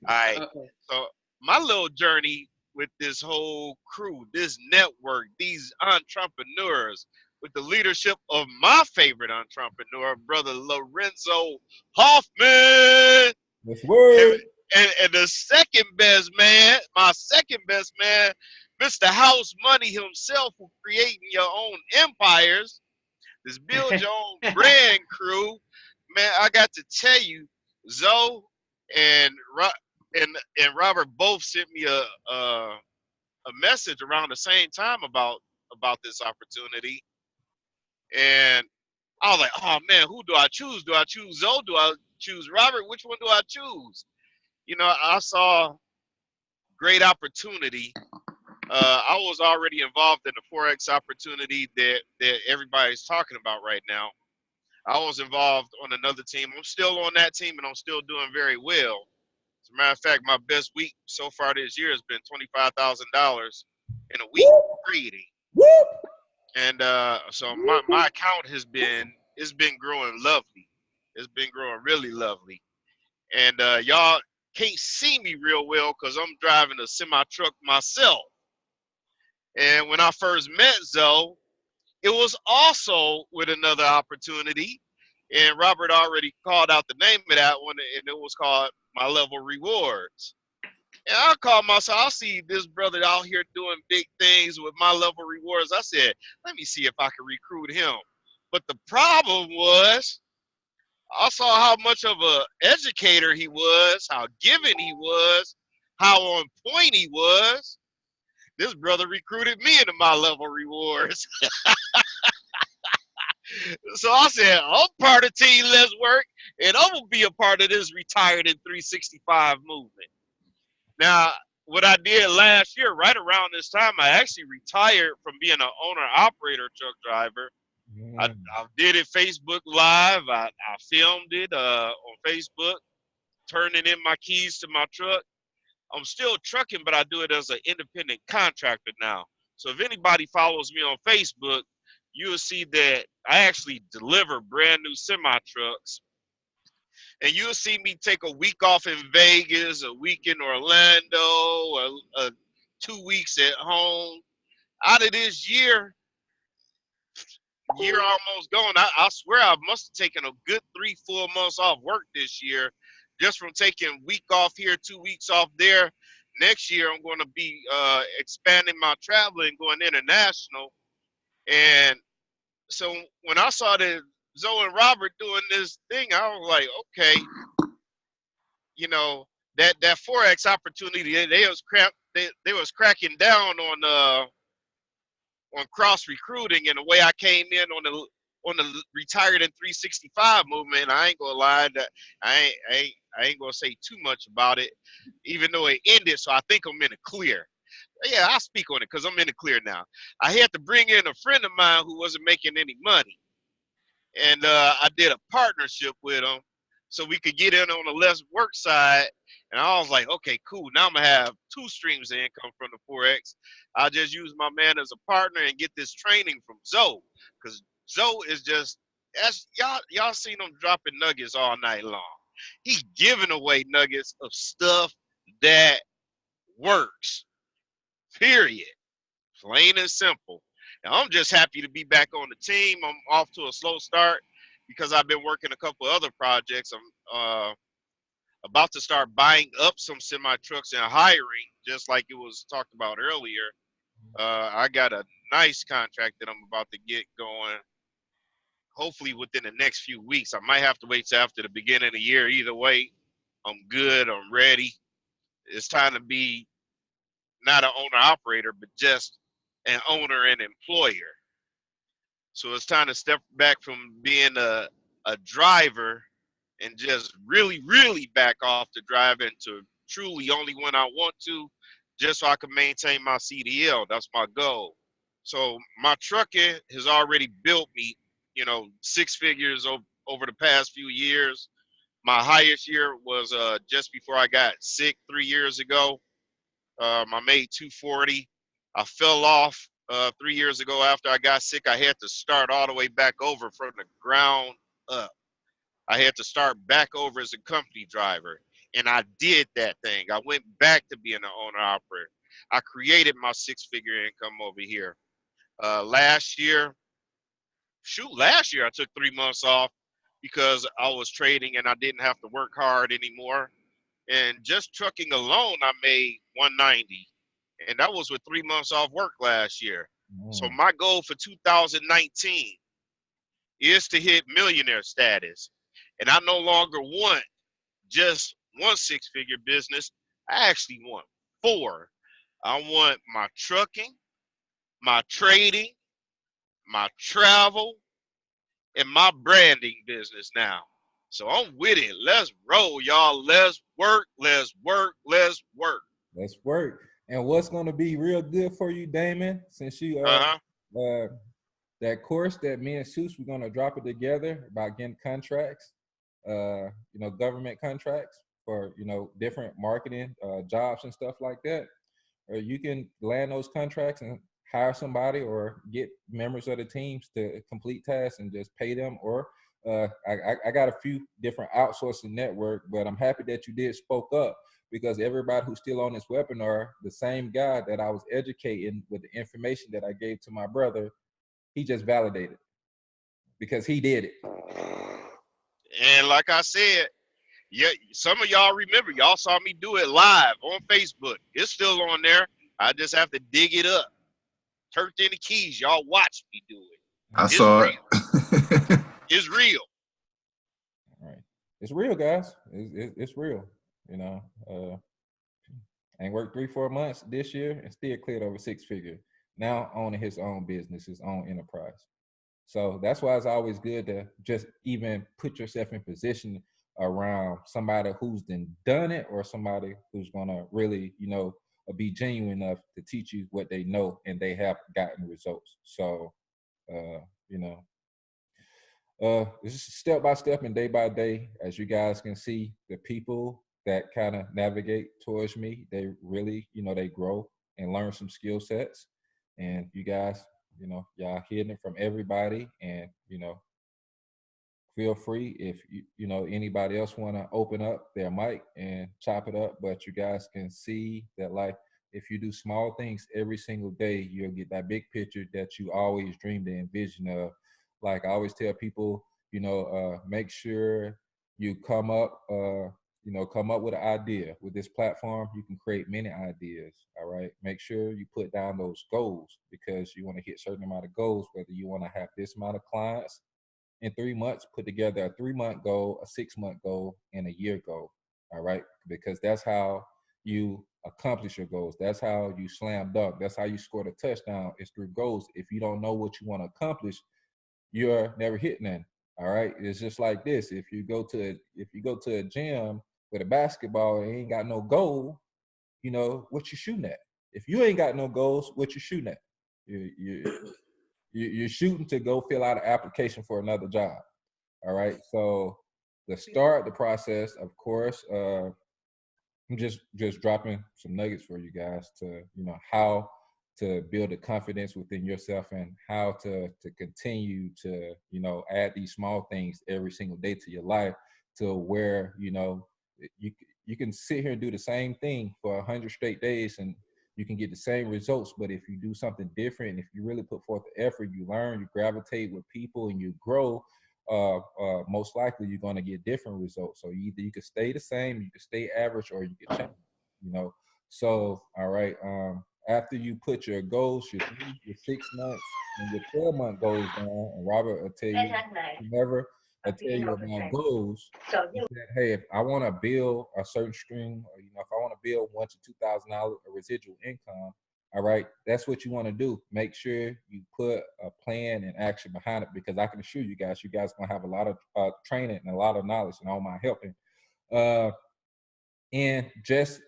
Speaker 10: All right.
Speaker 9: Okay.
Speaker 10: So my little journey with this whole crew, this network, these entrepreneurs, with the leadership of my favorite entrepreneur, brother Lorenzo Hoffman.
Speaker 1: That's word.
Speaker 10: And the second best man, my second best man, Mr. House Money himself, who creating your own empires, this build your own brand crew. Man, I got to tell you, Zoe and Robert both sent me a message around the same time about this opportunity, and I was like, oh man, who do I choose? Do I choose Zoe? Do I choose Robert? Which one do I choose? You know, I saw great opportunity. I was already involved in the Forex opportunity that everybody's talking about right now. I was involved on another team. I'm still on that team, and I'm still doing very well. As a matter of fact, my best week so far this year has been $25,000 in a week trading. And so my account has been growing lovely. It's been growing really lovely. And y'all can't see me real well because I'm driving a semi truck myself. And when I first met Zoe, it was also with another opportunity. And Robert already called out the name of that one, and it was called My Level Rewards. And I called myself, I see this brother out here doing big things with My Level Rewards. I said, let me see if I can recruit him. But the problem was, I saw how much of an educator he was, how giving he was, how on point he was. This brother recruited me into My Level Rewards. So I said, I'm part of Team Let's Work, and I'm going to be a part of this Retired in 365 movement. Now, what I did last year, right around this time, I actually retired from being an owner-operator truck driver. I did it Facebook Live. I filmed it on Facebook, turning in my keys to my truck. I'm still trucking, but I do it as an independent contractor now. So if anybody follows me on Facebook, you'll see that I actually deliver brand new semi-trucks. And you'll see me take a week off in Vegas, a week in Orlando, 2 weeks at home. Out of this year almost gone. I swear I must have taken a good 3 full months off work this year, just from taking week off here, 2 weeks off there. Next year, I'm going to be expanding my traveling, going international. And so when I saw that Zoe and Robert doing this thing, I was like, okay, you know, that Forex opportunity, they was cracking down on cross recruiting, and the way I came in on the Retired in 365 movement. I ain't gonna lie, that I ain't gonna say too much about it, even though it ended. So I think I'm in the clear. Yeah, I'll speak on it because I'm in the clear now. I had to bring in a friend of mine who wasn't making any money, and I did a partnership with him so we could get in on the less work side. And I was like, okay, cool. Now I'm gonna have 2 streams of income from the Forex. I'll just use my man as a partner and get this training from Zoe, because Zoe is just, as y'all seen him dropping nuggets all night long. He giving away nuggets of stuff that works. Period. Plain and simple. And I'm just happy to be back on the team. I'm off to a slow start because I've been working a couple other projects. I'm about to start buying up some semi trucks and hiring, just like it was talked about earlier. I got a nice contract that I'm about to get going, hopefully within the next few weeks. I might have to wait till after the beginning of the year. Either way, I'm good. I'm ready. It's time to be not an owner operator, but just an owner and employer. So it's time to step back from being a driver and just really, really back off the driving to truly only when I want to, just so I can maintain my CDL. That's my goal. So my trucking has already built me six figures over the past few years. My highest year was just before I got sick 3 years ago. I made 240. I fell off 3 years ago after I got sick. I had to start all the way back over from the ground up. I had to start back over as a company driver. And I did that thing. I went back to being an owner operator. I created my six-figure income over here. Last year I took 3 months off because I was trading and I didn't have to work hard anymore. And just trucking alone, I made 190. And that was with 3 months off work last year. So my goal for 2019 is to hit millionaire status. And I no longer want just one six-figure business. I actually want 4. I want my trucking, my trading, my travel, and my branding business now. So I'm with it. Let's roll, y'all. Let's work, let's work, let's work.
Speaker 1: Let's work. And what's going to be real good for you, Damon, since you that course that me and Seuss, we're going to drop it together about getting contracts, government contracts for, different marketing jobs and stuff like that. Or you can land those contracts and hire somebody or get members of the teams to complete tasks and just pay them. Or I got a few different outsourcing network, but I'm happy that you did spoke up, because everybody who's still on this webinar, the same guy that I was educating with the information that I gave to my brother, he just validated because he did it.
Speaker 10: And like I said, yeah, some of y'all remember, y'all saw me do it live on Facebook. It's still on there. I just have to dig it up. Turn in the keys. Y'all watch me do it.
Speaker 7: I saw it.
Speaker 10: It's real.
Speaker 1: All right. It's real, guys. It's real. And worked 3-4 months this year and still cleared over 6 figures. Now owning his own business, his own enterprise. So that's why it's always good to just even put yourself in position around somebody who's done it, or somebody who's gonna really, be genuine enough to teach you what they know and they have gotten results. So, it's just step by step and day by day. As you guys can see, the people that kind of navigate towards me, they really, they grow and learn some skill sets. And you guys, y'all hearing it from everybody. And, feel free if anybody else want to open up their mic and chop it up. But you guys can see that, like, if you do small things every single day, you'll get that big picture that you always dreamed and envisioned of. Like I always tell people, make sure you come up with an idea. With this platform, you can create many ideas. All right. Make sure you put down those goals, because you want to hit a certain amount of goals, whether you want to have this amount of clients in 3 months, put together a 3-month goal, a 6-month goal, and a year goal. All right. Because that's how you accomplish your goals. That's how you slam dunk. That's how you score a touchdown. It's through goals. If you don't know what you want to accomplish, you're never hitting that. All right. It's just like this. If you go to a gym with a basketball and ain't got no goal, what you shooting at? If you ain't got no goals, what you shooting at? You're shooting to go fill out an application for another job. All right. So to start the process, of course, I'm just dropping some nuggets for you guys to, how to build a confidence within yourself and how to continue to, add these small things every single day to your life, to where, you can sit here and do the same thing for 100 straight days and you can get the same results. But if you do something different, if you really put forth the effort, you learn, you gravitate with people, and you grow, most likely you're going to get different results. So either you can stay the same, you can stay average, or you can change. So, all right. After you put your goals, your 3, your 6 months, and your 12-month goals down, and Robert will tell you, whoever will tell you about goals, that, hey, if I want to build a certain stream, or if I want to build $1,000 to $2,000 residual income, all right, that's what you want to do. Make sure you put a plan and action behind it, because I can assure you guys gonna have a lot of training and a lot of knowledge and all my helping. And just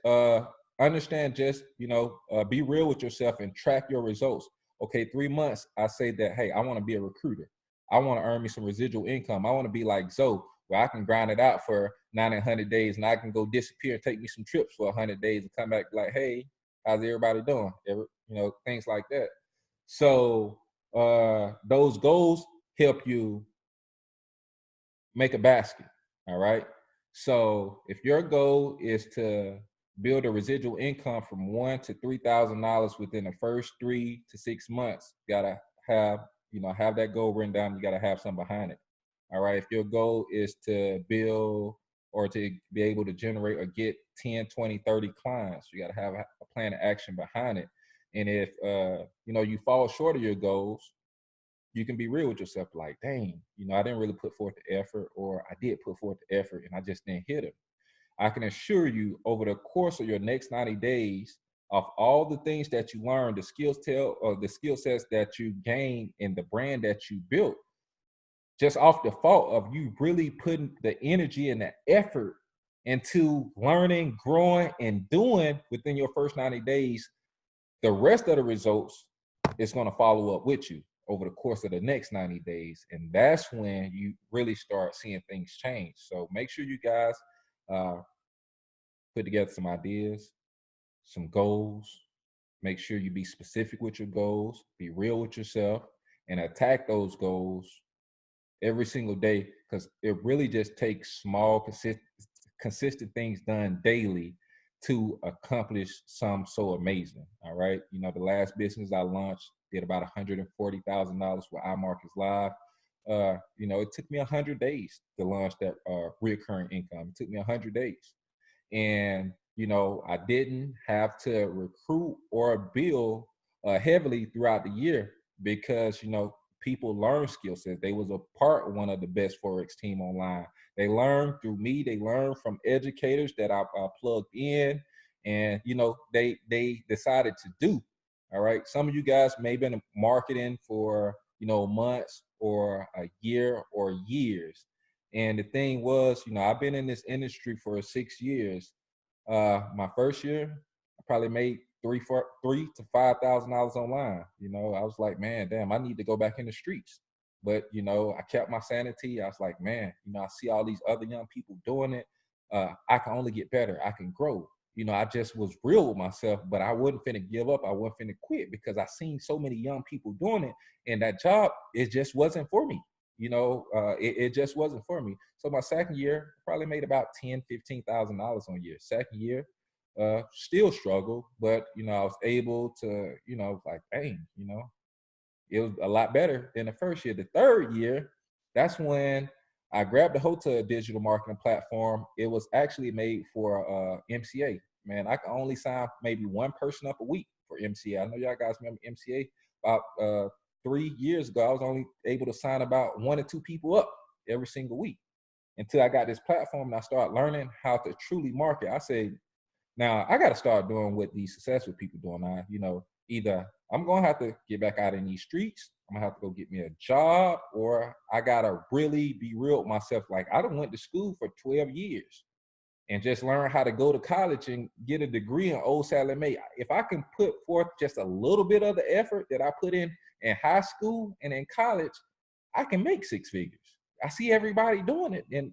Speaker 1: understand, just, be real with yourself and track your results. Okay, 3 months, I say that, hey, I want to be a recruiter. I want to earn me some residual income. I want to be like Zoe, where I can grind it out for 90, 100 days, and I can go disappear and take me some trips for 100 days and come back like, hey, how's everybody doing? Things like that. So those goals help you make a basket. All right. So if your goal is to build a residual income from $1,000 to $3,000 within the first 3 to 6 months, you gotta have that goal written down. You gotta have something behind it. All right. If your goal is to build or to be able to generate or get 10, 20, 30 clients, you gotta have a plan of action behind it. And if you fall short of your goals, you can be real with yourself, like, dang, I didn't really put forth the effort, or I did put forth the effort and I just didn't hit it. I can assure you, over the course of your next 90 days, of all the things that you learned, the skill sets that you gained, and the brand that you built, just off the fault of you really putting the energy and the effort into learning, growing, and doing within your first 90 days, the rest of the results is going to follow up with you over the course of the next 90 days. And that's when you really start seeing things change. So make sure you guys put together some ideas, some goals. Make sure you be specific with your goals, be real with yourself, and attack those goals every single day, because it really just takes small, consistent things done daily to accomplish something so amazing. All right. The last business I launched did about $140,000 with iMarkets Live. It took me 100 days to launch that recurring income. It took me 100 days. And, I didn't have to recruit or build heavily throughout the year because, people learn skill sets. They was a part of one of the best Forex team online. They learned through me. They learned from educators that I plugged in, and they decided to do. All right. Some of you guys may have been marketing for months or a year or years, and the thing was, I've been in this industry for 6 years. My first year, I probably made $3,000 to $5,000 online. I was like, man, damn, I need to go back in the streets. But I kept my sanity. I was like, man, I see all these other young people doing it. I can only get better. I can grow. I just was real with myself, but I wasn't finna give up. I wasn't finna quit because I seen so many young people doing it, and that job, it just wasn't for me. It just wasn't for me. So my second year, I probably made about $10,000, $15,000 on a year. Second year, still struggled, but I was able to, like, dang, it was a lot better than the first year. The third year, that's when I grabbed a hotel digital marketing platform. It was actually made for MCA. Man, I can only sign maybe one person up a week for MCA. I know y'all guys remember MCA. About 3 years ago, I was only able to sign about 1 or 2 people up every single week until I got this platform and I started learning how to truly market. I said, now I got to start doing what these successful people doing now. Either I'm going to have to get back out in these streets, I'm going to have to go get me a job, or I got to really be real with myself. Like, I done went to school for 12 years and just learn how to go to college and get a degree in Old Sallie Mae. If I can put forth just a little bit of the effort that I put in high school and in college, I can make 6 figures. I see everybody doing it, and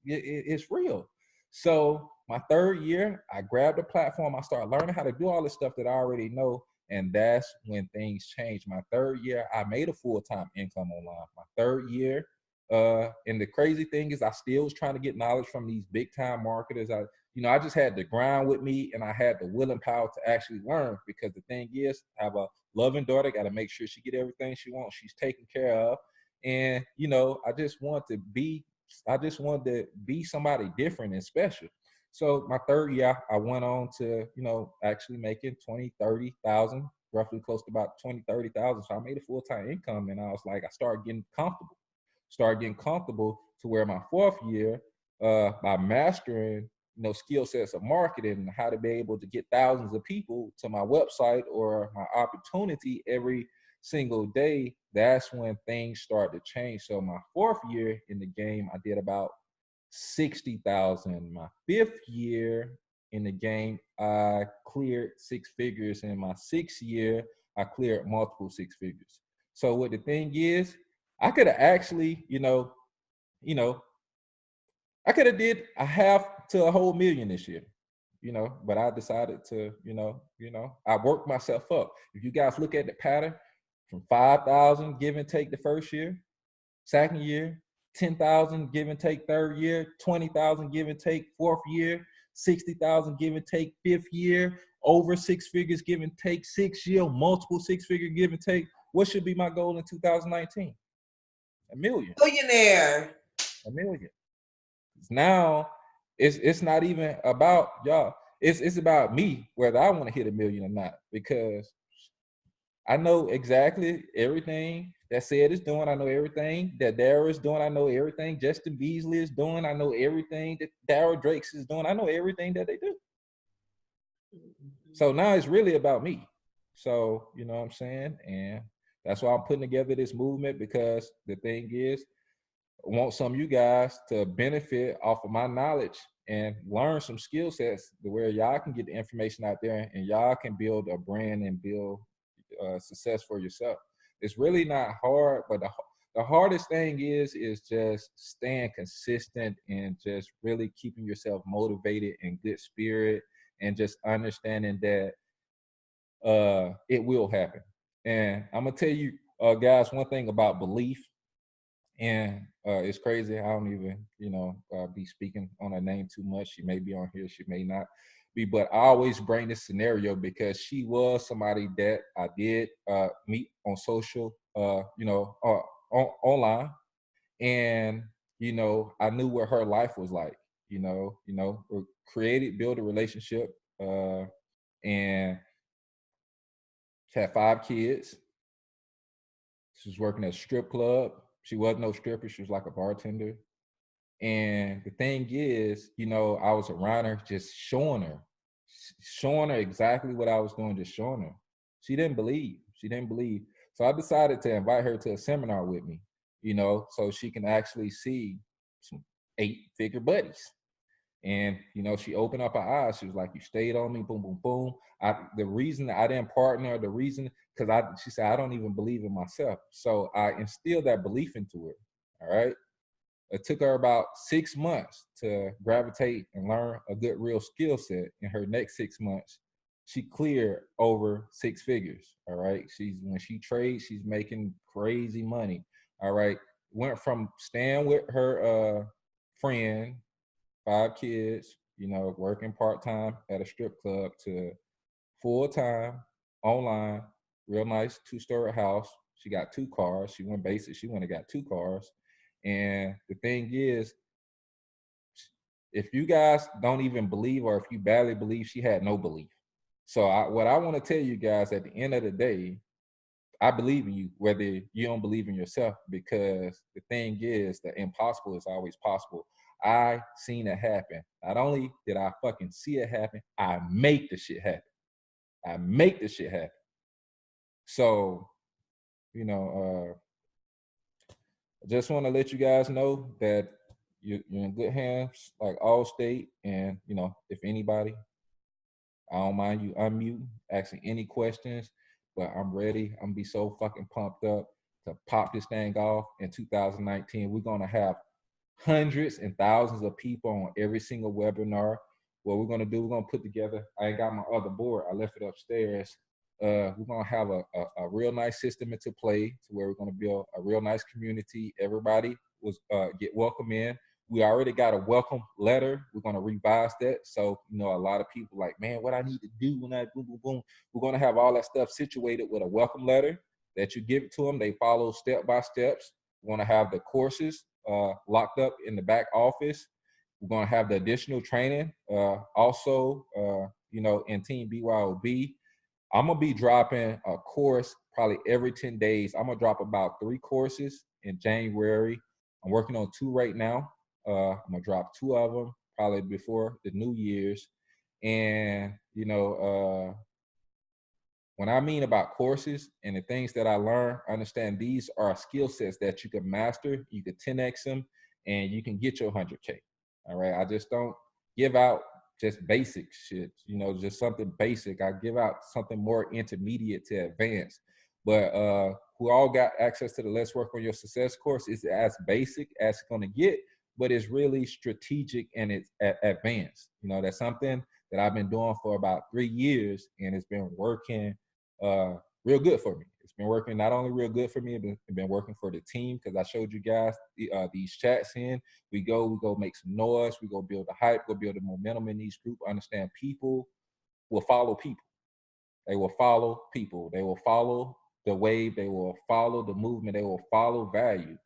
Speaker 1: it's real. So my third year, I grabbed a platform. I started learning how to do all the stuff that I already know, and that's when things changed. My third year, I made a full-time income online. My third year, and the crazy thing is, I still was trying to get knowledge from these big-time marketers. I just had the grind with me, and I had the will and power to actually learn. Because the thing is, I have a loving daughter. Got to make sure she get everything she wants. She's taken care of, and I just wanted to be somebody different and special. So my third year, I went on to actually making 20, 30,000, roughly close to about 20, 30,000. So I made a full-time income, and I was like, I started getting comfortable to where my fourth year, by mastering skill sets of marketing and how to be able to get thousands of people to my website or my opportunity every single day, that's when things start to change. So my fourth year in the game, I did about 60,000. My fifth year in the game, I cleared 6 figures. In my 6th year, I cleared multiple 6 figures. So what the thing is, I could have actually, I could have did a half to a whole million this year, but I decided to, I worked myself up. If you guys look at the pattern from 5,000 give and take the first year, second year, 10,000 give and take third year, 20,000 give and take fourth year, 60,000 give and take fifth year, over six figures give and take sixth year, multiple six-figure give and take. What should be my goal in 2019? $1 million.
Speaker 4: Millionaire.
Speaker 1: $1 million. Now it's not even about y'all. It's about me, whether I want to hit $1 million or not, because I know exactly everything that Said is doing. I know everything that Dara is doing. I know everything Justin Beasley is doing. I know everything that Dara Drakes is doing. I know everything that they do. So now it's really about me. So, you know what I'm saying? And that's why I'm putting together this movement, because the thing is, I want some of you guys to benefit off of my knowledge and learn some skill sets to where y'all can get the information out there and y'all can build a brand and build success for yourself. It's really not hard, but the hardest thing is just staying consistent and just really keeping yourself motivated and good spirit, and just understanding that it will happen. And I'm gonna tell you guys one thing about belief. And it's crazy. I don't even, be speaking on her name too much. She may be on here, she may not be, but I always bring this scenario because she was somebody that I did meet on social, online. And, I knew what her life was like, build a relationship, and she had 5 kids. She was working at a strip club. She wasn't no stripper. She was like a bartender. And the thing is, I was around her just showing her exactly what I was doing, just showing her. She didn't believe. So I decided to invite her to a seminar with me, so she can actually see some 8-figure buddies. And, she opened up her eyes. She was like, you stayed on me, boom, boom, boom. The reason I didn't partner, because she said, I don't even believe in myself. So I instilled that belief into her, all right? It took her about 6 months to gravitate and learn a good, real skill set. In her next 6 months, she cleared over 6 figures, all right? When she trades, she's making crazy money, all right? Went from staying with her friend, 5 kids, working part-time at a strip club, to full-time, online, real nice 2-story house. She got 2 cars. She went basic. She went and got 2 cars. And the thing is, if you guys don't even believe, or if you barely believe, she had no belief. So what I want to tell you guys, at the end of the day, I believe in you, whether you don't believe in yourself, because the thing is, the impossible is always possible. I seen it happen. Not only did I fucking see it happen, I make the shit happen. So, I just want to let you guys know that you're in good hands, like Allstate. And, if anybody, I don't mind you unmuting, asking any questions, but I'm ready. I'm gonna be so fucking pumped up to pop this thing off in 2019. We're gonna have hundreds and thousands of people on every single webinar. What we're gonna do, we're gonna put together, I ain't got my other board, I left it upstairs. We're gonna have a real nice system into play, to where we're gonna build a real nice community. Everybody was get welcome in. We already got a welcome letter. We're gonna revise that. So, a lot of people like, man, what I need to do when I boom, boom, boom. We're gonna have all that stuff situated with a welcome letter that you give it to them. They follow step by steps. We're gonna have the courses locked up in the back office. We're gonna have the additional training also, in Team BYOB. I'm gonna be dropping a course probably every 10 days. I'm gonna drop about 3 courses in January. I'm working on 2 right now. I'm gonna drop 2 of them probably before the New Year's. And when I mean about courses and the things that I learned, understand these are skill sets that you can master. You can 10x them, and you can get your 100K. All right. I just don't give out just basic shit, just something basic. I give out something more intermediate to advanced. But who all got access to the Let's Work on Your Success course. It's as basic as it's going to get, but it's really strategic and it's advanced. You know, that's something that I've been doing for about 3 years, and it's been working real good for me. It's been working not only real good for me, it's been working for the team, because I showed you guys these chats in. We go make some noise. We go build the hype, go build the momentum in these groups. Understand people will follow people. They will follow people. They will follow the wave. They will follow the movement. They will follow value.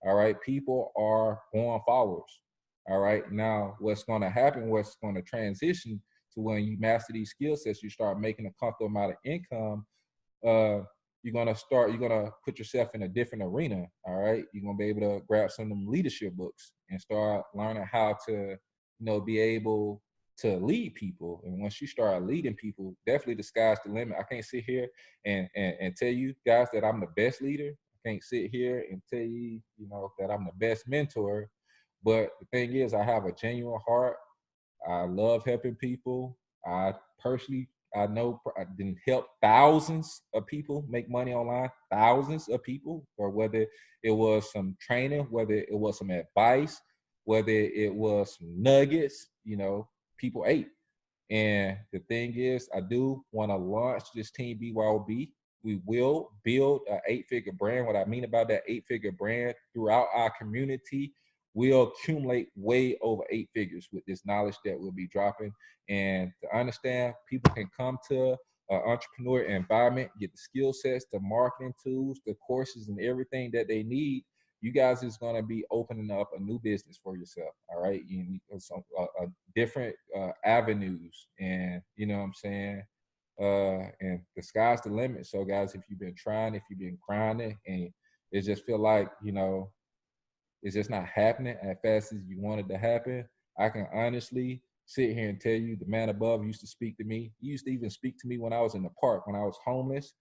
Speaker 1: All right. People are born followers. All right. Now, what's going to happen, what's going to transition to when you master these skill sets, you start making a comfortable amount of income. You're going to put yourself in a different arena. All right. You're going to be able to grab some of them leadership books and start learning how to, be able to lead people. And once you start leading people, definitely the sky's the limit. I can't sit here and tell you guys that I'm the best leader. I can't sit here and tell you, that I'm the best mentor. But the thing is, I have a genuine heart. I love helping people. I know I didn't help thousands of people make money online, thousands of people, or whether it was some training, whether it was some advice, whether it was some nuggets, people ate. And the thing is, I do want to launch this team BYOB. We will build an 8-figure brand. What I mean about that 8-figure brand, throughout our community, we'll accumulate way over 8 figures with this knowledge that we'll be dropping. And to understand, people can come to an entrepreneur environment, get the skill sets, the marketing tools, the courses, and everything that they need. You guys is going to be opening up a new business for yourself. All right. You need some different avenues, and you know what I'm saying? And the sky's the limit. So guys, if you've been trying, if you've been grinding, and it just feel like, it's just not happening as fast as you want it to happen, I can honestly sit here and tell you, the man above used to speak to me. He used to even speak to me when I was in the park, when I was homeless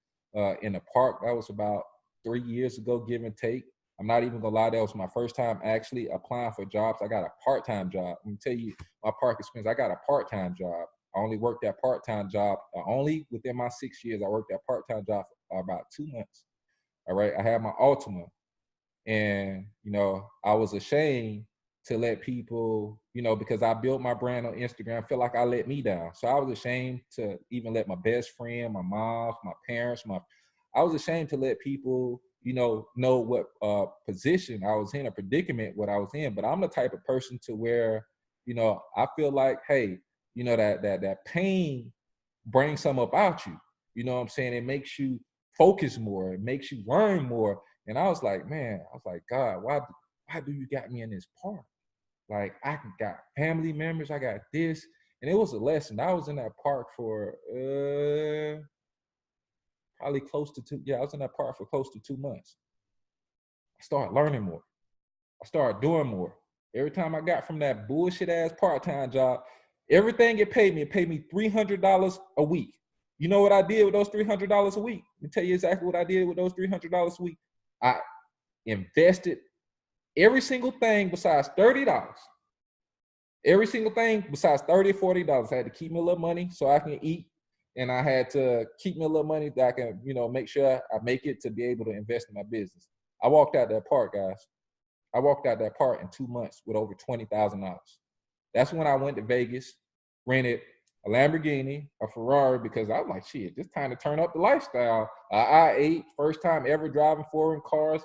Speaker 1: in the park. That was about 3 years ago, give and take. I'm not even gonna lie, that was my first time actually applying for jobs. I got a part-time job. Let me tell you my park experience. I got a part-time job. I only worked that part-time job, only within my 6 years, I worked that part-time job for about 2 months. All right, I had my Ultima. And, I was ashamed to let people, because I built my brand on Instagram, feel like I let me down. So I was ashamed to even let my best friend, my mom, my parents, I was ashamed to let people, know what position I was in, a predicament what I was in. But I'm the type of person to where, I feel like, hey, that pain brings something about you. You know what I'm saying? It makes you focus more. It makes you learn more. And I was like, God, why do you got me in this park? Like, I got family members, I got this. And it was a lesson. I was in that park for probably close to I was in that park for close to 2 months. I started learning more. I started doing more. Every time I got from that bullshit ass part-time job, everything it paid me $300 a week. You know what I did with those $300 a week? Let me tell you exactly what I did with those $300 a week. I invested every single thing besides $30. Every single thing besides $30 or $40. I had to keep me a little money so I can eat. And I had to keep me a little money that I can, make sure I make it to be able to invest in my business. I walked out that park, guys. I walked out that park in 2 months with over $20,000. That's when I went to Vegas, rented a Lamborghini, a Ferrari, because I was like, shit, it's time to turn up the lifestyle. I first time ever driving foreign cars,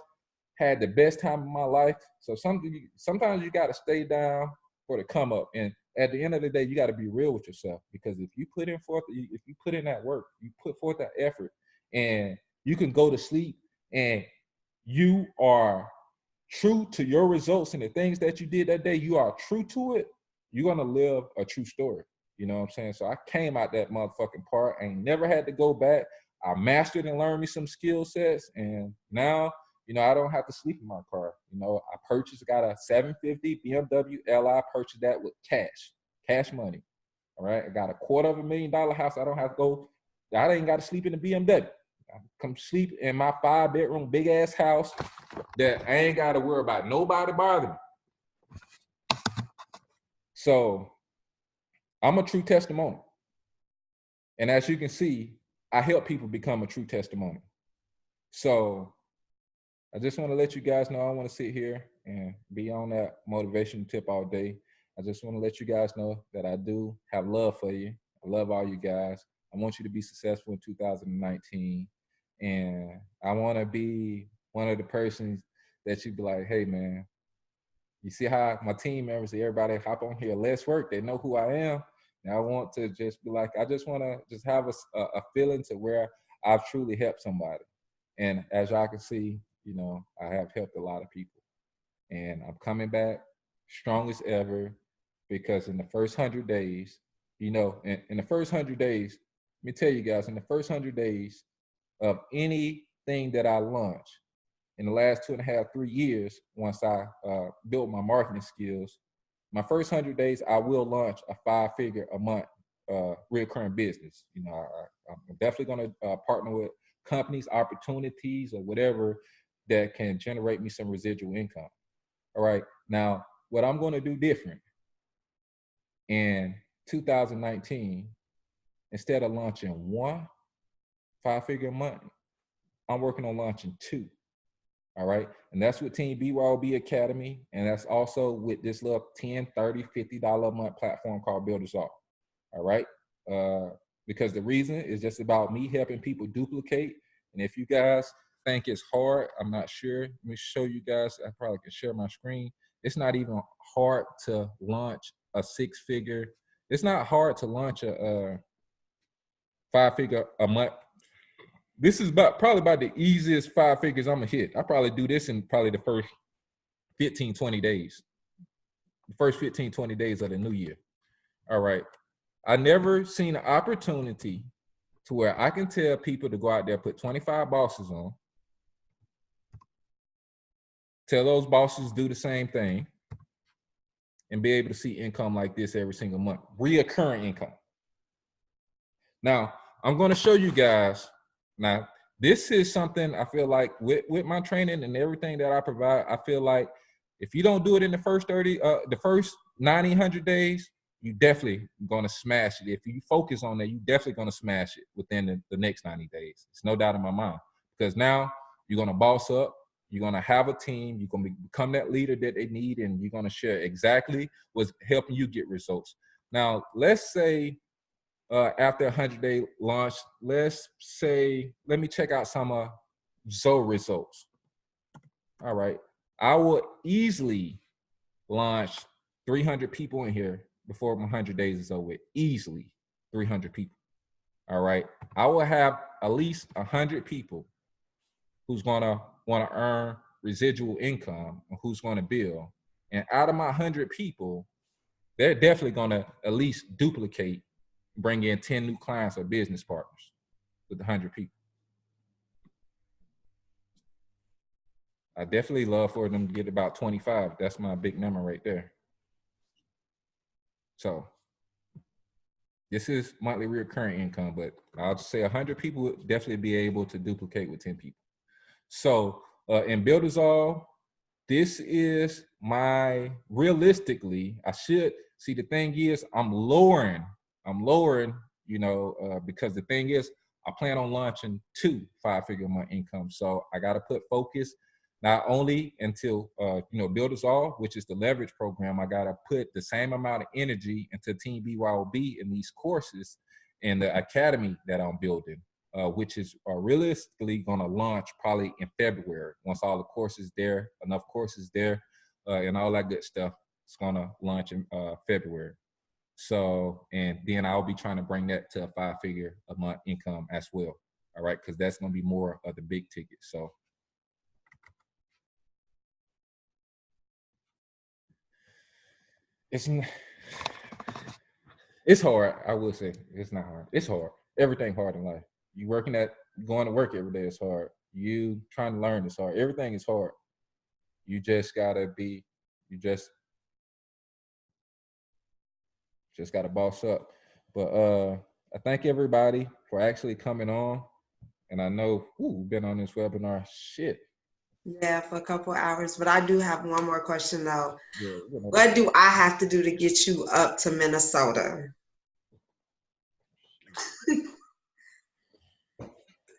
Speaker 1: had the best time of my life. So sometimes you got to stay down for the come up. And at the end of the day, you got to be real with yourself, because if you put in that work, you put forth that effort, and you can go to sleep and you are true to your results and the things that you did that day, you are true to it, you're going to live a true story. You know what I'm saying? So I came out that motherfucking part, ain't never had to go back. I mastered and learned me some skill sets. And now, I don't have to sleep in my car. I got a 750 BMW Li, purchased that with cash money. All right. I got a $250,000 house. I ain't got to sleep in the BMW. I come sleep in my 5-bedroom, big ass house that I ain't got to worry about nobody bothering me. So I'm a true testimony. And as you can see, I help people become a true testimony. So I just want to let you guys know I want to sit here and be on that motivation tip all day. I just want to let you guys know that I do have love for you. I love all you guys. I want you to be successful in 2019. And I want to be one of the persons that you be like, hey, man, you see how my team members, everybody hop on here, let's work. They know who I am. And I want to just be like, I just want to just have a feeling to where I've truly helped somebody. And as y'all can see, you know, I have helped a lot of people. And I'm coming back strongest ever because in the first 100 days, you know, in the first 100 days, let me tell you guys, in the first 100 days of anything that I launch, in the last 2.5, 3 years, once I built my marketing skills, my first 100 days, I will launch a 5-figure a month recurring business. You know, I'm definitely going to partner with companies, opportunities, or whatever that can generate me some residual income. All right. Now, what I'm going to do different in 2019, instead of launching 1 5-figure a month, I'm working on launching 2. All right. And that's with Team BYOB Academy. And that's also with this little $10, $30, $50 a month platform called Builderall. All right. Because the reason is just about me helping people duplicate. And if you guys think it's hard, I'm not sure. Let me show you guys. I probably can share my screen. It's not even hard to launch a 6-figure. It's not hard to launch a 5-figure a month. This is probably about the easiest 5 figures I'm gonna hit. I probably do this in probably the first 15, 20 days. The first 15, 20 days of the new year. All right. I never seen an opportunity to where I can tell people to go out there, put 25 bosses on, tell those bosses do the same thing, and be able to see income like this every single month. Reoccurring income. Now, I'm gonna show you guys. Now, this is something I feel like with my training and everything that I provide, I feel like if you don't do it in the first 90, 100 days, you definitely gonna smash it. If you focus on that, you definitely gonna smash it within the next 90 days. It's no doubt in my mind. Because now you're gonna boss up, you're gonna have a team, you're gonna become that leader that they need, and you're gonna share exactly what's helping you get results. Now, let's say after a 100-day launch, let's say, let me check out some Zoe results. All right. I will easily launch 300 people in here before my 100 days is over with. Easily 300 people. All right. I will have at least 100 people who's going to want to earn residual income and who's going to build. And out of my 100 people, they're definitely going to at least duplicate, bring in 10 new clients or business partners with 100 people. I definitely love for them to get about 25. That's my big number right there. So this is monthly recurring income, but I'll just say 100 people would definitely be able to duplicate with 10 people. So in Builderall, this is my, realistically, I should, see the thing is I'm lowering, you know, because the thing is I plan on launching 2 5-figure a month income. So I got to put focus not only until, you know, Builderall, which is the leverage program. I got to put the same amount of energy into Team BYOB in these courses and the academy that I'm building, which is realistically going to launch probably in February. Once all the courses there, enough courses there, and all that good stuff, it's going to launch in February. So, and then I'll be trying to bring that to a 5-figure a month income as well. All right, because that's going to be more of the big ticket. So, it's hard. I will say it's not hard. It's hard. Everything hard in life. You working at, going to work every day is hard. You trying to learn is hard. Everything is hard. You just gotta be, you just gotta boss up. But I thank everybody for actually coming on. And I know we've been on this webinar shit.
Speaker 4: Yeah, for a couple hours. But I do have one more question though.
Speaker 1: Yeah, you know,
Speaker 4: What do I have to do to get you up to Minnesota?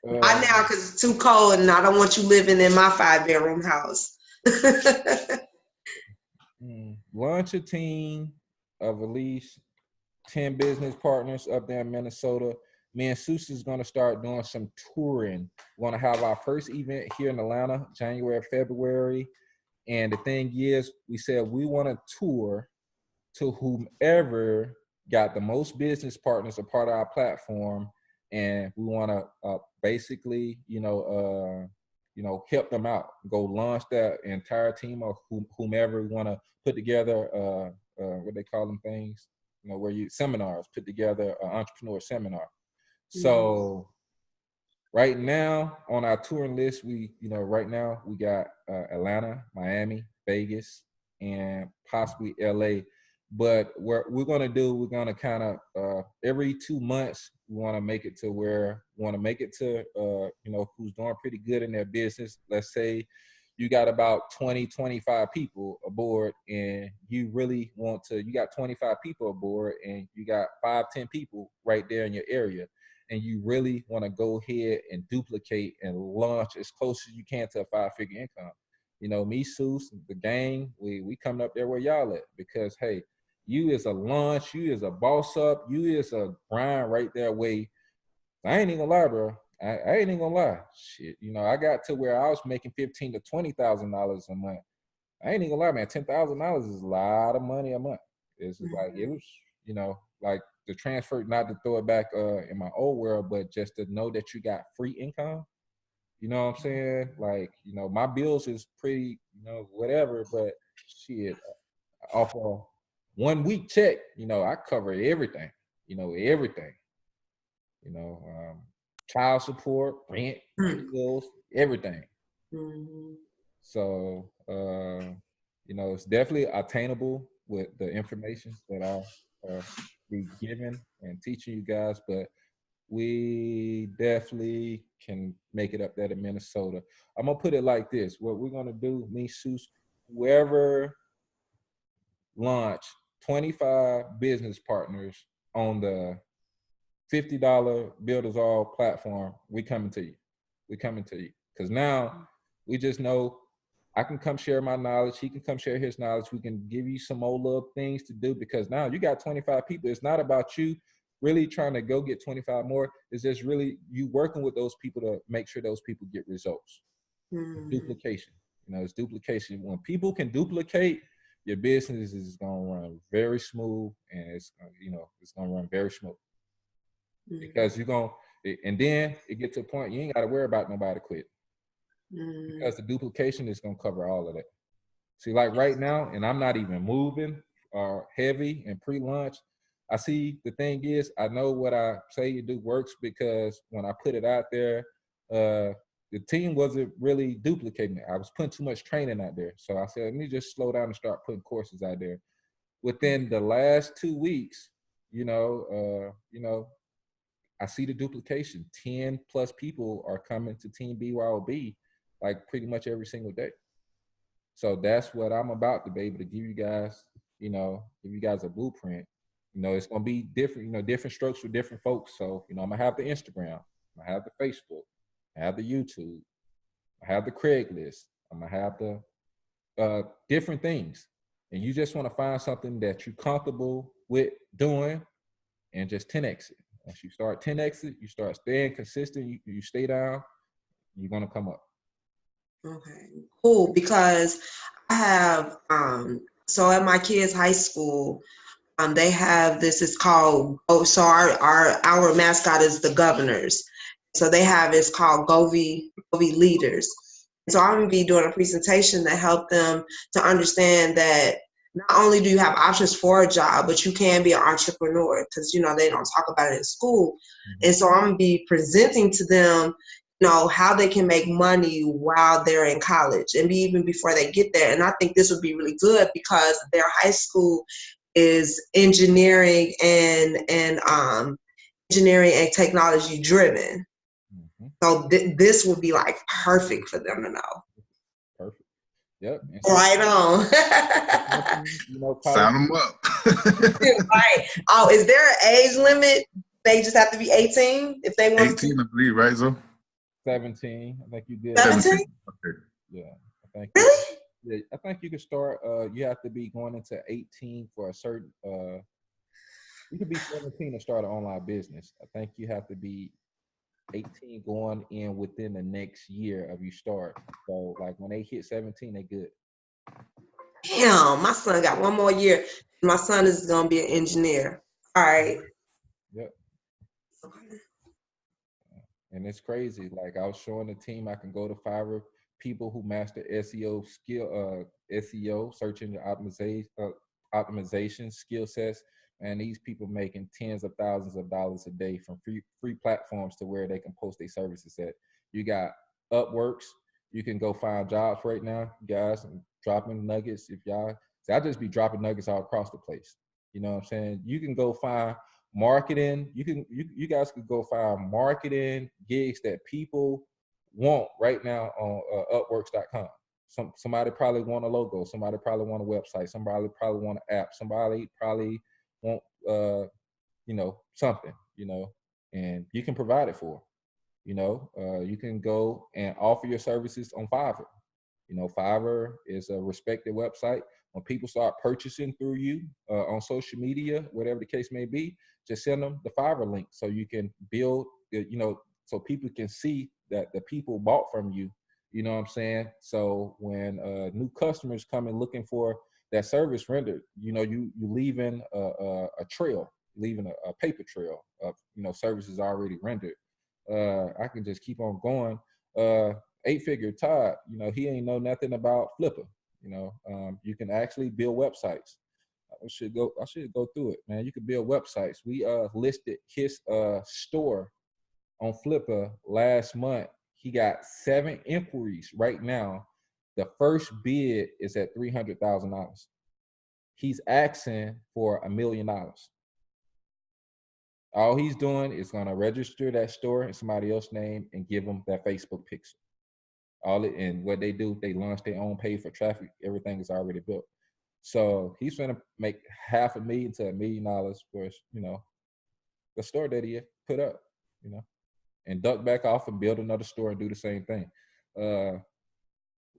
Speaker 4: Not now because it's too cold and I don't want you living in my 5-bedroom house.
Speaker 1: Launch a team of at least 10 business partners up there in Minnesota. Me and Seuss is going to start doing some touring. We're going to have our first event here in Atlanta, January, February. And the thing is, we said we want to tour to whomever got the most business partners a part of our platform. And we want to basically, help them out. Go launch that entire team of whomever we want to put together, what they call them things, where you seminars, put together an entrepreneur seminar. So right now on our touring list, right now we got Atlanta, Miami, Vegas, and possibly LA. But what we're going to do, we're going to kind of every 2 months, we want to make it to where we want to make it to, who's doing pretty good in their business. Let's say you got about 20, 25 people aboard and you really want to, you got 25 people aboard and you got 5, 10 people right there in your area. And you really want to go ahead and duplicate and launch as close as you can to a 5-figure income. Me, Seuss, the gang, we coming up there where y'all at because, hey, you is a launch, you is a boss up, you is a grind right there way. I ain't even gonna lie, bro. I ain't even gonna lie. Shit, I got to where I was making $15,000 to $20,000 a month. I ain't even gonna lie, man. $10,000 is a lot of money a month. It's like it was, like the transfer, not to throw it back in my old world, but just to know that you got free income. You know what I'm saying? Like, my bills is pretty, whatever, but shit, off a 1 week check, I cover everything, everything, child support, rent, bills, everything. So, it's definitely attainable with the information that I'll be giving and teaching you guys, but we definitely can make it up there to Minnesota. I'm going to put it like this. What we're going to do, me, Seuss, whoever launch 25 business partners on the $50 Builderall platform, we coming to you. We coming to you. Because now we just know I can come share my knowledge. He can come share his knowledge. We can give you some more little things to do because now you got 25 people. It's not about you really trying to go get 25 more. It's just really you working with those people to make sure those people get results. Duplication. It's duplication. When people can duplicate, your business is going to run very smooth and it's going to run very smooth. Because you're going to, and then it gets to a point you ain't got to worry about nobody quit. Because the duplication is going to cover all of that. See, like right now, and I'm not even moving heavy and pre-launch. I see the thing is, I know what I say you do works because when I put it out there, the team wasn't really duplicating it. I was putting too much training out there. So I said, let me just slow down and start putting courses out there. Within the last 2 weeks, I see the duplication. 10 plus people are coming to Team BYOB like pretty much every single day. So that's what I'm about to be able to give you guys, give you guys a blueprint. It's going to be different, different strokes for different folks. So, I'm going to have the Instagram, I'm going to have the Facebook, I have the YouTube, I have the Craigslist, I'm going to have the different things. And you just want to find something that you're comfortable with doing and just 10X it. Once you start 10X it, you start staying consistent, you stay down, you're going to come up.
Speaker 4: Okay, cool. Because I have, so at my kids' high school, they have this, it's called, so our mascot is the Governors. So they have, it's called Govy Leaders. So I'm going to be doing a presentation to help them to understand that not only do you have options for a job, but you can be an entrepreneur because, they don't talk about it in school. And so I'm going to be presenting to them, how they can make money while they're in college and even before they get there. And I think this would be really good because their high school is engineering and engineering and technology driven. So this would be like perfect for them to know.
Speaker 1: Perfect. Yep.
Speaker 4: Right on.
Speaker 7: Sign them up.
Speaker 4: Right. Oh, is there an age limit? They just have to be 18 if they want
Speaker 7: 18, I believe, right, so?
Speaker 1: 17. I think you did.
Speaker 4: 17?
Speaker 7: Okay.
Speaker 1: Yeah. I think.
Speaker 4: Really?
Speaker 1: Yeah, I think you can start. You have to be going into 18 for a certain. You could be 17 to start an online business. I think you have to be 18 going in within the next year of you start. So like when they hit 17, they good.
Speaker 4: Damn, my son got one more year. My son is gonna be an engineer. All right.
Speaker 1: Yep. And it's crazy. Like I was showing the team, I can go to Fiverr, people who master SEO SEO, search engine optimization skill sets, and these people making tens of thousands of dollars a day from free platforms to where they can post their services at. You got Upworks. You can go find jobs right now, guys. I'm dropping nuggets. If y'all, so I just be dropping nuggets all across the place. You know what I'm saying? You can go find marketing. You guys could go find marketing gigs that people want right now on upworks.com. Somebody probably want a logo, somebody probably want a website, somebody probably want an app, somebody probably want something, and you can provide it for. You can go and offer your services on Fiverr. Fiverr is a respected website. When people start purchasing through you on social media, whatever the case may be, just send them the Fiverr link so you can build, so people can see that the people bought from you. You know what I'm saying? So when new customers come in looking for that service rendered, you leaving a trail, leaving a paper trail of services already rendered. I can just keep on going. 8-figure Todd, he ain't know nothing about Flipper. You can actually build websites. I should go through it, man. You can build websites. We listed his store on Flipper last month. He got 7 inquiries right now. The first bid is at $300,000. He's asking for $1 million. All he's doing is gonna register that store in somebody else's name and give them that Facebook pixel. And what they do, they launch their own page for traffic. Everything is already built. So he's gonna make $500,000 to $1 million for the store that he put up, and duck back off and build another store and do the same thing.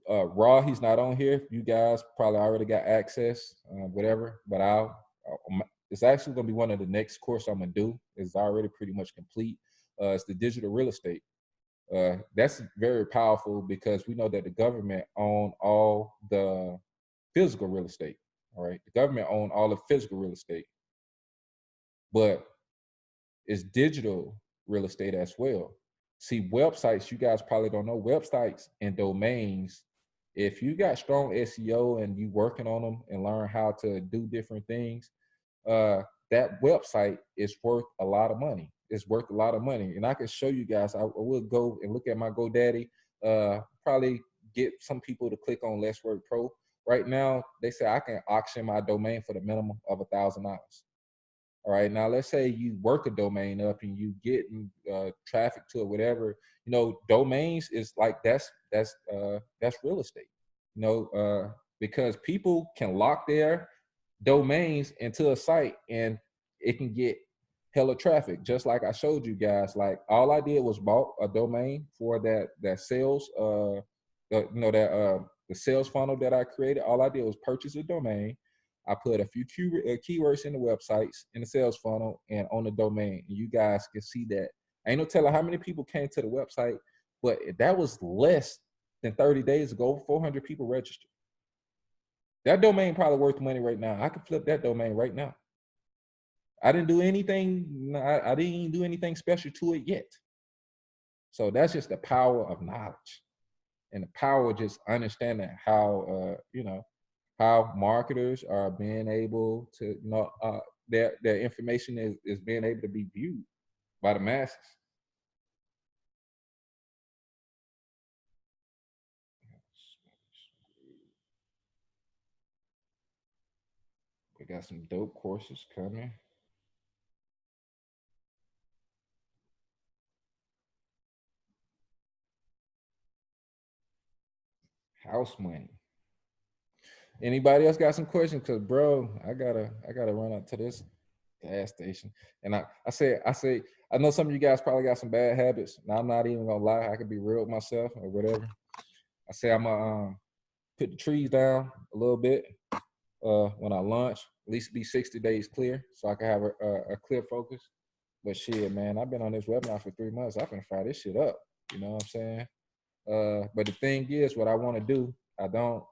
Speaker 1: Raw, he's not on here. You guys probably already got access, whatever. But it's actually gonna be one of the next course I'm gonna do. It's already pretty much complete. It's the digital real estate. That's very powerful because we know that the government own all the physical real estate. All right, the government own all the physical real estate, but it's digital real estate as well. See, websites, you guys probably don't know, websites and domains, if you got strong SEO and you working on them and learn how to do different things, that website is worth a lot of money. It's worth a lot of money. And I can show you guys, I will go and look at my GoDaddy, probably get some people to click on Let's Work Pro. Right now, they say I can auction my domain for the minimum of $1,000. All right, now let's say you work a domain up and you get traffic to it, whatever. Domains is like that's real estate. Because people can lock their domains into a site and it can get hella traffic. Just like I showed you guys, like all I did was bought a domain for that sales, the sales funnel that I created. All I did was purchase a domain. I put a few keywords in the websites, in the sales funnel, and on the domain. And you guys can see that. Ain't no telling how many people came to the website, but that was less than 30 days ago. 400 people registered. That domain probably worth money right now. I could flip that domain right now. I didn't do anything. I didn't do anything special to it yet. So that's just the power of knowledge and the power of just understanding how, how marketers are being able to, their information is being able to be viewed by the masses. We got some dope courses coming. House money. Anybody else got some questions? Cause bro, I gotta run up to this gas station. And I say, I know some of you guys probably got some bad habits. Now I'm not even gonna lie. I could be real with myself or whatever. I say I'm gonna put the trees down a little bit when I launch. At least be 60 days clear, so I can have a clear focus. But shit, man, I've been on this webinar for 3 months. I can fire this shit up. You know what I'm saying? But the thing is, what I want to do, I don't.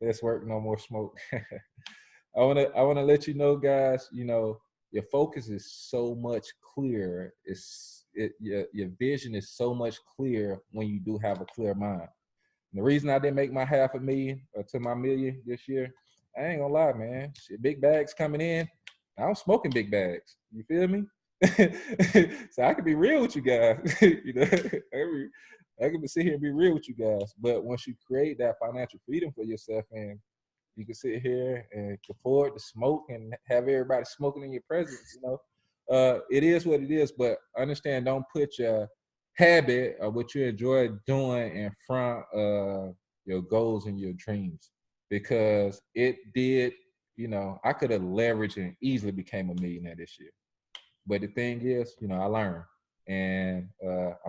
Speaker 1: Let's work, no more smoke. I wanna let you know, guys. You know, your focus is so much clearer. Your vision is so much clearer when you do have a clear mind. And the reason I didn't make my $500,000 to my million this year, I ain't gonna lie, man. Shit, big bags coming in. I'm smoking big bags. You feel me? So I can be real with you guys. You know, I can sit here and be real with you guys. But once you create that financial freedom for yourself, and you can sit here and afford to smoke and have everybody smoking in your presence, you know, it is what it is. But understand, don't put your habit or what you enjoy doing in front of your goals and your dreams, because it did, you know, I could have leveraged and easily became a millionaire this year. But the thing is, you know, I learned. And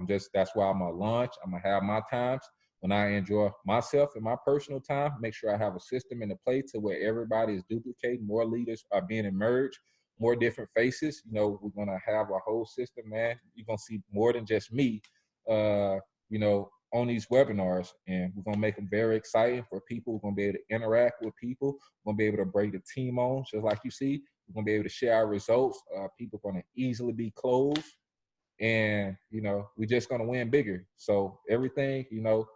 Speaker 1: that's why I'm gonna launch. I'm gonna have my times when I enjoy myself and my personal time. Make sure I have a system in the play to where everybody is duplicating, more leaders are being emerged, more different faces. You know, we're gonna have a whole system, man. You're gonna see more than just me, you know, on these webinars, and we're gonna make them very exciting for people. We're gonna be able to interact with people. We're gonna be able to break the team on, just like you see. We're gonna be able to share our results. People are gonna easily be closed, and you know, we're just gonna win bigger. So everything, you know,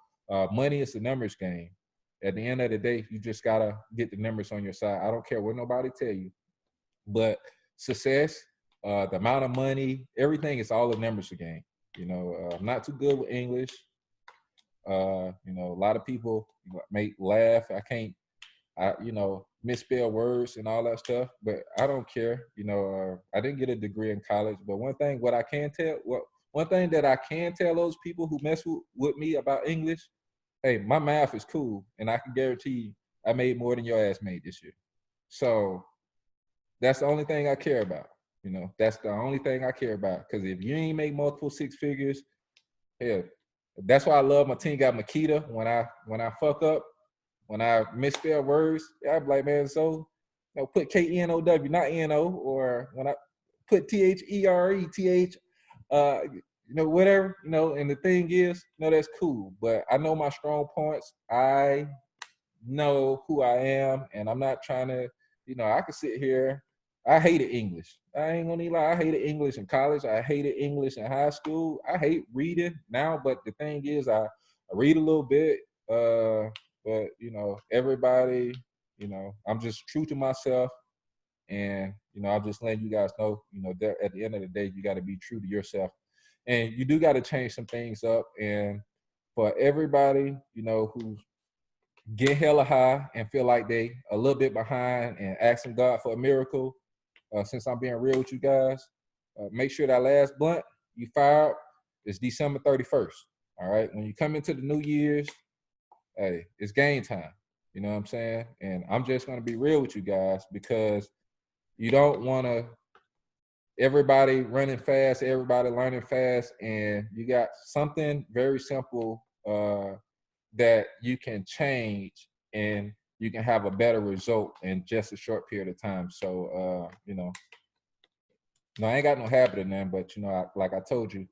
Speaker 1: money is a numbers game. At the end of the day, you just gotta get the numbers on your side. I don't care what nobody tell you, but success, the amount of money, everything is all a numbers game. You know, I'm not too good with English. You know, a lot of people make laugh. You know, misspell words and all that stuff, but I don't care. You know, I didn't get a degree in college, but one thing that I can tell those people who mess with me about English, hey, my math is cool, and I can guarantee you I made more than your ass made this year. So that's the only thing I care about. You know, that's the only thing I care about. Because if you ain't make multiple six figures, hell, that's why I love my team got Makita. When I fuck up, when I misspell words, I be like, man, so, you know, put K-N-O-W, not N-O, or when I put T-H-E-R-E-T-H, you know, whatever, you know, and the thing is, you know, that's cool. But I know my strong points. I know who I am, and I'm not trying to, you know, I could sit here. I hated English. I ain't gonna lie. I hated English in college. I hated English in high school. I hate reading now, but the thing is, I read a little bit. But you know, everybody, you know, I'm just true to myself, and you know, I'm just letting you guys know, you know, that at the end of the day, you got to be true to yourself, and you do got to change some things up. And for everybody, you know, who's get hella high and feel like they a little bit behind and asking God for a miracle, since I'm being real with you guys, make sure that last blunt you fired is December 31st. All right. When you come into the New Year's, hey, it's game time. You know what I'm saying? And I'm just going to be real with you guys, because you don't want to everybody running fast, everybody learning fast, and you got something very simple that you can change, and you can have a better result in just a short period of time. So, you know, no, I ain't got no habit in them, but you know, like I told you,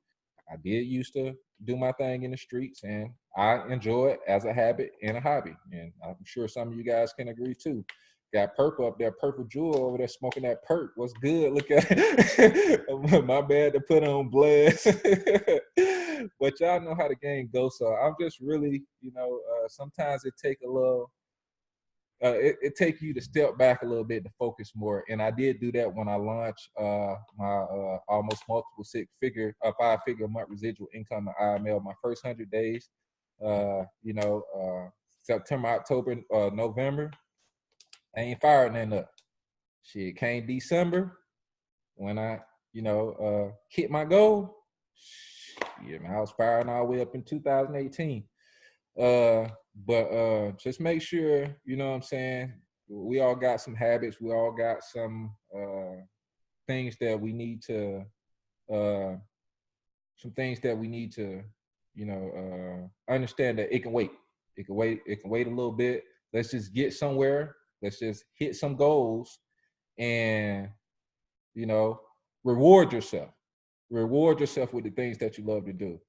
Speaker 1: I did used to do my thing in the streets, and I enjoy it as a habit and a hobby. And I'm sure some of you guys can agree too. Got Purple up there, Purple Jewel over there smoking that perk. What's good? Look at it. My bad to put on blast. But y'all know how the game goes. So I'm just really, you know, sometimes it take a little, it take you to step back a little bit to focus more. And I did do that when I launched my almost multiple five-figure month residual income in IML my first 100 days. You know, September, October, November. I ain't fired nothing up. Shit came December when I, you know, hit my goal. Yeah, man, I was firing all the way up in 2018. But just make sure, you know what I'm saying, we all got some habits. We all got some things that we need to understand that it can wait. It can wait. It can wait a little bit. Let's just get somewhere. Let's just hit some goals and, reward yourself. Reward yourself with the things that you love to do.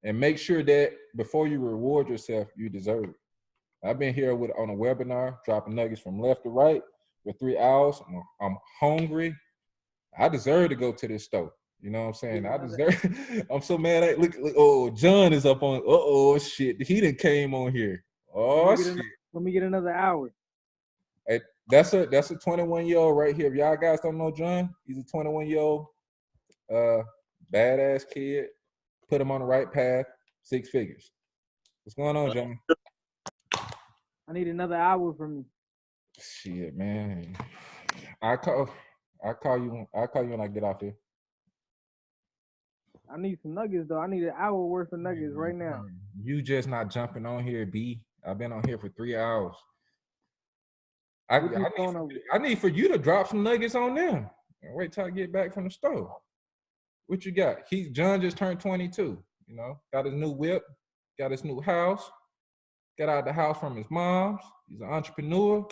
Speaker 1: And make sure that before you reward yourself, you deserve it. I've been here on a webinar, dropping nuggets from left to right for 3 hours. I'm hungry. I deserve to go to this store. You know what I'm saying? I deserve. I'm so mad. Look. Oh, John is up on. Oh shit. He done came on here. Oh shit.
Speaker 11: Let me get another hour.
Speaker 1: Hey, that's a 21-year-old right here. If y'all guys don't know John, he's a 21-year-old badass kid. Put him on the right path. 6 figures. What's going on, John?
Speaker 11: I need another hour from you.
Speaker 1: Shit, man. I call you when I get off here.
Speaker 11: I need some nuggets though. I need an hour worth of nuggets right now.
Speaker 1: You just not jumping on here, B. I've been on here for 3 hours. I need for you to drop some nuggets on them. Wait till I get back from the store. What you got? John just turned 22. Got his new whip, got his new house, got out of the house from his mom's. He's an entrepreneur,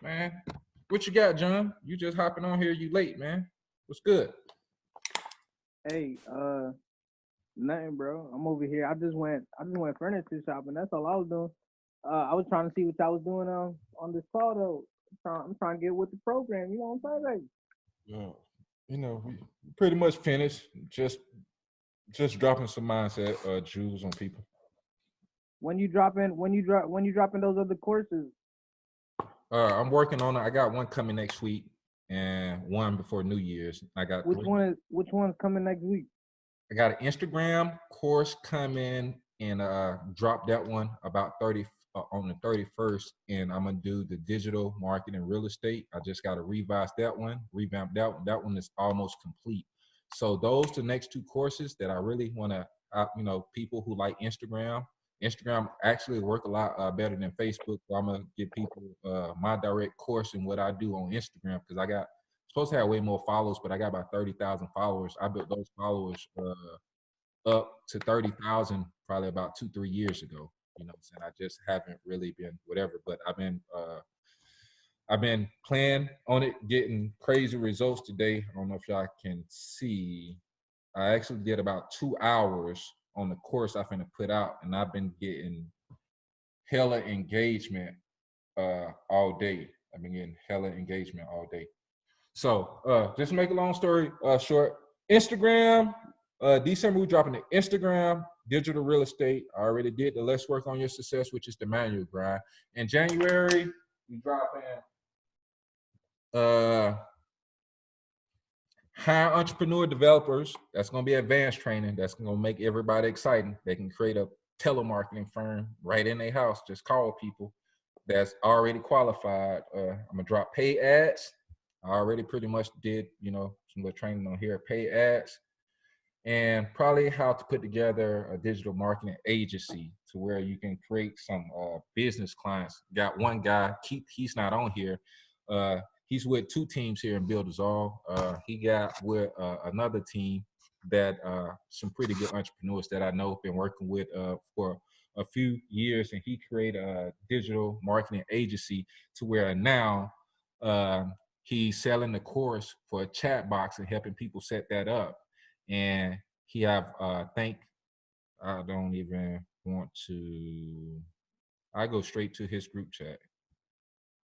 Speaker 1: man. What you got, John? You just hopping on here. You late, man. What's good?
Speaker 11: Hey, nothing, bro. I'm over here. I just went furniture shopping. That's all I was doing. I was trying to see what y'all was doing on this call though. I'm trying to get with the program. You know what I'm saying?
Speaker 1: Yeah. We pretty much finished. Just dropping some mindset jewels on people.
Speaker 11: When you dropping those other courses?
Speaker 1: I'm working on it. I got one coming next week and one before New Year's. I got
Speaker 11: which one's coming next week?
Speaker 1: I got an Instagram course coming and drop that one about 30 on the 31st, and I'm gonna do the digital marketing real estate. I just got to revamp that one. That one is almost complete. So those the next 2 courses that I really want to, people who like Instagram actually work a lot better than Facebook. So I'm gonna give people my direct course and what I do on Instagram, because I got supposed to have way more followers, but I got about 30,000 followers. I built those followers up to 30,000 probably about 2-3 years ago. I just haven't really been whatever, but I've been playing on it, getting crazy results today. I don't know if y'all can see. I actually did about 2 hours on the course I'm finna put out, and I've been getting hella engagement all day. I've been getting hella engagement all day. So just to make a long story short, Instagram, December we're dropping the Instagram digital real estate. I already did the Let's Work on Your Success, which is the manual grind. In January, we dropping hire entrepreneur developers. That's going to be advanced training. That's going to make everybody exciting. They can create a telemarketing firm right in their house. Just call people that's already qualified. I'm going to drop paid ads. I already pretty much did, some little training on here, paid ads, and probably how to put together a digital marketing agency to where you can create some business clients. Got one guy, he's not on here. He's with 2 teams here in Builderall. He got with another team that some pretty good entrepreneurs that I know, been working with for a few years, and he created a digital marketing agency to where now he's selling the course for a chat box and helping people set that up. And he have I don't even want to. I go straight to his group chat.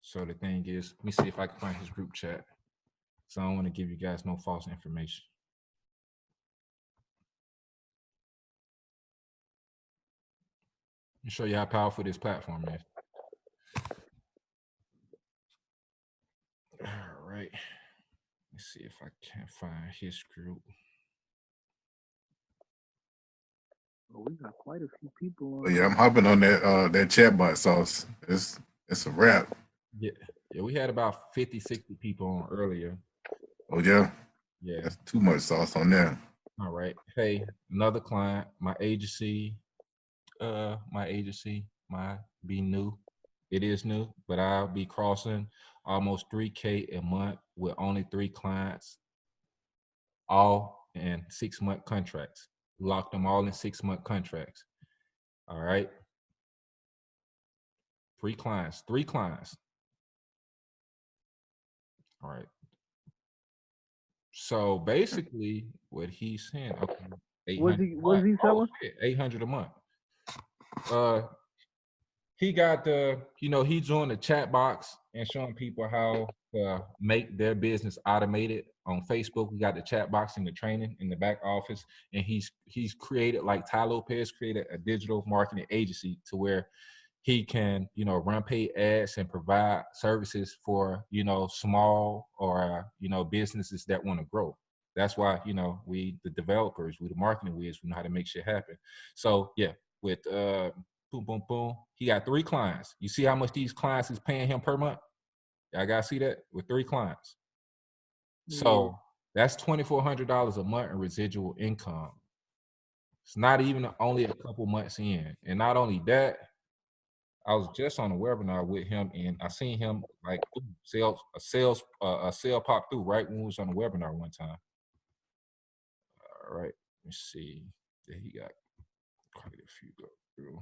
Speaker 1: So the thing is, let me see if I can find his group chat. So I don't want to give you guys no false information. Let me show you how powerful this platform is. All right. Let's see if I can find his group.
Speaker 11: Oh, we got quite a few people
Speaker 7: on. Yeah, I'm hopping on that chatbot sauce. It's a wrap.
Speaker 1: Yeah, we had about 50, 60 people on earlier.
Speaker 7: Oh yeah?
Speaker 1: Yeah.
Speaker 7: That's too much sauce on there.
Speaker 1: All right. Hey, another client, my agency might be new. It is new, but I'll be crossing almost 3K a month with only 3 clients all in 6-month contracts. We locked them all in 6-month contracts. All right. 3 clients. All right. So basically, what he's saying, okay, 800
Speaker 11: Was he selling?
Speaker 1: 800 a month. He got the, he's doing the chat box and showing people how to make their business automated on Facebook. We got the chat box and the training in the back office, and he's created, like Ty Lopez created, a digital marketing agency to where he can, run paid ads and provide services for, small or, businesses that want to grow. That's why, we, the developers, we the marketing whiz, we know how to make shit happen. So yeah, with boom, boom, boom, he got 3 clients. You see how much these clients is paying him per month? Y'all gotta see that with 3 clients. So that's $2,400 a month in residual income. It's not even only a couple months in. And not only that, I was just on a webinar with him, and I seen him like a sale pop through right when we was on the webinar one time. All right, let me see. Yeah, he got quite a few go through.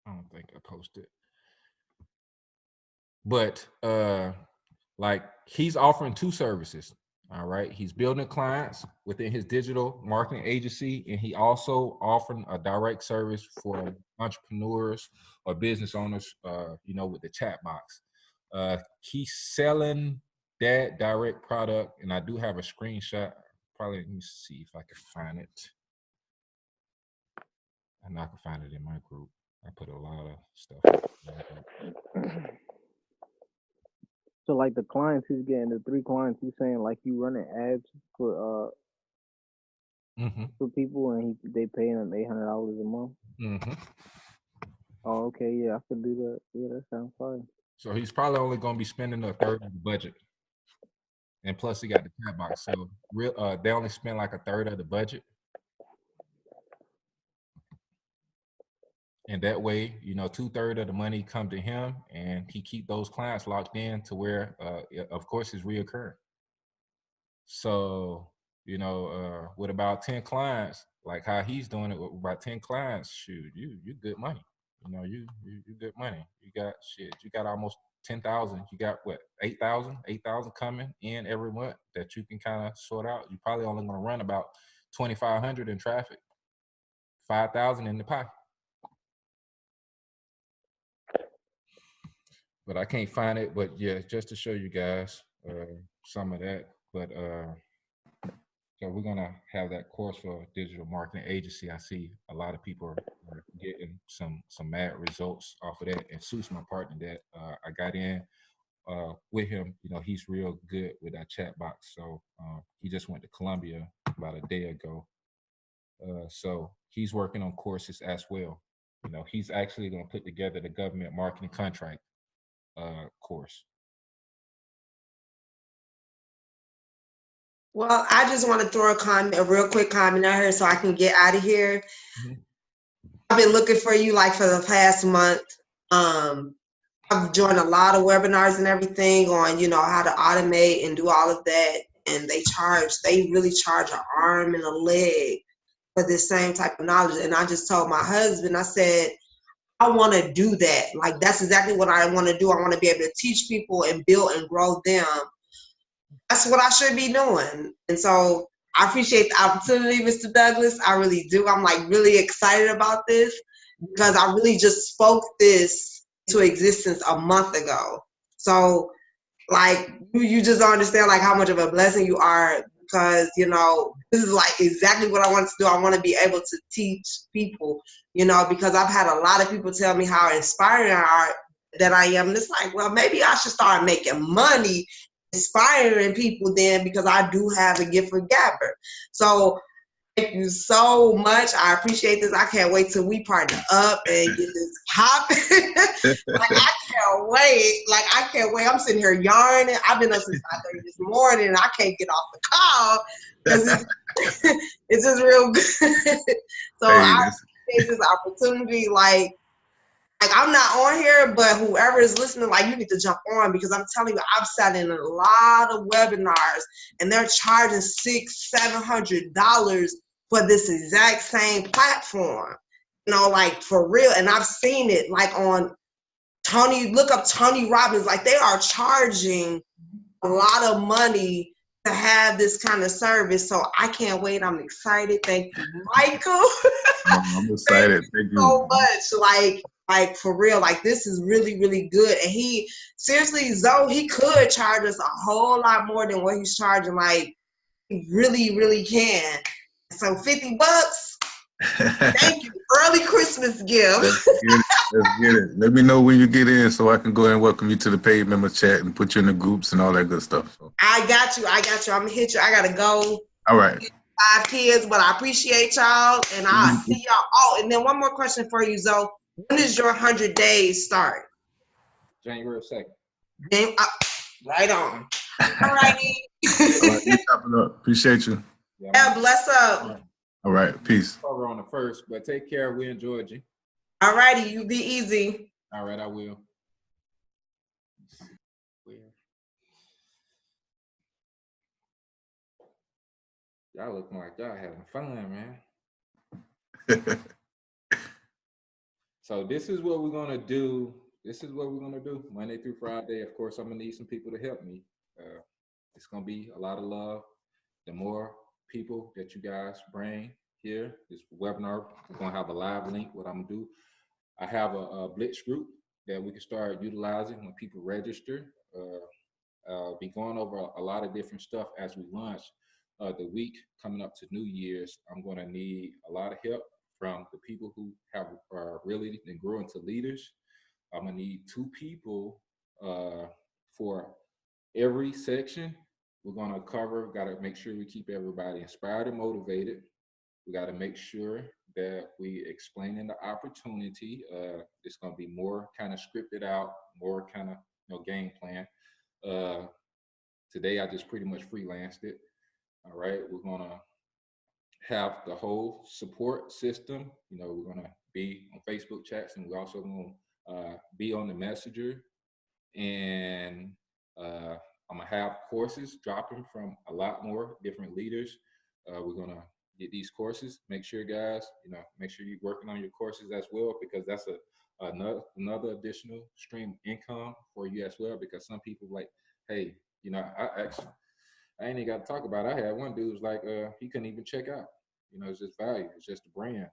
Speaker 1: I don't think I posted, but like he's offering 2 services. All right, he's building clients within his digital marketing agency, and he also offering a direct service for entrepreneurs or business owners, with the chat box. He's selling that direct product, and I do have a screenshot. Probably, let me see if I can find it. And I can find it in my group. I put a lot of stuff in my group.
Speaker 11: So like the clients he's getting, the 3 clients he's saying, like you running ads for for people, and they paying them $800 a month. Oh, okay, yeah, I could do that. Yeah, that sounds fine.
Speaker 1: So he's probably only going to be spending 1/3 of the budget, and plus he got the chat box. So they only spend like 1/3 of the budget, and that way, 2/3 of the money come to him, and he keep those clients locked in to where, of course, it's reoccurring. So with about 10 clients, like how he's doing it with about 10 clients, shoot, you good money. You good money. You got almost 10,000. You got what, 8,000 coming in every month that you can kind of sort out. You probably only going to run about 2,500 in traffic, 5,000 in the pocket. But I can't find it. But yeah, just to show you guys some of that. But so we're gonna have that course for digital marketing agency. I see a lot of people are getting some mad results off of that, and suits my partner that I got in with him. He's real good with that chat box. So he just went to Columbia about a day ago. So he's working on courses as well. He's actually gonna put together the government marketing contract course.
Speaker 4: Well, I just want to throw a real quick comment out here so I can get out of here. I've been looking for you like for the past month. I've joined a lot of webinars and everything on, how to automate and do all of that. And they really charge an arm and a leg for this same type of knowledge. And I just told my husband, I said, I want to do that. Like, that's exactly what I want to do. I want to be able to teach people and build and grow them. That's what I should be doing. And so I appreciate the opportunity, Mr. Douglas. I really do. I'm like really excited about this because I really just spoke this to existence a month ago. So like you just don't understand like how much of a blessing you are, because this is like exactly what I want to do. I want to be able to teach people, because I've had a lot of people tell me how inspiring that I am. And it's like, well, maybe I should start making money inspiring people then, because I do have a gift for gabber. So thank you so much. I appreciate this. I can't wait till we partner up and get this popping. Like, I can't wait. Like, I can't wait. I'm sitting here yarning. I've been up since 5:30 this morning, and I can't get off the call because it's just real good. So I appreciate this opportunity. Like, Like, I'm not on here, but whoever is listening, like, you need to jump on, because I'm telling you, I've sat in a lot of webinars and they're charging $600-$700 for this exact same platform. You know, like, for real. And I've seen it, like, on look up Tony Robbins. Like, they are charging a lot of money to have this kind of service. So I can't wait. I'm excited. Thank you, Michael.
Speaker 7: I'm excited. Thank you
Speaker 4: so much. Like for real, like this is really, really good. And he seriously, Zoe, he could charge us a whole lot more than what he's charging. Like, he really, really can. So $50. Thank you. Early Christmas gift.
Speaker 7: Let's get it. Let me know when you get in so I can go and welcome you to the paid member chat and put you in the groups and all that good stuff. So.
Speaker 4: I got you. I'm gonna hit you. I gotta go.
Speaker 7: All right.
Speaker 4: 5 kids, but I appreciate y'all, and I'll see y'all. Oh, and then one more question for you, Zoe. When does your 100 days start?
Speaker 1: January 2nd.
Speaker 4: Right on. All righty.
Speaker 7: All right, appreciate you.
Speaker 4: Yeah, bless up.
Speaker 7: All right, peace.
Speaker 1: Cover on the first, but take care. We enjoyed you.
Speaker 4: All righty, you be easy.
Speaker 1: All right, I will. Y'all look like y'all having fun, man. So this is what we're gonna do. Monday through Friday. Of course, I'm gonna need some people to help me. It's gonna be a lot of love. The more people that you guys bring here, this webinar, we're gonna have a live link. What I'm gonna do, I have a Blitz group that we can start utilizing when people register. Be going over a lot of different stuff as we launch. The week coming up to New Year's, I'm going to need a lot of help from the people who have really been growing to leaders. I'm going to need 2 people for every section. We're going to cover, got to make sure we keep everybody inspired and motivated. We got to make sure that we explaining the opportunity. It's going to be more kind of scripted out, more kind of game plan. Today, I just pretty much freelanced it. All right, we're gonna have the whole support system. You know, we're gonna be on Facebook chats, and we're also gonna be on the Messenger. And I'm gonna have courses dropping from a lot more different leaders. We're gonna get these courses. Make sure, guys, make sure you're working on your courses as well, because that's another additional stream of income for you as well. Because some people like, hey, I ain't even got to talk about it. I had one dude was like, he couldn't even check out. It's just value. It's just a brand.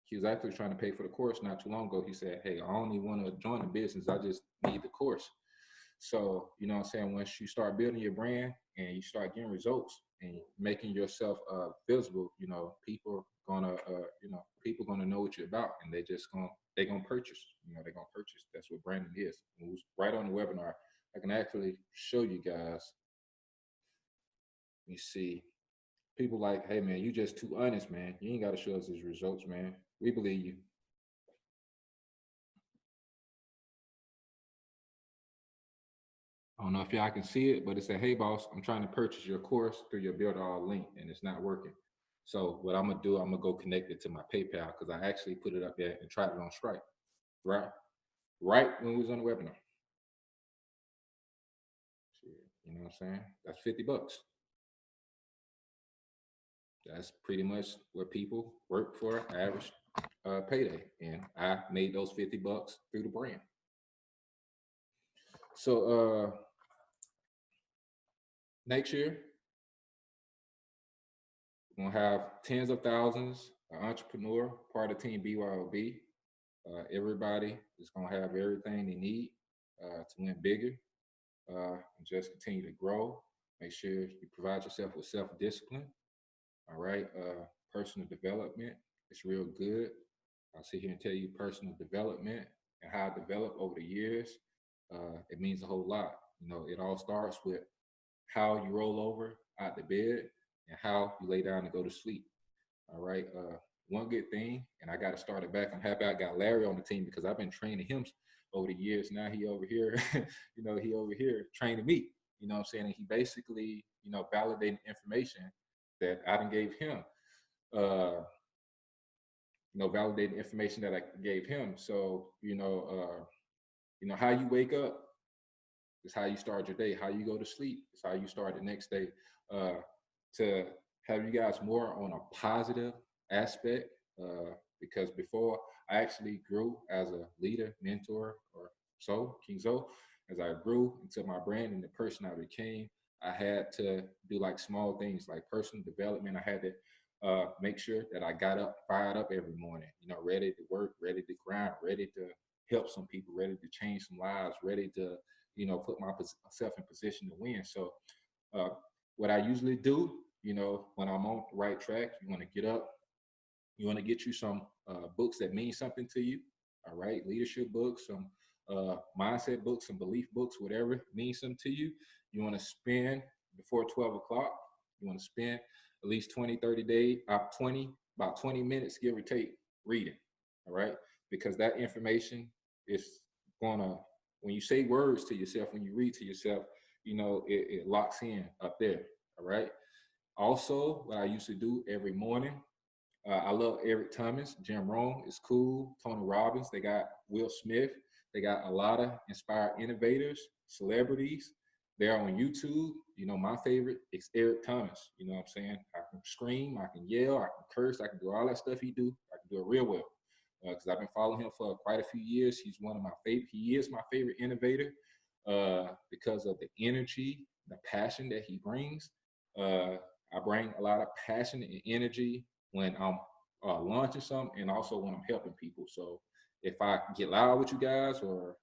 Speaker 1: He was actually trying to pay for the course not too long ago. He said, hey, I only want to join the business. I just need the course. So, you know what I'm saying? Once you start building your brand and you start getting results and making yourself visible, people gonna know what you're about, and they're gonna purchase. They're gonna purchase. That's what branding is. It was right on the webinar. I can actually show you guys. You see, people like, hey man, you just too honest, man. You ain't got to show us these results, man. We believe you. I don't know if y'all can see it, but it said, hey boss, I'm trying to purchase your course through your Builderall link and it's not working. So what I'm gonna do, I'm gonna go connect it to my PayPal, because I actually put it up there and tried it on Stripe, right when we was on the webinar. You know what I'm saying? That's $50. That's pretty much what people work for, average payday. And I made those $50 through the brand. So next year, we're gonna have tens of thousands of entrepreneur, part of Team BYOB. Everybody is gonna have everything they need to win bigger and just continue to grow. Make sure you provide yourself with self-discipline. All right, personal development is real good. I'll sit here and tell you personal development and how I developed over the years. It means a whole lot. It all starts with how you roll over out the bed and how you lay down and go to sleep. All right. One good thing, and I got to start it back. I'm happy I got Larry on the team, because I've been training him over the years. Now he over here, he over here training me. You know what I'm saying? And he basically, validating information that I done gave him. validate the information that I gave him. So, how you wake up is how you start your day. How you go to sleep is how you start the next day. To have you guys more on a positive aspect, because before I actually grew as a leader, mentor, or King Zo, as I grew into my brand and the person I became, I had to do like small things like personal development. I had to make sure that I got up, fired up every morning, ready to work, ready to grind, ready to help some people, ready to change some lives, ready to, put myself in position to win. So what I usually do, when I'm on the right track, you want to get up, you want to get you some books that mean something to you. All right, leadership books, some mindset books, some belief books, whatever means something to you. You want to spend before 12 o'clock, you want to spend at least 20, 30 days, about 20 minutes, give or take, reading. All right, because that information is gonna, when you say words to yourself, when you read to yourself, it locks in up there. All right. Also, what I used to do every morning, I love Eric Thomas, Jim Rohn is cool, Tony Robbins. They got Will Smith. They got a lot of inspired innovators, celebrities. They're on YouTube. My favorite is Eric Thomas. You know what I'm saying? I can scream, I can yell, I can curse, I can do all that stuff he do. I can do it real well because I've been following him for quite a few years. He's one of my favorite. He is my favorite innovator because of the energy, the passion that he brings. I bring a lot of passion and energy when I'm launching something and also when I'm helping people. So if I get loud with you guys or,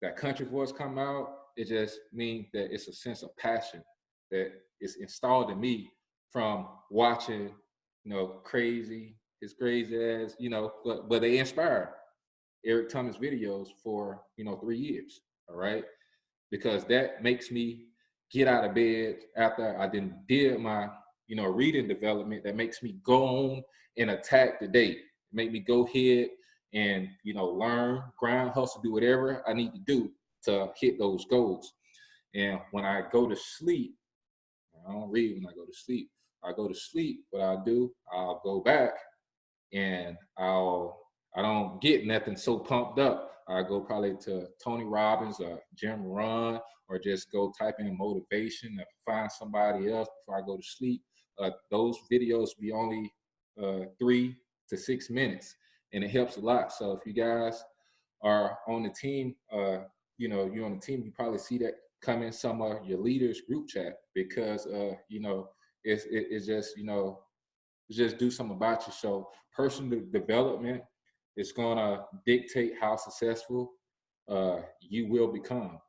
Speaker 1: that country voice come out, it just means that it's a sense of passion that is installed in me from watching, his crazy ass, but they inspire Eric Thomas videos for, 3 years. All right. Because that makes me get out of bed after I did my, reading development. That makes me go on and attack the day. Make me go ahead and, learn, grind, hustle, do whatever I need to do to hit those goals. And when I go to sleep, I don't read when I go to sleep. I go to sleep, what I'll do, I'll go back and I don't get nothing so pumped up. I go probably to Tony Robbins or Jim Rohn, or just go type in motivation or find somebody else before I go to sleep. Those videos be only 3 to 6 minutes, and it helps a lot. So if you guys are on the team, you're on the team, you probably see that come in some of your leaders group chat because it's just just do something about you. So personal development is gonna dictate how successful you will become,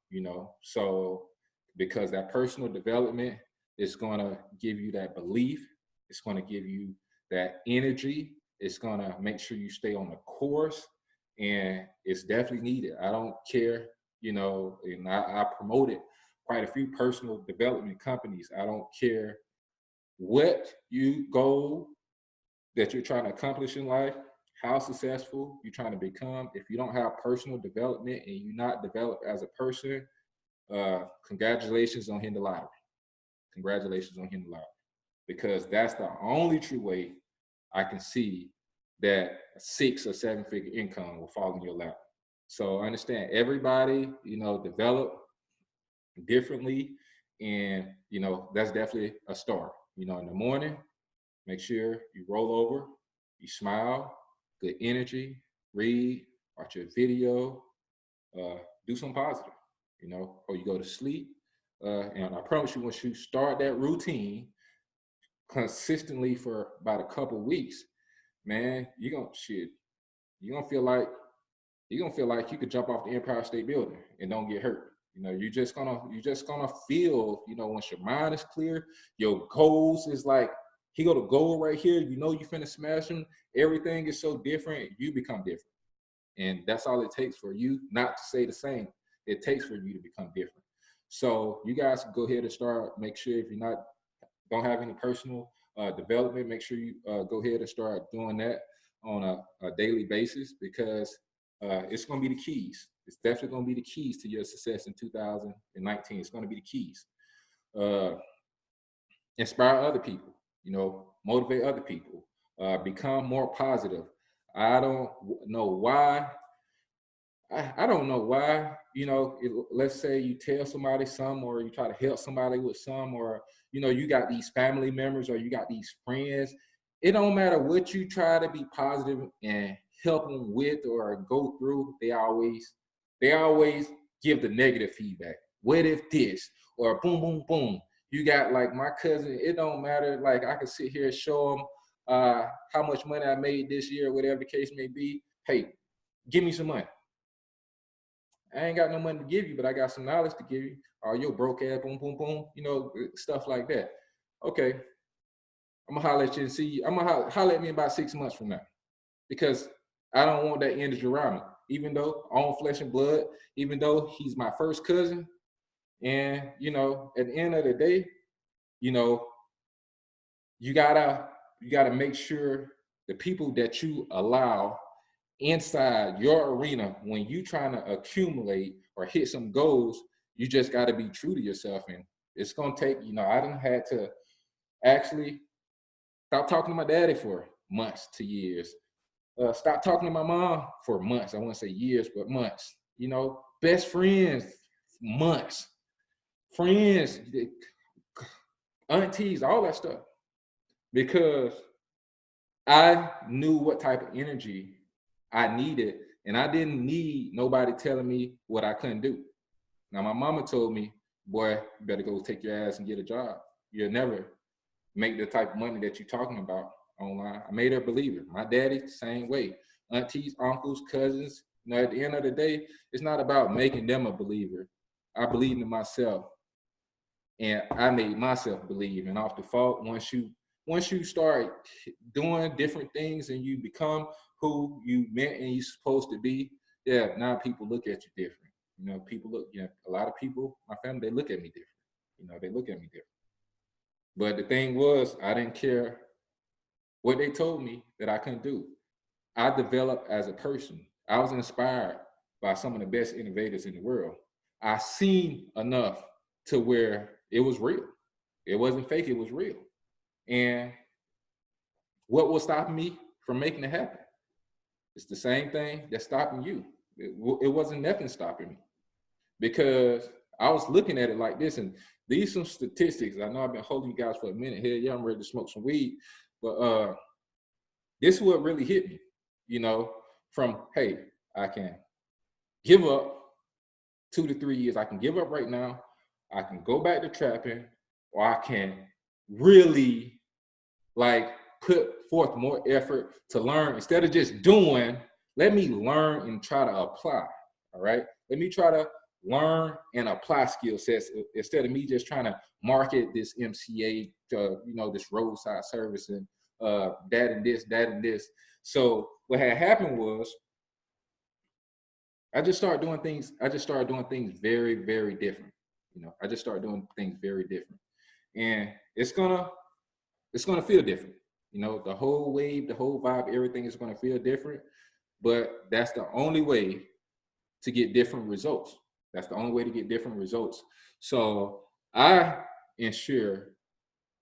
Speaker 1: So because that personal development is gonna give you that belief, it's gonna give you that energy, it's gonna make sure you stay on the course, and it's definitely needed. I don't care, and I promoted quite a few personal development companies. I don't care what goal that you're trying to accomplish in life, how successful you're trying to become. If you don't have personal development and you're not developed as a person, congratulations on hitting the lottery. Congratulations on hitting the lottery. Because that's the only true way I can see that a 6 or 7 figure income will fall in your lap. So understand everybody, develop differently. And, that's definitely a start. In the morning, make sure you roll over, you smile, good energy, read, watch a video, do something positive, or you go to sleep. And I promise you, once you start that routine consistently for about a couple weeks, man, you're gonna feel like you could jump off the Empire State Building and don't get hurt. You're just gonna feel, once your mind is clear, your goals is like, he got a goal right here, you finna smash him. Everything is so different, you become different. And that's all it takes for you not to say the same. It takes for you to become different. So you guys can go ahead and start, make sure if you're don't have any personal development, make sure you go ahead and start doing that on a daily basis, because it's going to be the keys. It's definitely going to be the keys to your success in 2019. It's going to be the keys. Inspire other people, motivate other people. Become more positive. I don't know why. I don't know why, let's say you tell somebody some, or you try to help somebody with some, or, you got these family members or you got these friends. It don't matter what you try to be positive and help them with or go through. They always give the negative feedback. What if this, or boom, boom, boom. You got like my cousin, it don't matter. Like I could sit here and show them how much money I made this year, whatever the case may be. Hey, give me some money. I ain't got no money to give you, but I got some knowledge to give you. Oh, you're broke ass, boom, boom, boom, stuff like that. Okay, I'm gonna holler at you and see you. I'm gonna holler at me about 6 months from now, because I don't want that energy around me. Even though on flesh and blood, even though he's my first cousin, and at the end of the day, you gotta make sure the people that you allow inside your arena, when you trying to accumulate or hit some goals, you just got to be true to yourself. And it's going to take, I done had to actually stop talking to my daddy for months to years. Stop talking to my mom for months. I won't say years, but months. Best friends, months. Friends, aunties, all that stuff. Because I knew what type of energy I needed, and I didn't need nobody telling me what I couldn't do. Now, my mama told me, boy, you better go take your ass and get a job. You'll never make the type of money that you're talking about online. I made her believe it. My daddy, same way. Aunties, uncles, cousins. At the end of the day, it's not about making them a believer. I believed in myself, and I made myself believe. And off default, once you start doing different things and you become who you meant and you're supposed to be, now people look at you different. People look, a lot of people, my family, they look at me different. They look at me different. But the thing was, I didn't care what they told me that I couldn't do. I developed as a person. I was inspired by some of the best innovators in the world. I seen enough to where it was real. It wasn't fake, it was real. And what was stopping me from making it happen? It's the same thing that's stopping you. It wasn't nothing stopping me, because I was looking at it like this. And these some statistics. I know I've been holding you guys for a minute here. Yeah, I'm ready to smoke some weed. But this is what really hit me, from, hey, I can give up 2 to 3 years. I can give up right now. I can go back to trapping, or I can really put forth more effort to learn. Instead of just doing, let me learn and try to apply. All right. Let me try to learn and apply skill sets, instead of me just trying to market this MCA, this roadside service and that and this. So what had happened was, I just started doing things very, very different. I just started doing things very different. And it's gonna feel different. The whole wave, the whole vibe, everything is gonna feel different. But that's the only way to get different results. That's the only way to get different results. So I ensure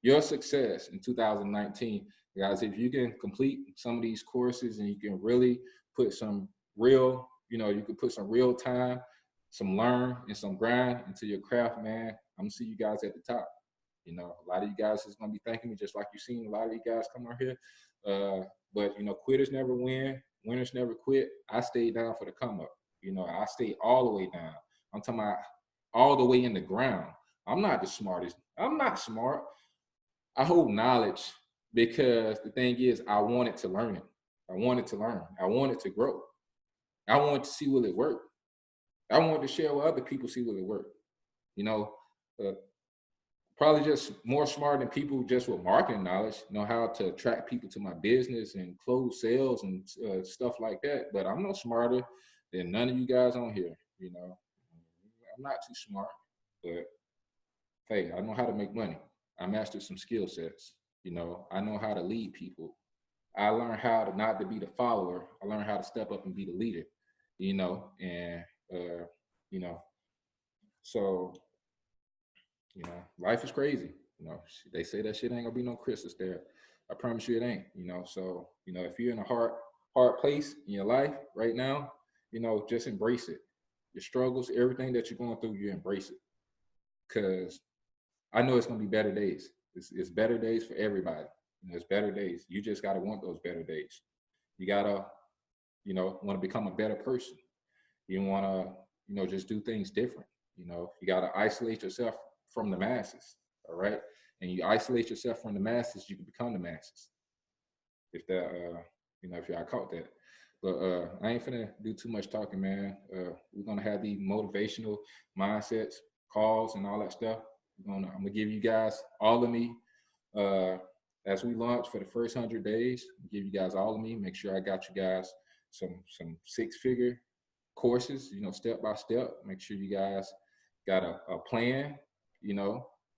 Speaker 1: your success in 2019, guys. If you can complete some of these courses and you can really put some real, you can put some real time, some learn and some grind into your craft, man, I'm gonna see you guys at the top. A lot of you guys is gonna be thanking me, just like you've seen a lot of you guys come out here. But quitters never win, winners never quit. I stayed down for the come up. I stayed all the way down. I'm talking about all the way in the ground. I'm not the smartest. I'm not smart. I hold knowledge because the thing is, I wanted to learn it. I wanted to learn. I wanted to grow. I wanted to see will it work. I wanted to share with other people, see will it work. Probably just more smart than people just with marketing knowledge, know how to attract people to my business and close sales and stuff like that. But I'm no smarter than none of you guys on here. I'm not too smart, but hey, I know how to make money. I mastered some skill sets. I know how to lead people. I learned how to not to be the follower. I learned how to step up and be the leader. And so life is crazy. They say that shit ain't gonna be no Christmas there. I promise you it ain't, So, if you're in a hard place in your life right now, just embrace it. Your struggles, everything that you're going through, you embrace it. Because I know it's going to be better days. It's better days for everybody. It's better days. You just got to want those better days. You got to, want to become a better person. You want to, just do things different. You got to isolate yourself from the masses. All right. And you isolate yourself from the masses, you can become the masses. If that, if y'all caught that. But I ain't finna do too much talking, man. We're gonna have the motivational mindsets, calls, and all that stuff. I'm gonna give you guys all of me as we launch for the first 100 days. I'll give you guys all of me. Make sure I got you guys some 6-figure courses, step by step. Make sure you guys got a plan,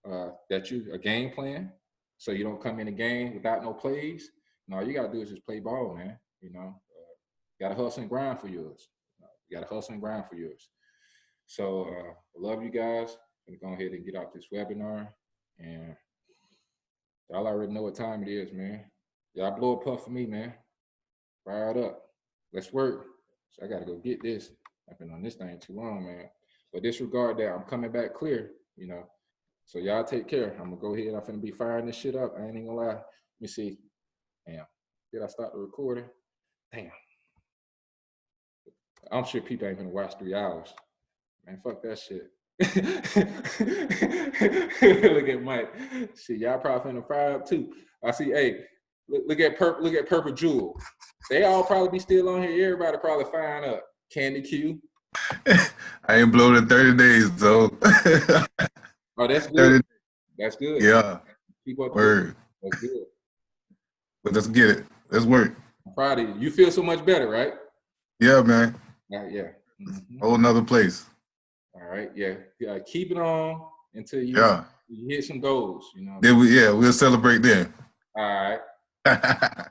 Speaker 1: a game plan, so you don't come in a game without no plays. And all you gotta do is just play ball, man. Gotta hustle and grind for yours. You gotta hustle and grind for yours. So I love you guys. I'm gonna go ahead and get off this webinar, and y'all already know what time it is, man. Y'all blow a puff for me, man. Fire it up. Let's work. So I gotta go get this. I've been on this thing too long, man. But disregard that. I'm coming back clear, So y'all take care. I'm gonna go ahead. I'm finna be firing this shit up. I ain't even gonna lie. Let me see. Damn. Did I stop the recording? Damn. I'm sure people ain't gonna watch 3 hours. Man, fuck that shit. Look at Mike. Shit, y'all probably finna fire up too. I see, hey, look at Purple Jewel. They all probably be still on here. Everybody probably firing up. Candy Q.
Speaker 7: I ain't blown in 30 days, though.
Speaker 1: Oh, that's good. That's good.
Speaker 7: Yeah.
Speaker 1: Keep up.
Speaker 7: Word.
Speaker 1: That's good.
Speaker 7: But let's get it. Let's work.
Speaker 1: I'm proud of you. You feel so much better, right?
Speaker 7: Yeah, man.
Speaker 1: Yeah. Mm-hmm.
Speaker 7: Whole nother place.
Speaker 1: All right. Yeah. Keep it on until you hit some goals.
Speaker 7: Then we'll celebrate then.
Speaker 1: All right.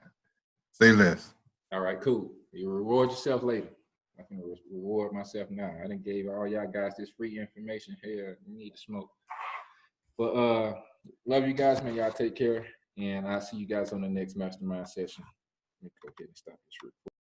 Speaker 7: Say less.
Speaker 1: All right. Cool. You reward yourself later. I can reward myself now. I done gave all y'all guys this free information. Here, you need to smoke. But love you guys, man. Y'all take care, and I'll see you guys on the next mastermind session. Let me go ahead and stop this recording.